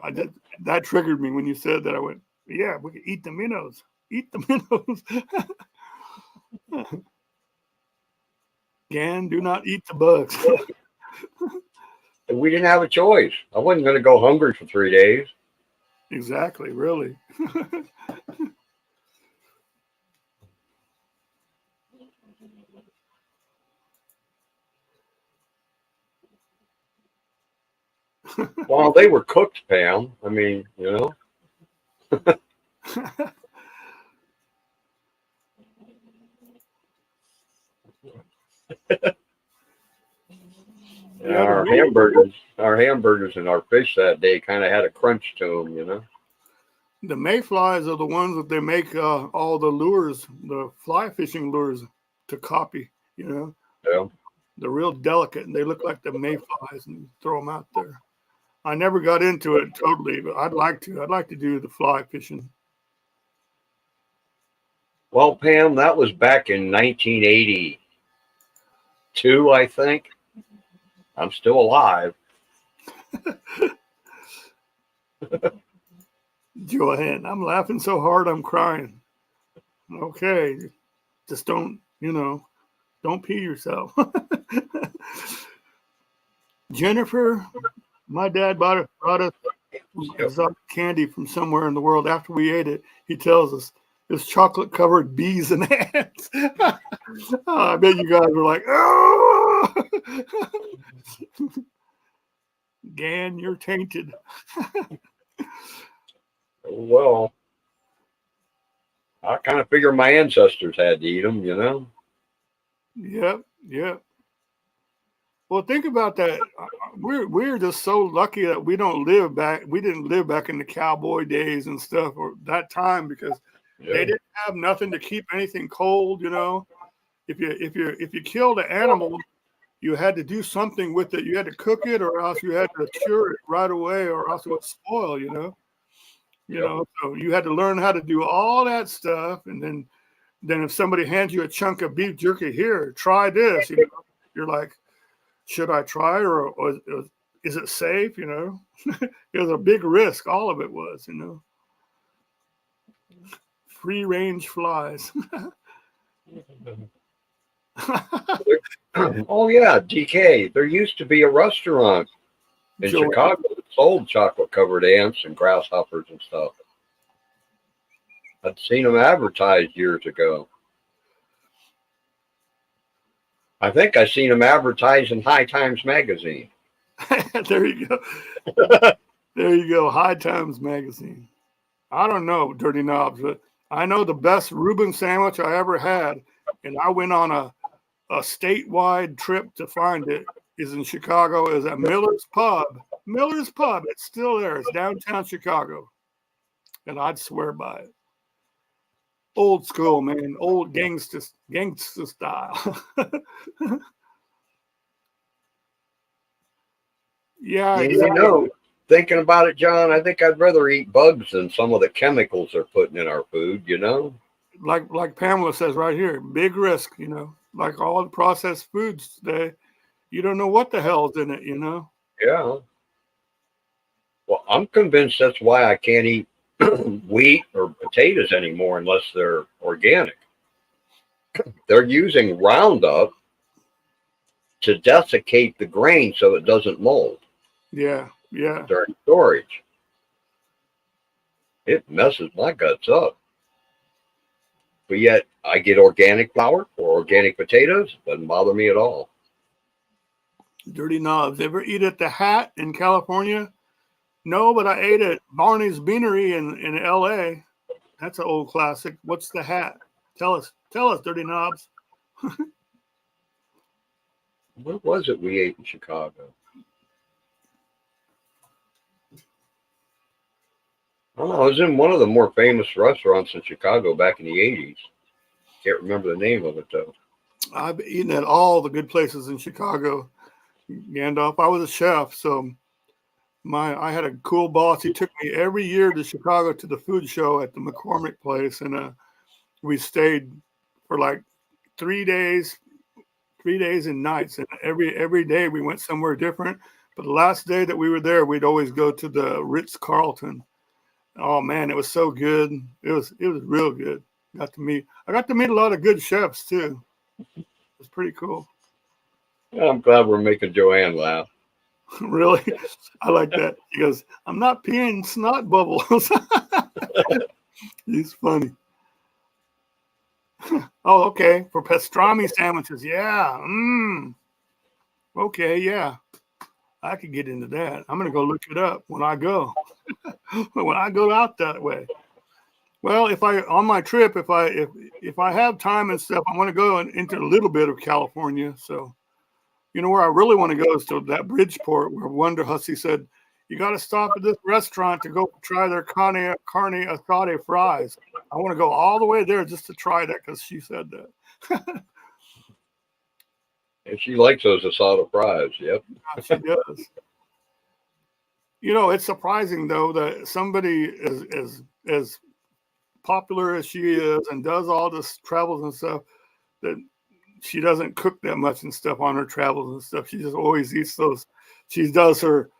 That triggered me when you said that. I went, yeah, we could eat the minnows. Eat the minnows. Gan, do not eat the bugs. we didn't have a choice. I wasn't going to go hungry for 3 days. Exactly, really. Well, they were cooked, Pam. I mean, Yeah, our hamburgers and our fish that day kind of had a crunch to them. the mayflies are the ones that they make all the lures, the fly fishing lures to copy. Yeah. They're real delicate and they look like the mayflies, and you throw them out there. I never got into it totally, but I'd like to. I'd like to do the fly fishing. Well, Pam, that was back in 1982, I think. I'm still alive. Joanne, I'm laughing so hard I'm crying. Okay, just don't pee yourself. Jennifer, my dad brought us exotic candy from somewhere in the world. After we ate it, he tells us it's chocolate covered bees and ants. I bet you guys were like, oh, Gan, you're tainted. Well, I kind of figure my ancestors had to eat them. Yep. Well, think about that. We're just so lucky that we didn't live back in the cowboy days and stuff, or that time, because they didn't have nothing to keep anything cold. If you killed an animal, you had to do something with it. You had to cook it, or else you had to cure it right away, or else it would spoil. So you had to learn how to do all that stuff, and then if somebody hands you a chunk of beef jerky, here, try this. You're like, should I try, or is it safe? It was a big risk. All of it was. Free range flies. Oh yeah, DK. There used to be a restaurant in Chicago that sold chocolate covered ants and grasshoppers and stuff. I'd seen them advertised years ago. I think I seen them advertised in High Times magazine. There you go. There you go. High Times magazine. I don't know, Dirty Knobs, but I know the best Reuben sandwich I ever had, and I went on a statewide trip to find it, is in Chicago, is at Miller's Pub. Miller's Pub. It's still there. It's downtown Chicago. And I'd swear by it. Old school, man. Old gangster style. Yeah, exactly. Thinking about it, John, I think I'd rather eat bugs than some of the chemicals they're putting in our food. Like Pamela says right here, big risk. Like all the processed foods today, you don't know what the hell's in it. Yeah. Well, I'm convinced that's why I can't eat wheat or potatoes anymore unless they're organic. They're using Roundup to desiccate the grain so it doesn't mold Yeah, yeah. during storage. It messes my guts up. But yet I get organic flour or organic potatoes. Doesn't bother me at all. Dirty knobs. Ever eat at the Hat in California? No, but I ate at Barney's Beanery in L.A. That's an old classic. What's the Hat? Tell us, Dirty knobs. What was it we ate in Chicago? I don't know. I was in one of the more famous restaurants in Chicago back in the 80s. Can't remember the name of it, though. I've eaten at all the good places in Chicago, Gandalf. I was a chef, so I had a cool boss. He took me every year to Chicago to the food show at the McCormick place, and we stayed for like 3 days, 3 days and nights. And every day we went somewhere different. But the last day that we were there, we'd always go to the Ritz-Carlton. Oh man, it was so good. It was real good. I got to meet a lot of good chefs too. It was pretty cool. I'm glad we're making Joanne laugh. Really? I like that. He goes, I'm not peeing snot bubbles. He's funny. Oh, okay. For pastrami sandwiches. Yeah. Okay, yeah. I could get into that. I'm gonna go look it up when I go. When I go out that way. Well, if I on my trip, if I have time and stuff, I want to go into a little bit of California. So, you know where I really want to go is to that Bridgeport, where Wonder Hussey said, "You got to stop at this restaurant to go try their carne asada fries." I want to go all the way there just to try that because she said that. And she likes those asada fries. Yep. She does. You know, it's surprising though that somebody as popular as she is and does all this travels and stuff, that she doesn't cook that much and stuff on her travels and stuff. She just always eats those. She does her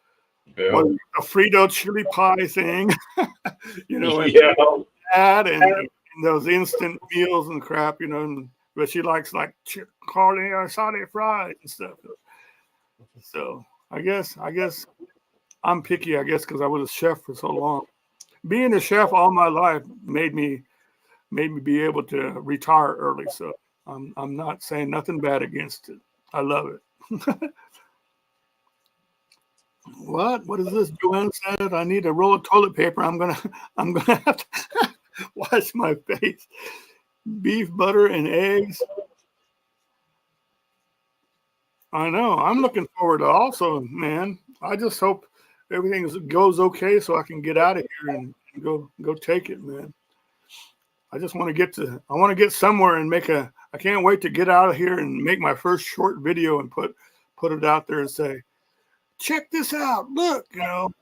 Yeah. a Frito chili pie thing, you know, and Yeah. that and those instant meals and crap, you know. But she likes like carne asada fries and stuff. So I guess I'm picky. I guess because I was a chef for so long. Being a chef all my life made me be able to retire early. So I'm not saying nothing bad against it. I love it. What is this? Joanne said I need a roll of toilet paper. I'm gonna have to wash my face. Beef, butter, and eggs. I know. I'm looking forward to also, man. I just hope everything goes okay so I can get out of here and go take it, man. I just want to I want to get somewhere and I can't wait to get out of here and make my first short video and put it out there and say, check this out. Look, you know,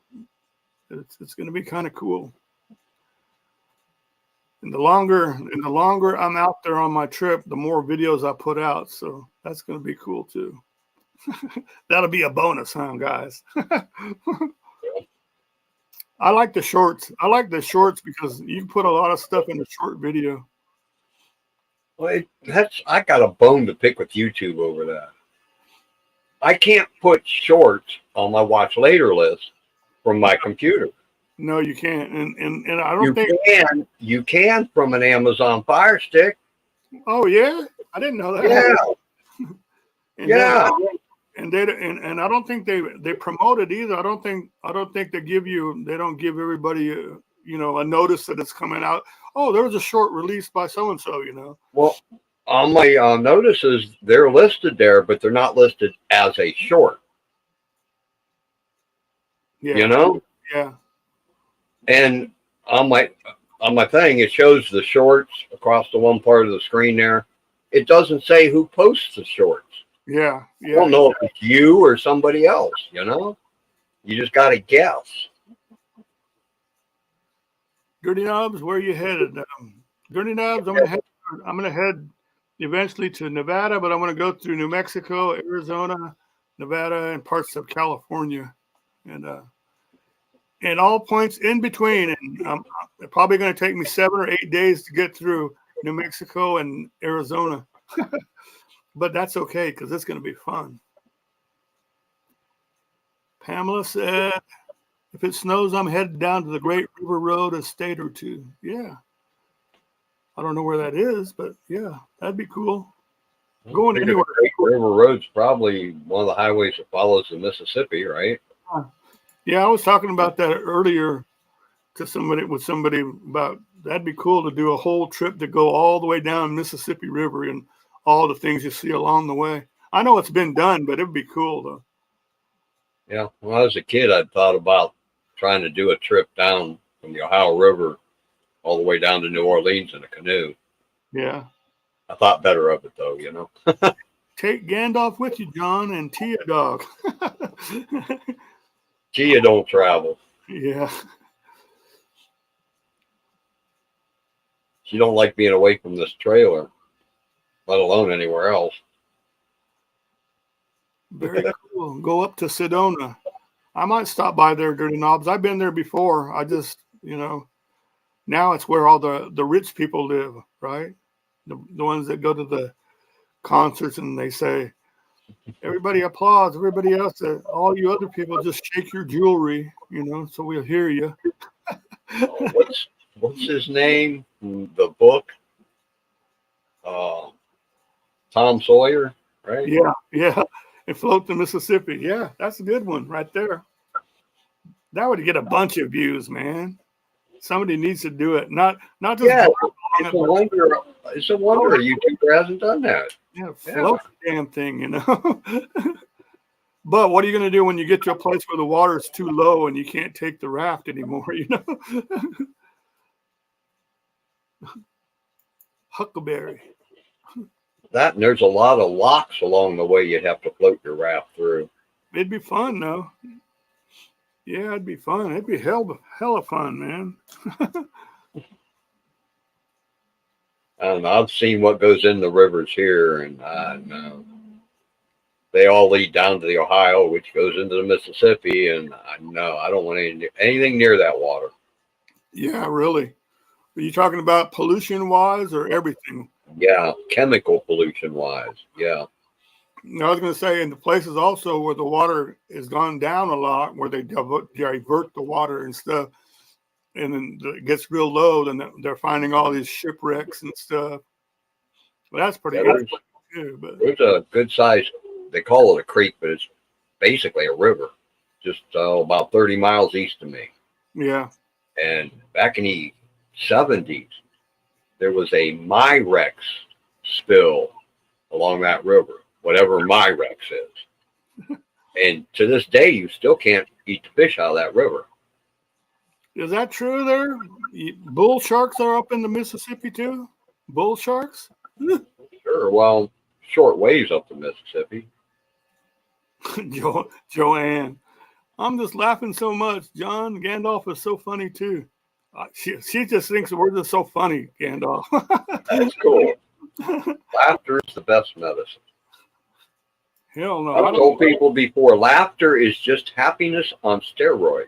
it's going to be kind of cool. And the longer I'm out there on my trip, the more videos I put out. So that's going to be cool too. That'll be a bonus, huh, guys? I like the shorts. I like the shorts because you can put a lot of stuff in a short video. Well, I got a bone to pick with YouTube over that. I can't put shorts on my watch later list from my computer. No, you can't. And I don't think you can from an Amazon Fire Stick. Oh yeah, I didn't know that. Yeah. Yeah. And I don't think they promote it either. I don't think they don't give everybody a notice that it's coming out. Oh, there was a short release by so and so. Well, on my notices, they're listed there, but they're not listed as a short. Yeah. Yeah. And on my thing, it shows the shorts across the one part of the screen there. It doesn't say who posts the shorts. Yeah. I don't know if it's you or somebody else, You just got to guess. Dirty Knobs, where are you headed? Dirty Knobs, I'm gonna head eventually to Nevada, but I'm gonna go through New Mexico, Arizona, Nevada, and parts of California. And and all points in between. And it's probably going to take me 7 or 8 days to get through New Mexico and Arizona. But that's okay because it's going to be fun. Pamela said, if it snows, I'm headed down to the Great River Road a state or two. Yeah. I don't know where that is, but yeah, that'd be cool. Going anywhere. Great River Road's probably one of the highways that follows the Mississippi, right? Yeah, I was talking about that earlier to somebody about that'd be cool to do a whole trip to go all the way down Mississippi River and all the things you see along the way. I know it's been done, but it'd be cool though. Yeah, when I was a kid, I'd thought about trying to do a trip down from the Ohio River all the way down to New Orleans in a canoe. Yeah. I thought better of it, though, you know. Take Gandalf with you, John, and Tia Dog. Tia don't travel. Yeah. She don't like being away from this trailer, let alone anywhere else. Very cool. Go up to Sedona. I might stop by there during knobs. I've been there before. I just, now it's where all the rich people live, right? The ones that go to the concerts and they say, everybody applauds, everybody else, all you other people just shake your jewelry, so we'll hear you. What's his name? The book? Tom Sawyer, right? Yeah. And Float the Mississippi. Yeah, that's a good one right there. That would get a bunch of views, man. Somebody needs to do it. Not just it's a wonder a YouTuber hasn't done that. Yeah, float the damn thing, But what are you going to do when you get to a place where the water is too low and you can't take the raft anymore, Huckleberry. That and there's a lot of locks along the way you'd have to float your raft through. It'd be fun, though. Yeah, it'd be fun. It'd be hella fun, man. I don't know. I've seen what goes in the rivers here, and I know they all lead down to the Ohio, which goes into the Mississippi, and I don't want anything near that water. Yeah, really. Are you talking about pollution-wise or everything? Yeah, chemical pollution-wise, yeah. I was going to say, in the places also where the water has gone down a lot, where they divert the water and stuff, and then it gets real low, then they're finding all these shipwrecks and stuff. Well, that's pretty good. There's a good size, they call it a creek, but it's basically a river, just about 30 miles east of me. Yeah. And back in the 70s, there was a Myrex spill along that river, whatever Myrex is. And to this day, you still can't eat the fish out of that river. Is that true there? Bull sharks are up in the Mississippi too? Bull sharks? Sure. Well, short ways up the Mississippi. Joanne. I'm just laughing so much. John Gandalf is so funny too. She just thinks we're just so funny, Gandalf. That's cool. Laughter is the best medicine. Hell no. I've told people before, laughter is just happiness on steroids.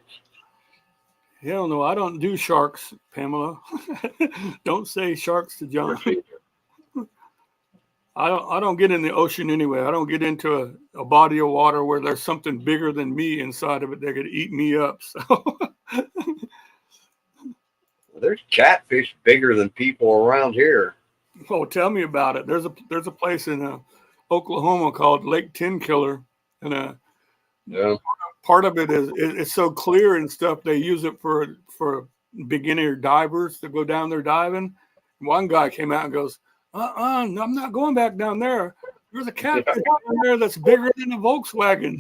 Hell no, I don't do sharks, Pamela. Don't say sharks to John. I don't get in the ocean anyway. I don't get into a body of water where there's something bigger than me inside of it that could eat me up. So there's catfish bigger than people around here. Oh, tell me about it. There's a place in Oklahoma called Lake Tin Killer, and part of it is it's so clear and stuff. They use it for beginner divers to go down there diving. One guy came out and goes, I'm not going back down there. There's a catfish down there that's bigger than a Volkswagen.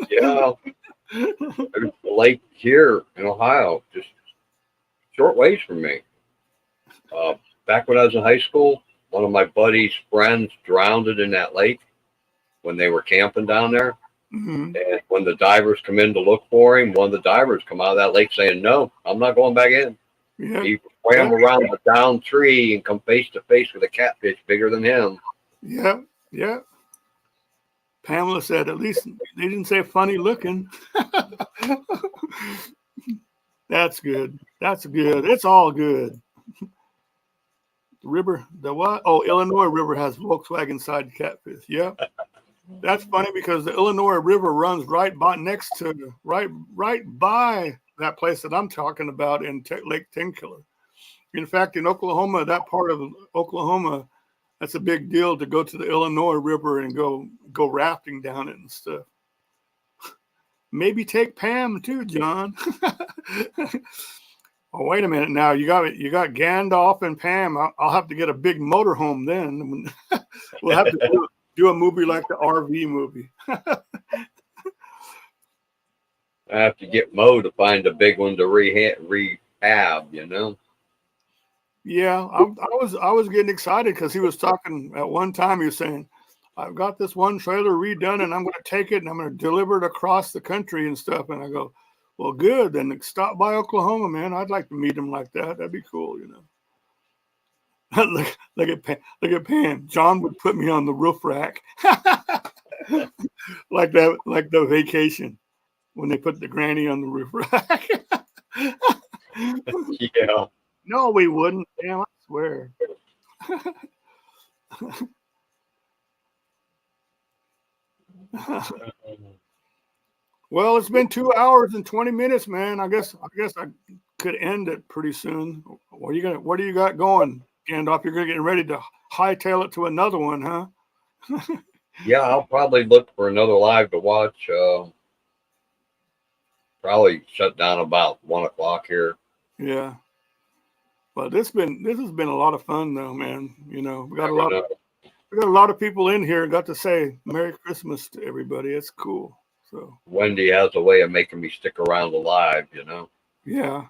Yeah. There's a lake here in Ohio, just short ways from me. Back when I was in high school, one of my buddy's friends drowned in that lake when they were camping down there. Mm-hmm. And when the divers come in to look for him, one of the divers come out of that lake saying, "No, I'm not going back in." Yeah. He swam around the down tree and come face to face with a catfish bigger than him. Yeah. Pamela said, at least they didn't say funny looking. That's good. That's good. It's all good. The river, the what? Oh, Illinois River has Volkswagen side catfish. Yep. That's funny because the Illinois River runs right by next to right by that place that I'm talking about in Lake Tenkiller. In fact, in Oklahoma, that part of Oklahoma, that's a big deal to go to the Illinois River and go rafting down it and stuff. Maybe take Pam too, John. Oh, wait a minute. Now you got Gandalf and Pam. I'll have to get a big motorhome then. We'll have to do a movie like the RV movie. I have to get Mo to find a big one to rehab, you know. Yeah, I was getting excited because he was talking at one time. He was saying, "I've got this one trailer redone, and I'm going to take it and I'm going to deliver it across the country and stuff." And I go, "Well, good. Then stop by Oklahoma, man. I'd like to meet him like that. That'd be cool, you know." look at Pam. John would put me on the roof rack, like that, like the vacation when they put the granny on the roof rack. Yeah. No, we wouldn't. Damn, I swear. Well, it's been 2 hours and 20 minutes, man. I guess I could end it pretty soon. What do you got going, Gandalf? You're gonna get ready to hightail it to another one, huh? Yeah, I'll probably look for another live to watch. Probably shut down about 1 o'clock here. Yeah. But this has been a lot of fun though, man. You know, we got a lot of people in here and got to say Merry Christmas to everybody. It's cool. So Wendy has a way of making me stick around alive, you know. yeah.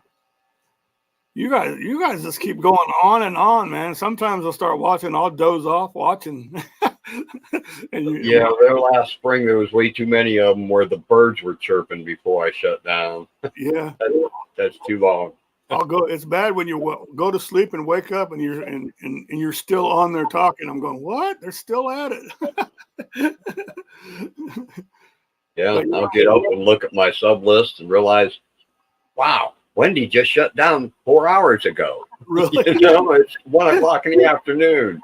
You guys just keep going on and on, man. Sometimes I'll start watching, I'll doze off watching. Yeah, there last spring there was way too many of them where the birds were chirping before I shut down. Yeah. That's too long. I'll go. It's bad when you go to sleep and wake up and you're still on there talking. I'm going, what? They're still at it. Yeah, I'll get up and look at my sub list and realize, wow, Wendy just shut down 4 hours ago. Really? You know, it's 1 o'clock in the afternoon.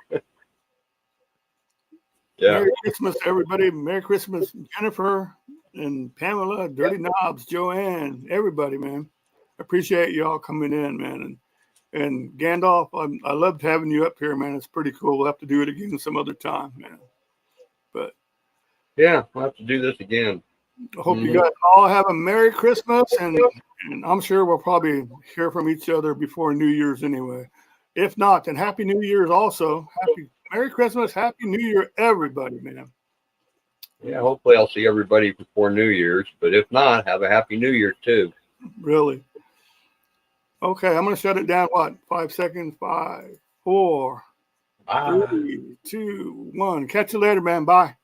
Yeah. Merry Christmas, everybody. Merry Christmas, Jennifer and Pamela, Dirty Knobs, Joanne, everybody, man. Appreciate y'all coming in, man. And Gandalf, I loved having you up here, man. It's pretty cool. We'll have to do it again some other time, man. But yeah, we'll have to do this again. I hope you guys all have a Merry Christmas, and I'm sure we'll probably hear from each other before New Year's anyway. If not, then Happy New Year's also. Merry Christmas, Happy New Year, everybody, man. Yeah, hopefully I'll see everybody before New Year's, but if not, have a Happy New Year too. Really? Okay, I'm going to shut it down. What? 5 seconds? 5, 4, 3, 2, 1. Catch you later, man. Bye.